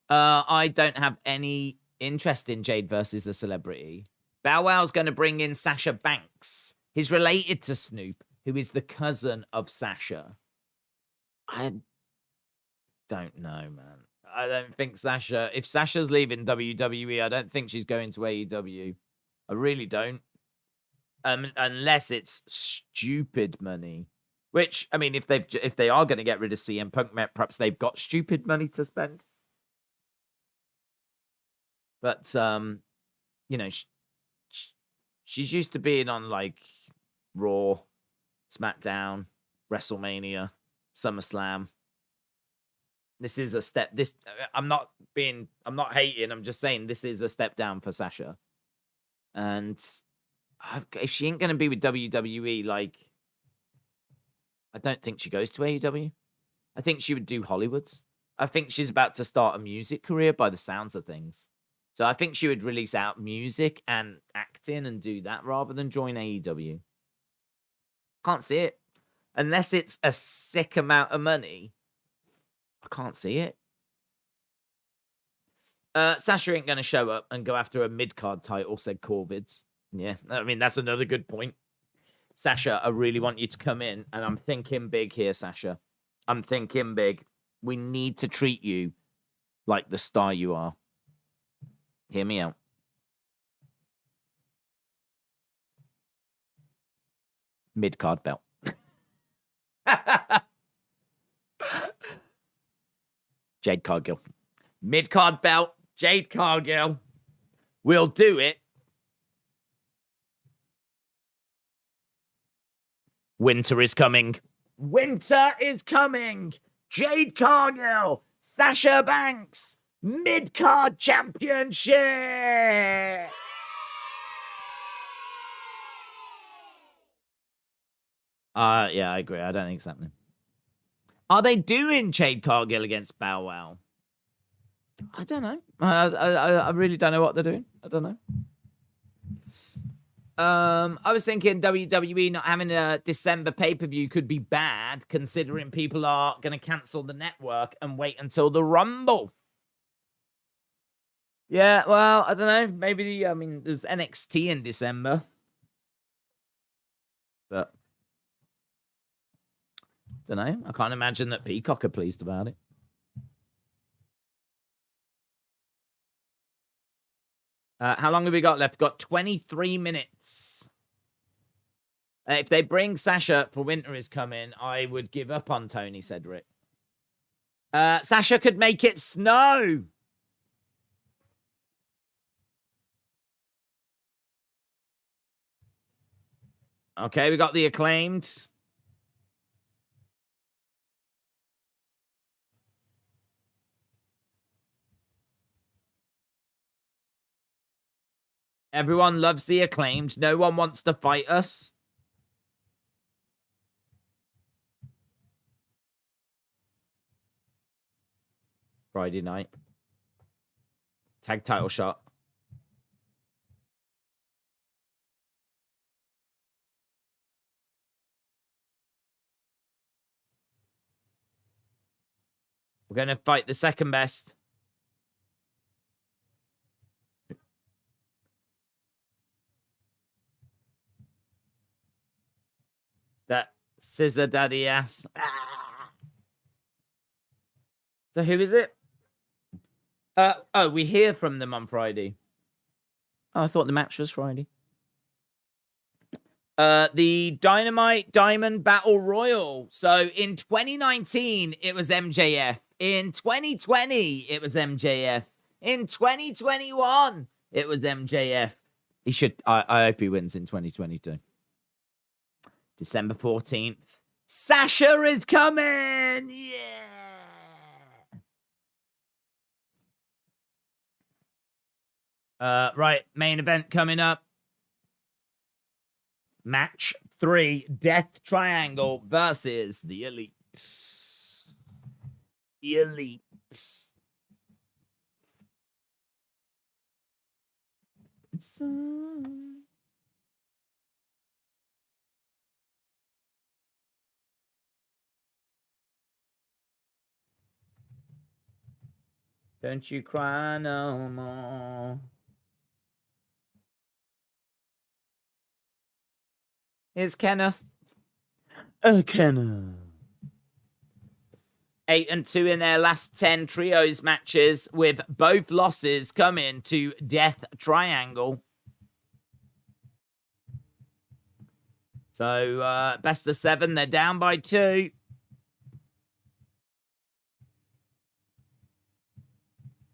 S1: I don't have any interest in Jade versus a celebrity. Bow Wow's going to bring in Sasha Banks. He's related to Snoop, who is the cousin of Sasha. I don't know, man. I don't think Sasha... If Sasha's leaving WWE, I don't think she's going to AEW. I really don't. Unless it's stupid money. Which, I mean, if they are going to get rid of CM Punk, perhaps they've got stupid money to spend. But, you know, she's used to being on, like, Raw, SmackDown, WrestleMania, SummerSlam. This is a step. I'm not hating. I'm just saying this is a step down for Sasha. And if she ain't going to be with WWE, like, I don't think she goes to AEW. I think she would do Hollywoods. I think she's about to start a music career by the sounds of things. So I think she would release out music and acting and do that rather than join AEW. Can't see it. Unless it's a sick amount of money, I can't see it. Sasha ain't going to show up and go after a mid-card title, said Corvids. Yeah, I mean, that's another good point. Sasha, I really want you to come in, and I'm thinking big here, Sasha. I'm thinking big. We need to treat you like the star you are. Hear me out. Mid-card belt. Jade Cargill. Mid-card belt. Jade Cargill. We'll do it. Winter is coming. Winter is coming. Jade Cargill. Sasha Banks. Mid-card championship. Yeah, I agree. I don't think it's happening. Are they doing Jade Cargill against Bow Wow? I don't know. I really don't know what they're doing. I don't know. I was thinking WWE not having a December pay-per-view could be bad, considering people are going to cancel the network and wait until the Rumble. Yeah, well, I don't know. Maybe, I mean, there's NXT in December. Don't know. I can't imagine that Peacock are pleased about it. How long have we got left? We've got 23 minutes. If they bring Sasha for Winter is Coming, I would give up on Tony, said Rick. Sasha could make it snow. Okay, we got the Acclaimed. Everyone loves the Acclaimed. No one wants to fight us. Friday night. Tag title shot. We're going to fight the second best. That scissor daddy ass. Ah. So who is it? Oh, we hear from them on Friday. Oh, I thought the match was Friday. The Dynamite Diamond Battle Royal. So in 2019, it was MJF. In 2020, it was MJF. In 2021, it was MJF. He should. I hope he wins in 2022. December 14th. Sasha is coming! Yeah! Right, main event coming up. Match 3, Death Triangle versus the Elite. Elite. Don't you cry no more. Here's Kenneth. Oh, Kenneth. 8-2 in their last 10 trios matches, with both losses coming to Death Triangle. So, best of 7, they're down by 2.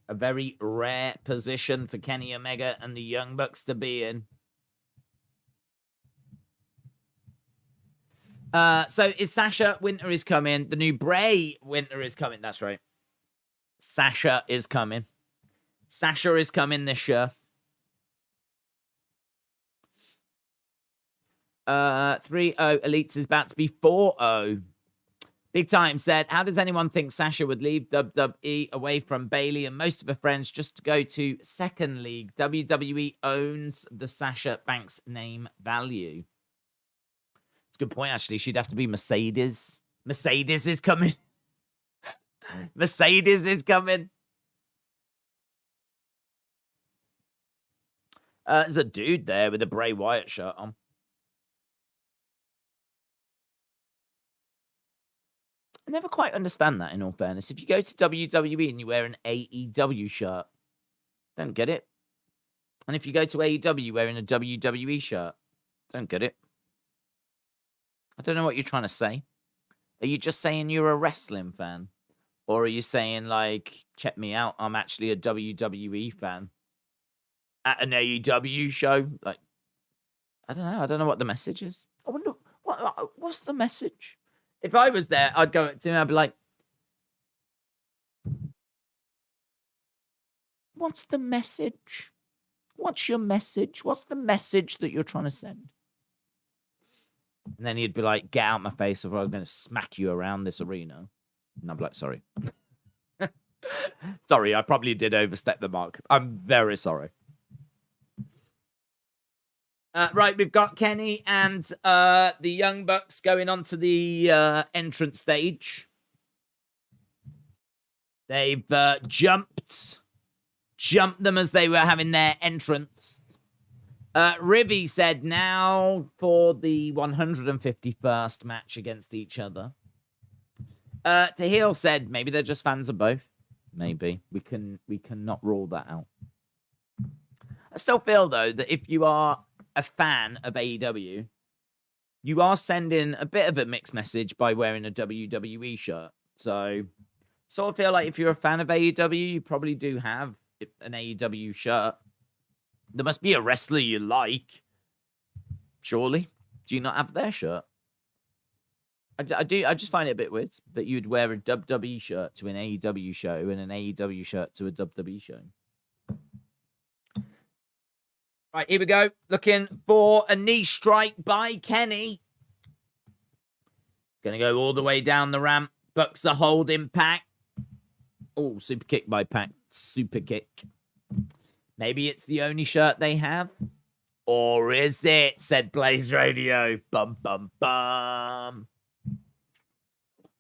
S1: A very rare position for Kenny Omega and the Young Bucks to be in. So is Sasha Winter is coming. The new Bray Winter is coming. That's right. Sasha is coming. Sasha is coming this year. 3-0. Elites is about to be 4-0. Big Time said, how does anyone think Sasha would leave WWE away from Bayley and most of her friends just to go to second league? WWE owns the Sasha Banks name value. Good point, actually. She'd have to be Mercedes. Mercedes is coming. Mercedes is coming. There's a dude there with a Bray Wyatt shirt on. I never quite understand that, in all fairness. If you go to WWE and you wear an AEW shirt, don't get it. And if you go to AEW wearing a WWE shirt, don't get it. I don't know what you're trying to say. Are you just saying you're a wrestling fan? Or are you saying, like, check me out, I'm actually a WWE fan at an AEW show? Like, I don't know. I don't know what the message is. I wonder, what's the message? If I was there, I'd go to him, I'd be like, what's the message? What's your message? What's the message that you're trying to send? And then he'd be like, get out my face or I'm going to smack you around this arena. And I'd be like, sorry. Sorry, I probably did overstep the mark. I'm very sorry. Right, we've got Kenny and the Young Bucks going on to the entrance stage. They've jumped them as they were having their entrance. Rivy said now for the 151st match against each other. Tahil said maybe they're just fans of both. Maybe we cannot rule that out. I still feel though that if you are a fan of AEW, you are sending a bit of a mixed message by wearing a WWE shirt. So, sort of feel like if you're a fan of AEW, you probably do have an AEW shirt. There must be a wrestler you like. Surely, do you not have their shirt? I do. I just find it a bit weird that you'd wear a WWE shirt to an AEW show and an AEW shirt to a WWE show. Right, here we go. Looking for a knee strike by Kenny. Going to go all the way down the ramp. Bucks a holding Pac. Oh, super kick by Pac. Super kick. Maybe it's the only shirt they have. Or is it? Said Blaze Radio. Bum, bum, bum.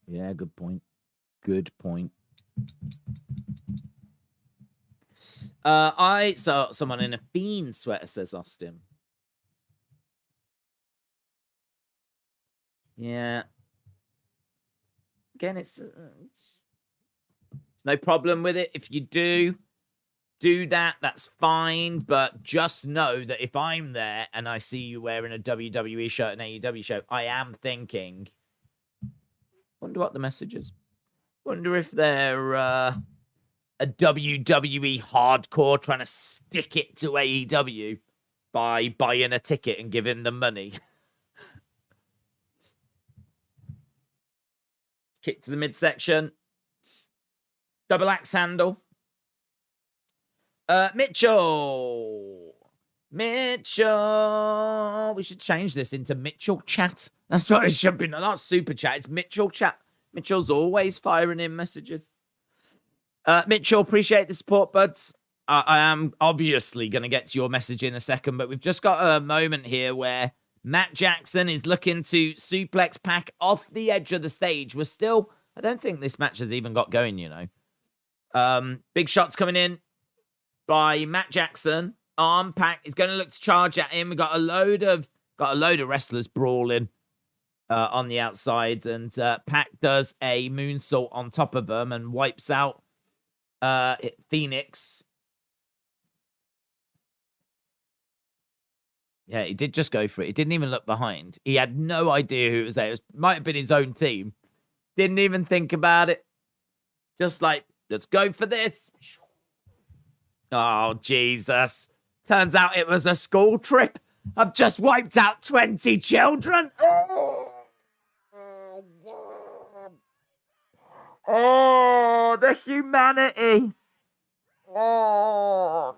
S1: Yeah, good point. Good point. I saw someone in a Fiend sweater, says Austin. Yeah. Again, it's no problem with it. If you do that, that's fine. But just know that if I'm there and I see you wearing a WWE shirt and AEW shirt, I am thinking, wonder what the message is. Wonder if they're a WWE hardcore trying to stick it to AEW by buying a ticket and giving them money. Kick to the midsection. Double axe handle. Mitchell. We should change this into Mitchell chat. That's what it should be. Not super chat. It's Mitchell chat. Mitchell's always firing in messages. Mitchell, appreciate the support, buds. I am obviously going to get to your message in a second, but we've just got a moment here where Matt Jackson is looking to suplex Pac off the edge of the stage. I don't think this match has even got going, you know. Big shots coming in by Matt Jackson. Arm Pac is going to look to charge at him. We've got a load of wrestlers brawling on the outside, and Pac does a moonsault on top of them and wipes out Phoenix. Yeah, he did just go for it. He didn't even look behind. He had no idea who was there. Might have been his own team. Didn't even think about it. Just like, let's go for this. Oh, Jesus. Turns out it was a school trip. I've just wiped out 20 children. Oh, the humanity. Oh,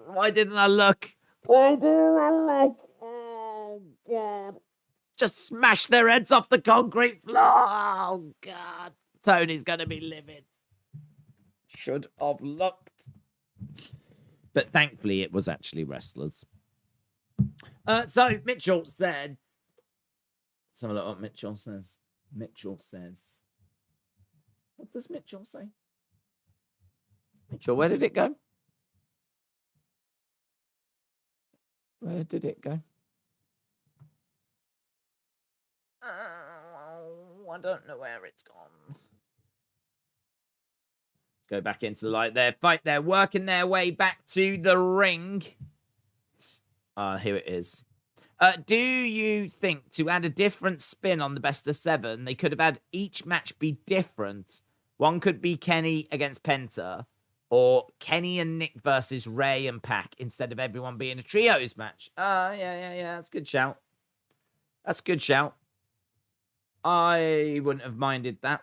S1: why didn't I look? Oh, God. Just smash their heads off the concrete floor. Oh, God. Tony's going to be livid. Should have looked. But thankfully, it was actually wrestlers. So, Mitchell said... Let's have a look what Mitchell says. Mitchell says... What does Mitchell say? Mitchell, where did it go? Where did it go? I don't know where it's gone. Let's go back into the light there. Fight there. Working their way back to the ring. Here it is. Do you think to add a different spin on the best of 7, they could have had each match be different? One could be Kenny against Penta, or Kenny and Nick versus Ray and Pac, instead of everyone being a trios match. Yeah. That's a good shout. That's a good shout. I wouldn't have minded that.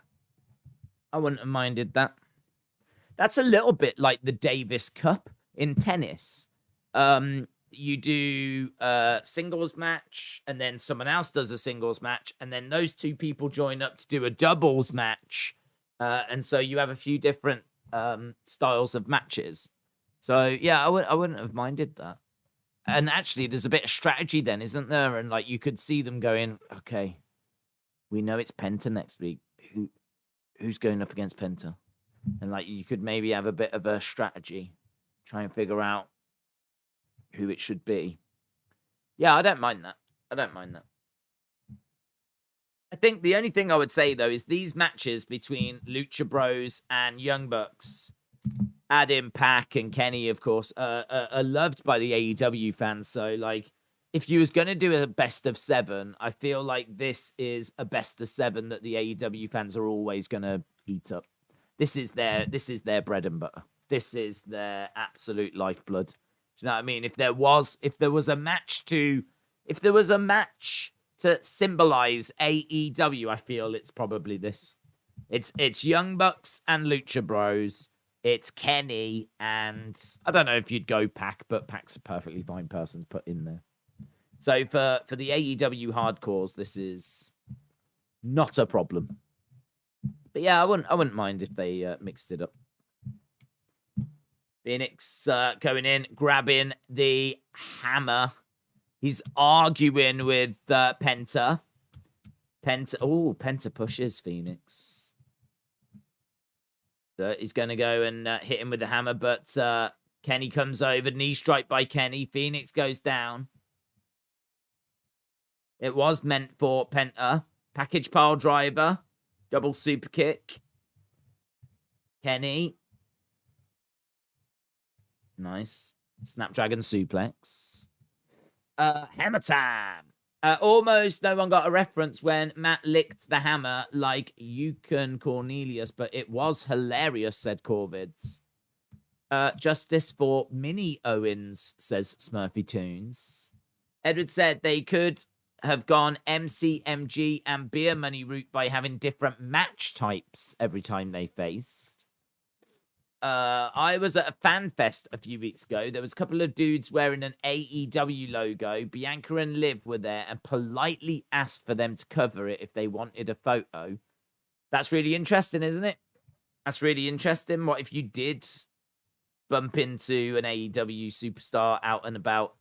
S1: That's a little bit like the Davis Cup in tennis. You do a singles match, and then someone else does a singles match, and then those two people join up to do a doubles match. And so you have a few different styles of matches. So, yeah, I wouldn't have minded that. And actually, there's a bit of strategy then, isn't there? And, like, you could see them going, okay, we know it's Penta next week. Who's going up against Penta? And, like, you could maybe have a bit of a strategy. Try and figure out who it should be. Yeah, I don't mind that. I think the only thing I would say, though, is these matches between Lucha Bros and Young Bucks, Adam, Pac, and Kenny, of course, are loved by the AEW fans. So, like, if you was going to do a best of 7, I feel like this is a best of 7 that the AEW fans are always going to eat up. This is their bread and butter. This is their absolute lifeblood. Do you know what I mean? If there was a match to symbolize AEW, I feel it's probably this. It's Young Bucks and Lucha Bros. It's Kenny, and I don't know if you'd go Pac, but Pac's a perfectly fine person to put in there. So for the AEW hardcores, this is not a problem. But yeah, I wouldn't mind if they mixed it up. Phoenix going in, grabbing the hammer. He's arguing with Penta. Penta pushes Phoenix. He's going to go and hit him with the hammer, but Kenny comes over. Knee strike by Kenny. Phoenix goes down. It was meant for Penta. Package pile driver. Double super kick. Kenny. Nice. Snapdragon suplex. Hammer time. Almost no one got a reference when Matt licked the hammer like Yukon Cornelius, but it was hilarious, said Corvids. Justice for Mini Owens, says Smurfy Tunes. Edward said they could have gone MCMG and beer money route by having different match types every time they faced. I was at a fan fest a few weeks ago. There was a couple of dudes wearing an AEW logo. Bianca and Liv were there and politely asked for them to cover it if they wanted a photo. That's really interesting, isn't it? That's really interesting. What if you did bump into an AEW superstar out and about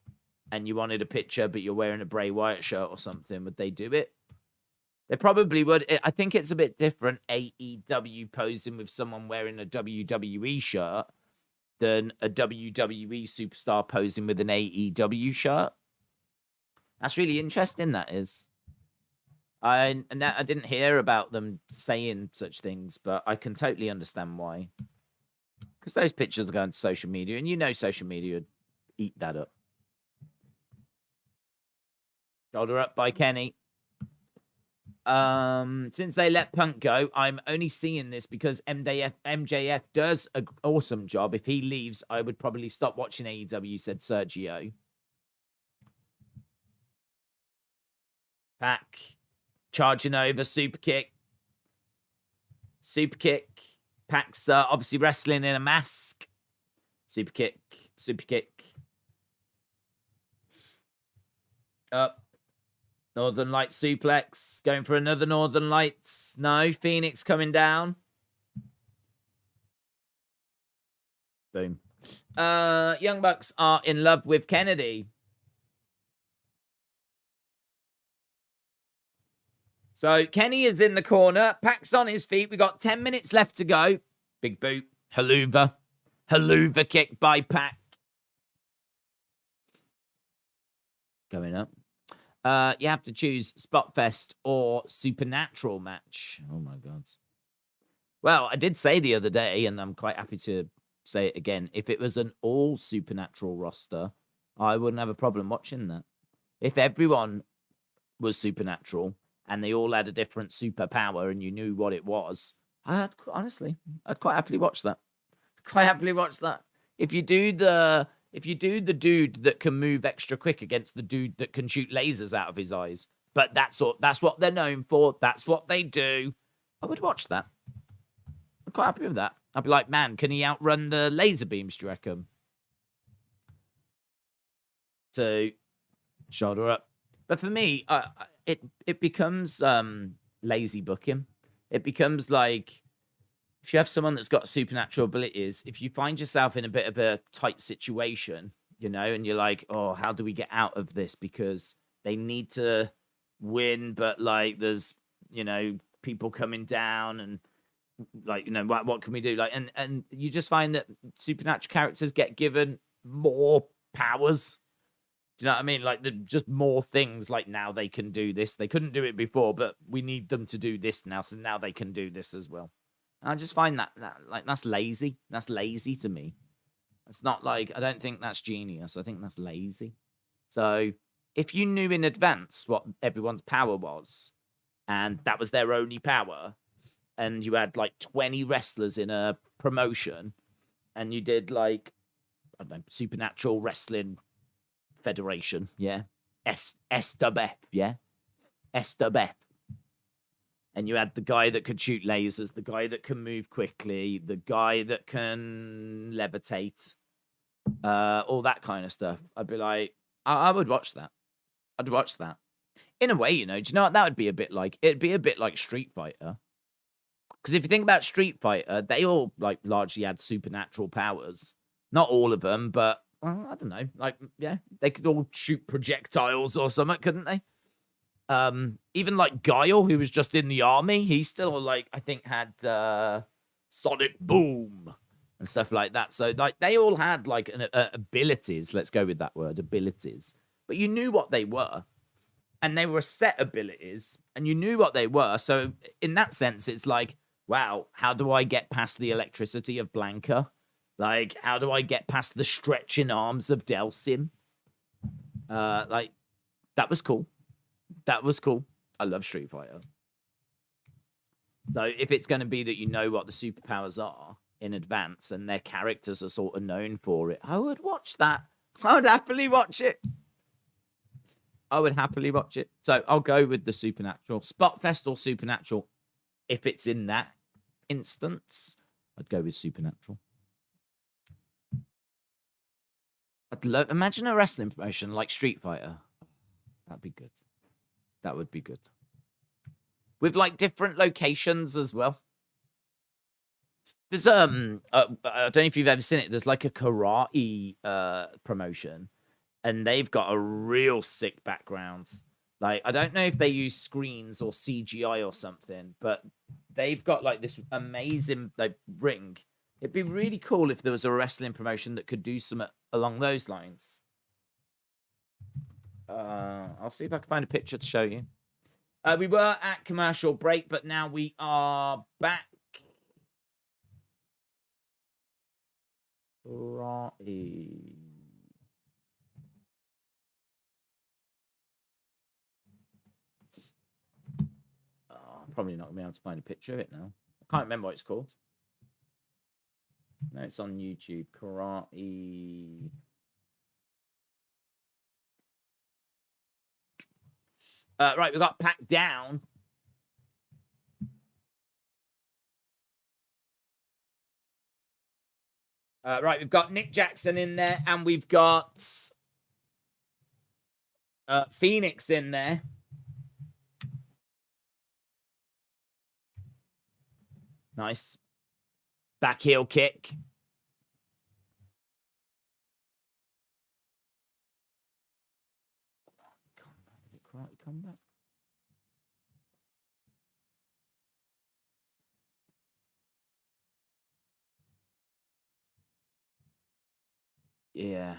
S1: and you wanted a picture, but you're wearing a Bray Wyatt shirt or something? Would they do it? They probably would. I think it's a bit different, AEW posing with someone wearing a WWE shirt than a WWE superstar posing with an AEW shirt. That's really interesting, that is. I didn't hear about them saying such things, but I can totally understand why. Because those pictures are going to social media, and you know social media would eat that up. Shoulder up by Kenny. Since they let Punk go, I'm only seeing this because MJF does an awesome job. If he leaves, I would probably stop watching AEW, said Sergio. Pac charging over, super kick. Super kick. Pac's obviously wrestling in a mask. Super kick. Super kick. Up. Northern Light suplex. Going for another Northern Lights. No. Phoenix coming down. Boom. Young Bucks are in love with Kennedy. So Kenny is in the corner. Pac's on his feet. We got 10 minutes left to go. Big boot. Haluva. Haluva kick by Pac. Going up. You have to choose Spotfest or Supernatural match. Oh, my God. Well, I did say the other day, and I'm quite happy to say it again, if it was an all Supernatural roster, I wouldn't have a problem watching that. If everyone was Supernatural and they all had a different superpower and you knew what it was, I'd quite happily watch that. Quite happily watch that. If you do the dude that can move extra quick against the dude that can shoot lasers out of his eyes, but that's what they're known for. That's what they do. I would watch that. I'm quite happy with that. I'd be like, man, can he outrun the laser beams, do you reckon? So, shoulder up. But for me, it becomes lazy booking. It becomes like, if you have someone that's got supernatural abilities, if you find yourself in a bit of a tight situation, you know, and you're like, oh, how do we get out of this? Because they need to win, but like there's, you know, people coming down and like, you know, what can we do? Like, and you just find that supernatural characters get given more powers. Do you know what I mean? Like, just more things. Like, now they can do this. They couldn't do it before, but we need them to do this now, so now they can do this as well. And I just find that like, that's lazy. That's lazy to me. It's not like, I don't think that's genius. I think that's lazy. So if you knew in advance what everyone's power was, and that was their only power, and you had like 20 wrestlers in a promotion, and you did like, I don't know, Supernatural Wrestling Federation, yeah? SWF, yeah? SWF. And you had the guy that could shoot lasers, the guy that can move quickly, the guy that can levitate, all that kind of stuff. I'd be like, I would watch that. I'd watch that. In a way, you know, do you know what that would be a bit like? It'd be a bit like Street Fighter. Because if you think about Street Fighter, they all like largely had supernatural powers. Not all of them, but I don't know. Like, yeah, they could all shoot projectiles or something, couldn't they? Even like Guile, who was just in the army, he still like, I think had sonic boom and stuff like that. So like they all had like abilities. Let's go with that word, abilities. But you knew what they were, and they were set abilities, and you knew what they were. So in that sense, it's like, wow, how do I get past the electricity of Blanca? Like, how do I get past the stretching arms of Delsim? Like, that was cool. That was cool. I love Street Fighter. So if it's going to be that you know what the superpowers are in advance and their characters are sort of known for it, I would watch that. I would happily watch it. I would happily watch it. So I'll go with the Supernatural. Spotfest or Supernatural. If it's in that instance, I'd go with Supernatural. Imagine a wrestling promotion like Street Fighter. That'd be good. That would be good. With like different locations as well. There's I don't know if you've ever seen it. There's like a karate promotion, and they've got a real sick background. Like, I don't know if they use screens or CGI or something, but they've got like this amazing like ring. It'd be really cool if there was a wrestling promotion that could do something along those lines. I'll see if I can find a picture to show you. We were at commercial break, but now we are back. Right. I'm probably not going to be able to find a picture of it now. I can't remember what it's called. No, it's on YouTube. Karate. Right, we got Packed Down. Right, we've got Nick Jackson in there, and we've got Phoenix in there. Nice. Back heel kick. Karate comeback. Yeah.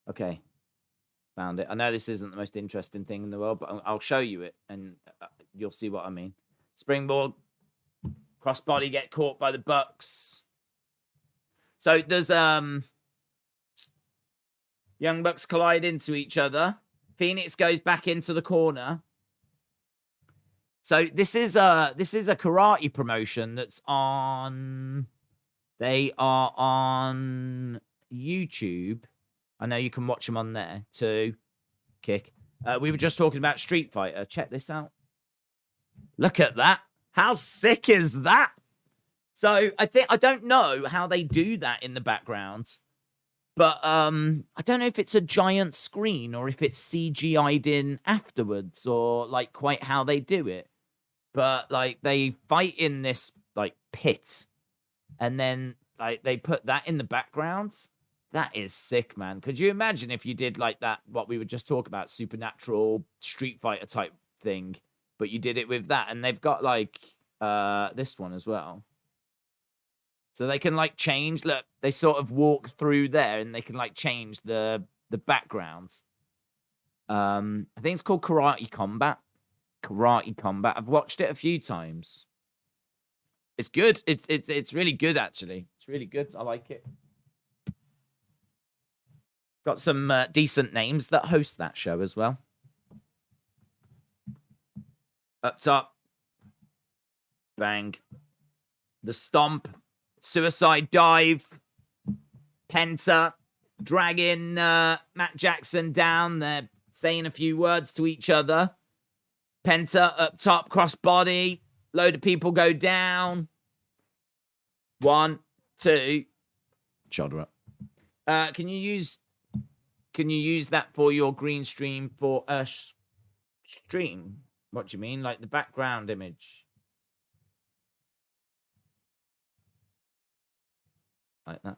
S1: Okay. Found it. I know this isn't the most interesting thing in the world, but I'll show you it, and you'll see what I mean. Springboard. Crossbody, get caught by the Bucks. So there's Young Bucks collide into each other. Phoenix goes back into the corner. So this is a karate promotion that's on. They are on YouTube. I know you can watch them on there too. Kick. We were just talking about Street Fighter. Check this out. Look at that. How sick is that? So I don't know how they do that in the background, but I don't know if it's a giant screen or if it's CGI'd in afterwards or like quite how they do it. But like they fight in this like pit, and then like they put that in the background. That is sick, man. Could you imagine if you did like that? What we were just talking about, supernatural Street Fighter type thing. But you did it with that, and they've got like this one as well. So they can like change. Look, they sort of walk through there, and they can like change the backgrounds. I think it's called Karate Combat. Karate Combat. I've watched it a few times. It's good. It's really good, actually. It's really good. I like it. Got some decent names that host that show as well. Up top. Bang. The stomp. Suicide dive. Penta. Dragging Matt Jackson down. They're saying a few words to each other. Penta up top. Crossbody. Load of people go down. 1, 2. Shoulder up. Can you use that for your green stream for a stream? What do you mean? Like the background image? Like that.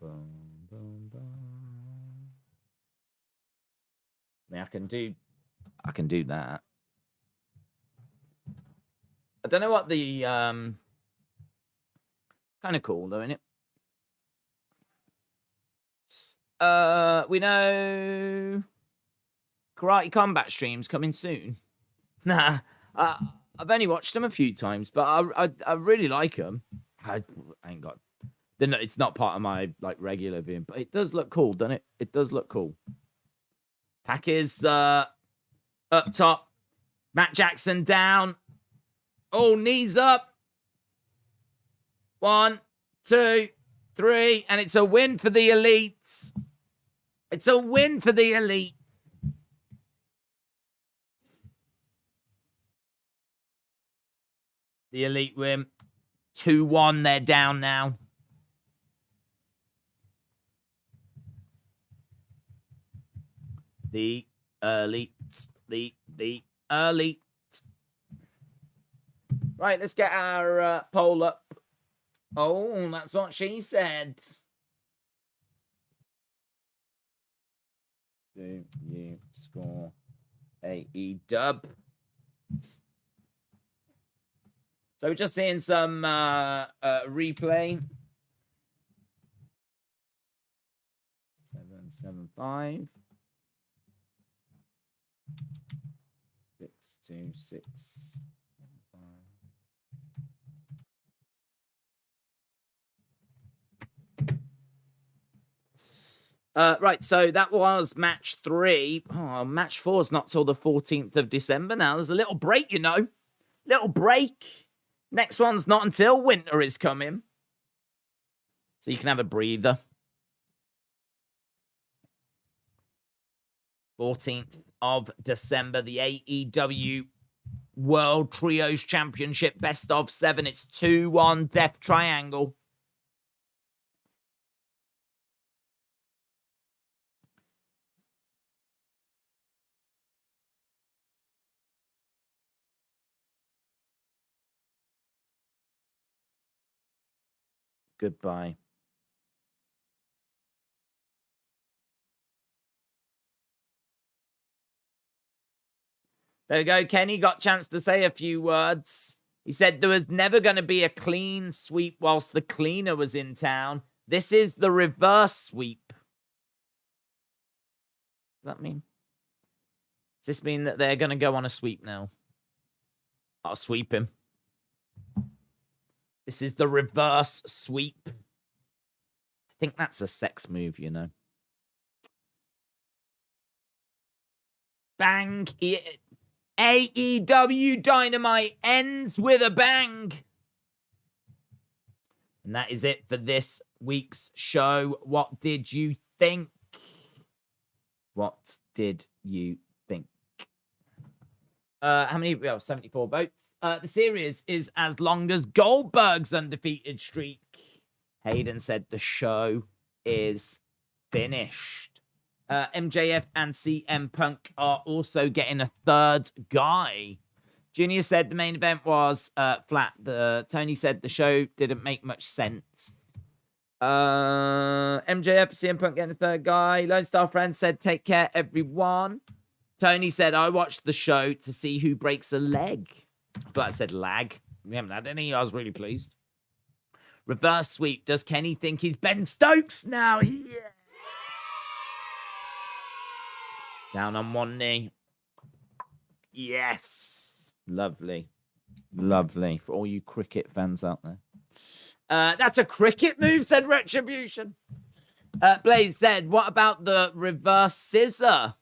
S1: Boom, boom, boom. I mean, I can do that. I don't know what the kind of cool though, isn't it? We know Karate Combat streams coming soon. Nah, I've only watched them a few times, but I really like them. I ain't got. It's not part of my like regular viewing, but it does look cool, doesn't it? It does look cool. Pac is up top. Matt Jackson down. Oh, knees up. 1, 2, 3, and it's a win for the elites. It's a win for the elite. The elite win. 2-1, they're down now. The elites. The elite. Right, let's get our poll up. Oh, that's what she said. Do you score AEW? So we're just seeing some replay. 775. 626. Right, so that was match 3. Oh, match 4 is not till the 14th of December now. There's a little break, you know. Little break. Next one's not until winter is coming. So you can have a breather. 14th of December, the AEW World Trios Championship Best of 7. It's 2-1 Death Triangle. Goodbye. There we go. Kenny got a chance to say a few words. He said there was never going to be a clean sweep whilst the cleaner was in town. This is the reverse sweep. Does that mean? Does this mean that they're going to go on a sweep now? I'll sweep him. This is the reverse sweep. I think that's a sex move, you know. Bang. AEW Dynamite ends with a bang. And that is it for this week's show. What did you think? What did you think? How many? Well, 74 votes. The series is as long as Goldberg's undefeated streak. Hayden said the show is finished. MJF and CM Punk are also getting a third guy. Junior said the main event was flat. Tony said the show didn't make much sense. MJF, CM Punk getting a third guy. Lone Star Friends said take care, everyone. Tony said, I watched the show to see who breaks a leg. I thought I said lag. We haven't had any. I was really pleased. Reverse sweep. Does Kenny think he's Ben Stokes now? Yeah. Down on one knee. Yes. Lovely. Lovely. For all you cricket fans out there. That's a cricket move, said Retribution. Blaze said, what about the reverse scissor?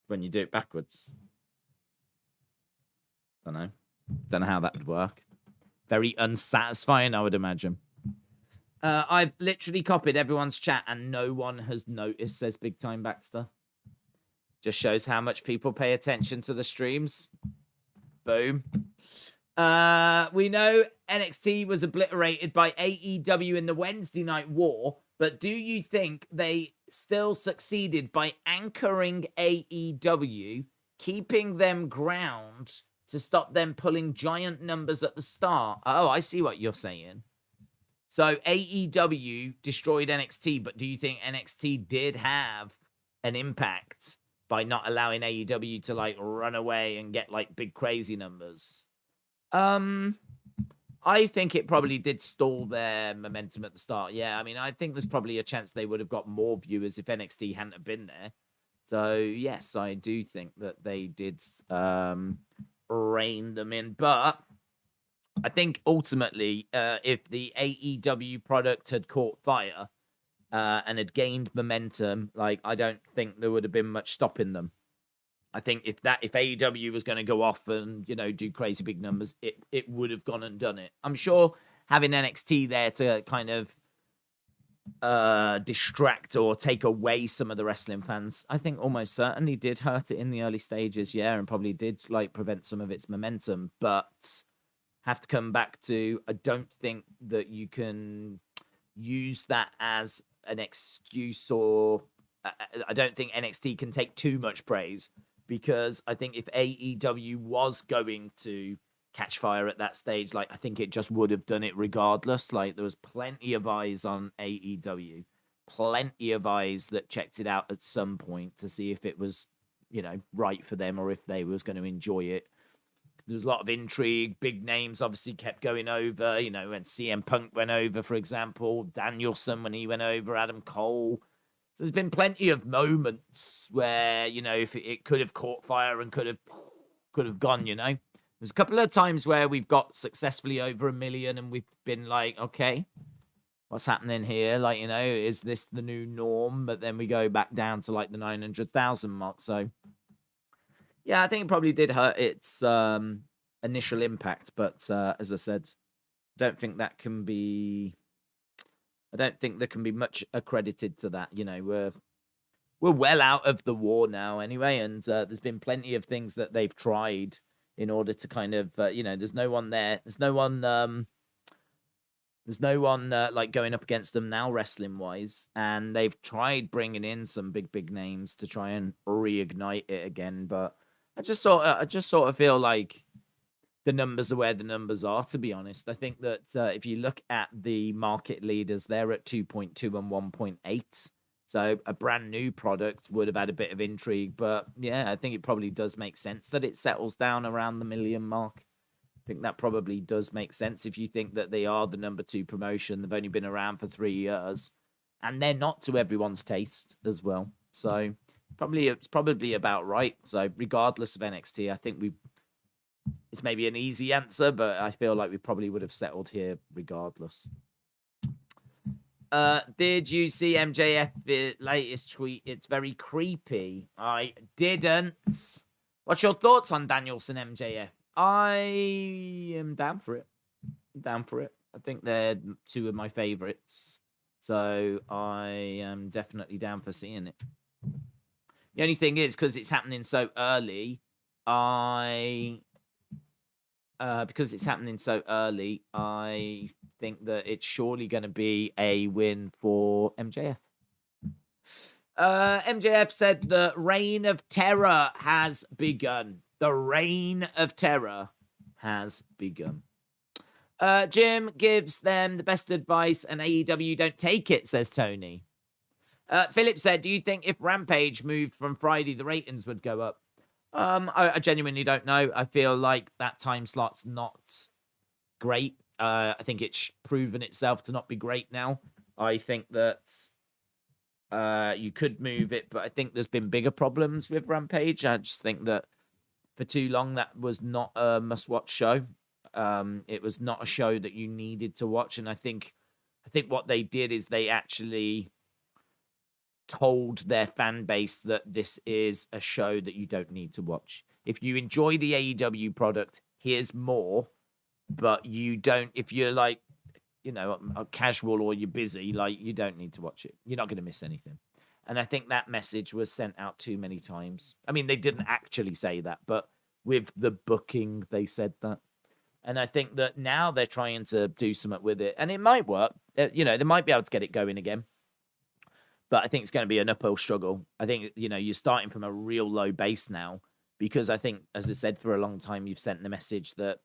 S1: When you do it backwards. Don't know how that would work. Very unsatisfying, I would imagine. I've literally copied everyone's chat and no one has noticed, says Big Time Baxter. Just shows how much people pay attention to the streams. Boom. We know NXT was obliterated by AEW in the Wednesday Night War, but do you think they still succeeded by anchoring AEW, keeping them ground to stop them pulling giant numbers at the start? Oh, I see what you're saying. So AEW destroyed NXT, but do you think NXT did have an impact by not allowing AEW to like run away and get like big crazy numbers? I think it probably did stall their momentum at the start. Yeah, I mean, I think there's probably a chance they would have got more viewers if NXT hadn't have been there. So yes, I do think that they did rein them in, but I think ultimately, if the AEW product had caught fire and had gained momentum, like I don't think there would have been much stopping them. I think if AEW was going to go off and do crazy big numbers, it would have gone and done it. I'm sure having NXT there to kind of distract or take away some of the wrestling fans, I think almost certainly did hurt it in the early stages, yeah, and probably did like prevent some of its momentum, but have to come back to, I don't think that you can use that as an excuse, or I don't think NXT can take too much praise, because I think if AEW was going to catch fire at that stage, like I think it just would have done it regardless. Like there was plenty of eyes on AEW, plenty of eyes that checked it out at some point to see if it was, right for them or if they was going to enjoy it. There was a lot of intrigue. Big names obviously kept going over, when CM Punk went over, for example, Danielson when he went over, Adam Cole. So there's been plenty of moments where, if it could have caught fire and could have gone, There's a couple of times where we've got successfully over 1 million and we've been like, okay, what's happening here? Like, is this the new norm? But then we go back down to like the 900,000 mark. So yeah, I think it probably did hurt its initial impact, but as I said, I don't think there can be much accredited to that. We're well out of the war now anyway, and there's been plenty of things that they've tried in order to kind of there's no one there, there's no one like going up against them now wrestling wise, and they've tried bringing in some big names to try and reignite it again, but I just sort of feel like the numbers are where the numbers are, to be honest. I think that if you look at the market leaders, they're at 2.2 and 1.8. So a brand new product would have had a bit of intrigue. But yeah, I think it probably does make sense that it settles down around the 1 million mark. I think that probably does make sense if you think that they are the number 2 promotion. They've only been around for 3 years. And they're not to everyone's taste as well. So it's probably about right. So regardless of NXT, I think it's maybe an easy answer, but I feel like we probably would have settled here regardless. Did you see MJF's latest tweet? It's very creepy. I didn't. What's your thoughts on Danielson MJF? I am down for it. I think they're 2 of my favorites. So I am definitely down for seeing it. The only thing is, because it's happening so early, I think that it's surely going to be a win for MJF. MJF said the reign of terror has begun. The reign of terror has begun. Jim gives them the best advice and AEW don't take it, says Tony. Philip said, do you think if Rampage moved from Friday, the ratings would go up? I genuinely don't know. I feel like that time slot's not great. I think it's proven itself to not be great now. I think that you could move it, but I think there's been bigger problems with Rampage. I just think that for too long, that was not a must-watch show. It was not a show that you needed to watch, and I think what they did is they actually told their fan base that this is a show that you don't need to watch. If you enjoy the AEW product, here's more, but you don't, if you're like, you know, a casual or you're busy, like, you don't need to watch it. You're not going to miss anything. And I think that message was sent out too many times. I mean, they didn't actually say that, but with the booking, they said that. And I think that now they're trying to do something with it, and it might work. You know, they might be able to get it going again. But I think it's going to be an uphill struggle. I think, you know, you're starting from a real low base now, because I think, as I said, for a long time, you've sent the message that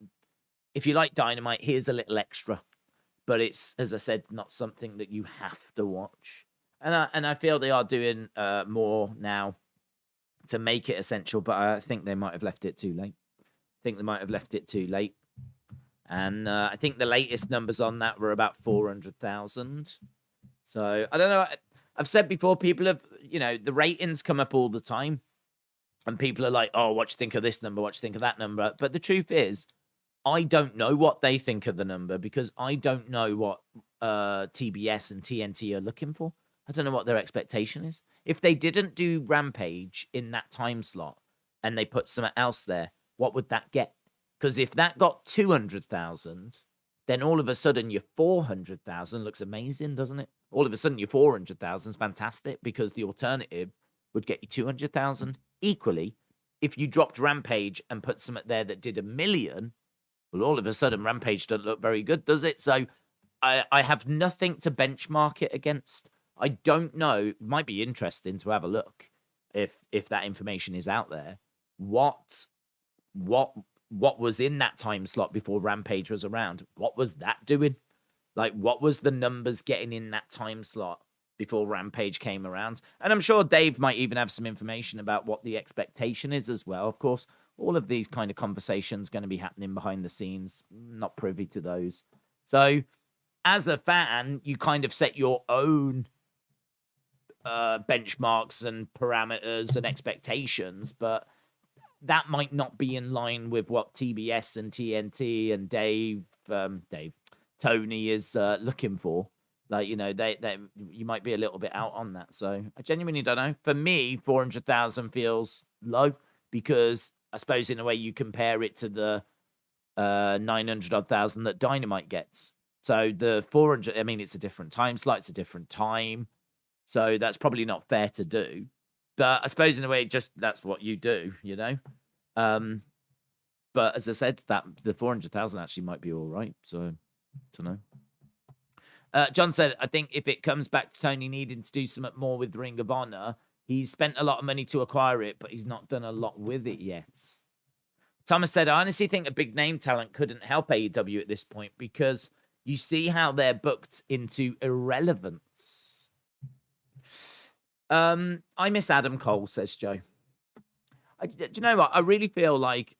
S1: if you like Dynamite, here's a little extra. But it's, as I said, not something that you have to watch. And I feel they are doing more now to make it essential, but I think they might have left it too late. And I think the latest numbers on that were about 400,000. So I don't know. I've said before, people have, you know, the ratings come up all the time. And people are like, oh, what do you think of this number? What do you think of that number? But the truth is, I don't know what they think of the number, because I don't know what TBS and TNT are looking for. I don't know what their expectation is. If they didn't do Rampage in that time slot and they put something else there, what would that get? Because if that got 200,000, then all of a sudden your 400,000 looks amazing, doesn't it? All of a sudden your 400,000 is fantastic, because the alternative would get you 200,000. Equally, if you dropped Rampage and put something there that did 1 million, well, all of a sudden Rampage doesn't look very good, does it? So I have nothing to benchmark it against. I don't know. It might be interesting to have a look if that information is out there. What was in that time slot before Rampage was around? What was that doing? Like, what was the numbers getting in that time slot before Rampage came around? And I'm sure Dave might even have some information about what the expectation is as well. Of course, all of these kind of conversations going to be happening behind the scenes. Not privy to those. So as a fan, you kind of set your own benchmarks and parameters and expectations, but that might not be in line with what TBS and TNT and Tony is looking for. Like, you know, they you might be a little bit out on that. So I genuinely don't know. For me, 400,000 feels low, because I suppose in a way you compare it to the 900,000 that Dynamite gets. So the 400, I mean, it's a different time slot, it's a different time. So that's probably not fair to do. But I suppose in a way, just that's what you do, you know? But as I said, that the 400,000 actually might be all right. So I don't know. John said, I think if it comes back to Tony needing to do something more with Ring of Honor, he's spent a lot of money to acquire it, but he's not done a lot with it yet. Thomas said, I honestly think a big name talent couldn't help AEW at this point, because you see how they're booked into irrelevance. I miss Adam Cole, says Joe. Do you know what? I really feel like,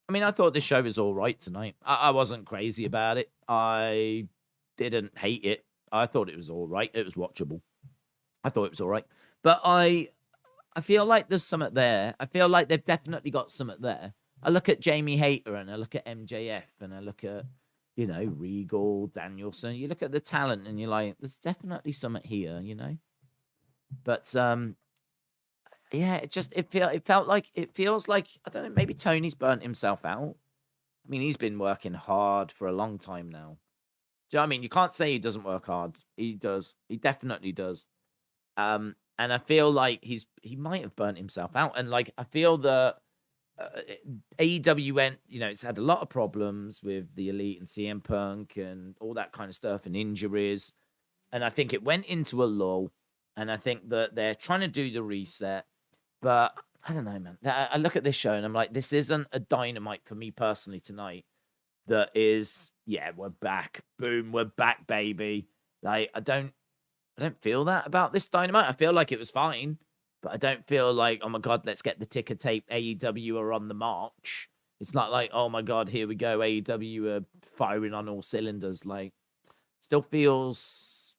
S1: I mean, I thought this show was all right tonight. I wasn't crazy about it. I didn't hate it. I thought it was all right. It was watchable. I thought it was all right. But I feel like there's something there. I feel like they've definitely got something there. I look at Jamie Hayter and I look at MJF and I look at, you know, Regal, Danielson. You look at the talent and you're like, there's definitely something here, you know? But yeah, it feels like, I don't know, maybe Tony's burnt himself out. I mean, he's been working hard for a long time now. Do you know what I mean? You can't say he doesn't work hard. He does. He definitely does. And I feel like he might have burnt himself out. And like, I feel that AEW went, you know, it's had a lot of problems with the Elite and CM Punk and all that kind of stuff and injuries. And I think it went into a lull. And I think that they're trying to do the reset. But I don't know, man. I look at this show and I'm like, this isn't a Dynamite for me personally tonight. That is, yeah, we're back. Boom, we're back, baby. Like, I don't feel that about this Dynamite. I feel like it was fine, but I don't feel like, oh my God, let's get the ticker tape. AEW are on the march. It's not like, oh my God, here we go. AEW are firing on all cylinders. Like, still feels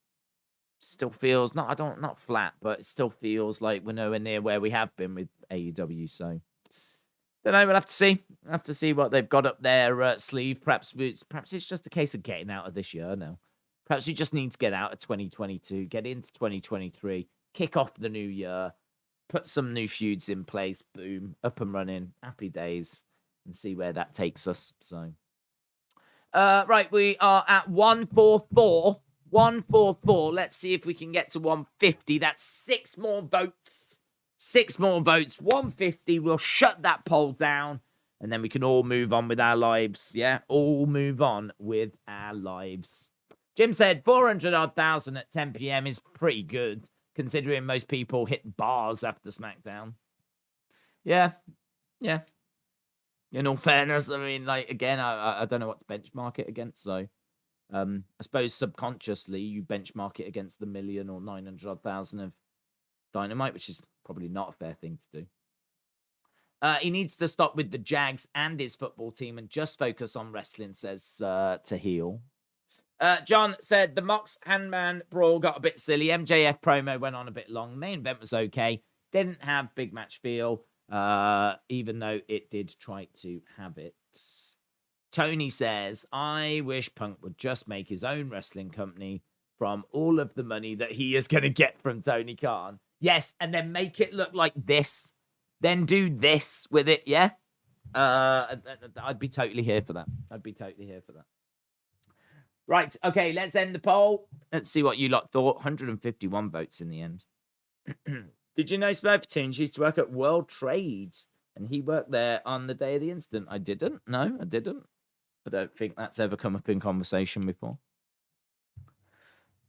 S1: not flat, but it still feels like we're nowhere near where we have been with AEW. So, don't know. We'll have to see. We'll have to see what they've got up their sleeve. Perhaps it's just a case of getting out of this year now. Perhaps you just need to get out of 2022, get into 2023, kick off the new year, put some new feuds in place. Boom, up and running. Happy days, and see where that takes us. So, right, we are at 144. 144. Let's see if we can get to 150. That's 6 more votes. 6 more votes. 150. We'll shut that poll down, and then we can all move on with our lives. Yeah, all move on with our lives. Jim said 400,000 at 10 p.m. is pretty good, considering most people hit bars after SmackDown. Yeah. In all fairness, I mean, like, again, I don't know what to benchmark it against, so I suppose subconsciously you benchmark it against the 1 million or 900,000 of Dynamite, which is probably not a fair thing to do. He needs to stop with the Jags and his football team and just focus on wrestling, says to heal. John said the Mox Handman brawl got a bit silly. MJF promo went on a bit long. Main event was okay. Didn't have big match feel, even though it did try to have it. Tony says, I wish Punk would just make his own wrestling company from all of the money that he is going to get from Tony Khan. Yes, and then make it look like this. Then do this with it, yeah? I'd be totally here for that. Right, okay, let's end the poll. Let's see what you lot thought. 151 votes in the end. Did you know Smurfitunes used to work at World Trade? And he worked there on the day of the incident. I didn't. No, I didn't. I don't think that's ever come up in conversation before.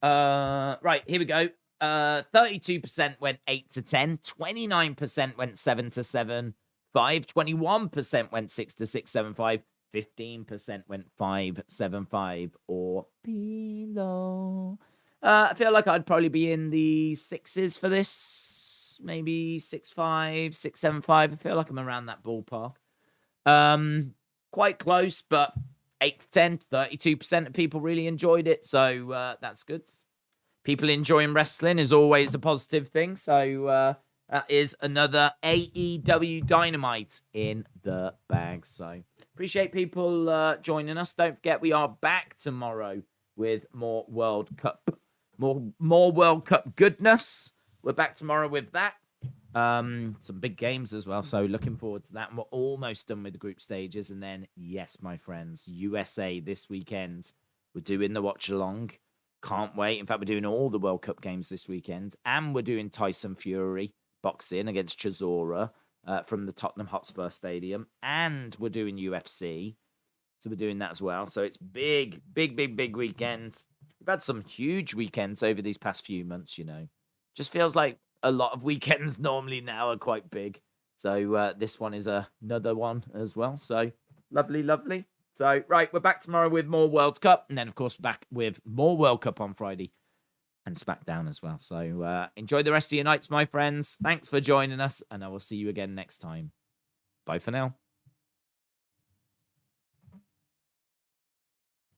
S1: Right, here we go. 32% went 8 to 10. 29% went 7 to 7. 21% went 6 to 675. 15% went 575 or below. I feel like I'd probably be in the 6s for this. Maybe 6.5, 6.75. I feel like I'm around that ballpark. Quite close, but 8 to 10, 32% of people really enjoyed it. So that's good. People enjoying wrestling is always a positive thing. So that is another AEW Dynamite in the bag. So appreciate people joining us. Don't forget, we are back tomorrow with more World Cup. More World Cup goodness. We're back tomorrow with that. Some big games as well. So looking forward to that. And we're almost done with the group stages. And then, yes, my friends, USA this weekend. We're doing the watch along. Can't wait. In fact, we're doing all the World Cup games this weekend. And we're doing Tyson Fury boxing against Chisora from the Tottenham Hotspur Stadium. And we're doing UFC. So we're doing that as well. So it's big weekend. We've had some huge weekends over these past few months, you know. Just feels like a lot of weekends normally now are quite big. So this one is another one as well. So lovely. So, right, we're back tomorrow with more World Cup. And then, of course, back with more World Cup on Friday and SmackDown as well. So enjoy the rest of your nights, my friends. Thanks for joining us. And I will see you again next time. Bye for now.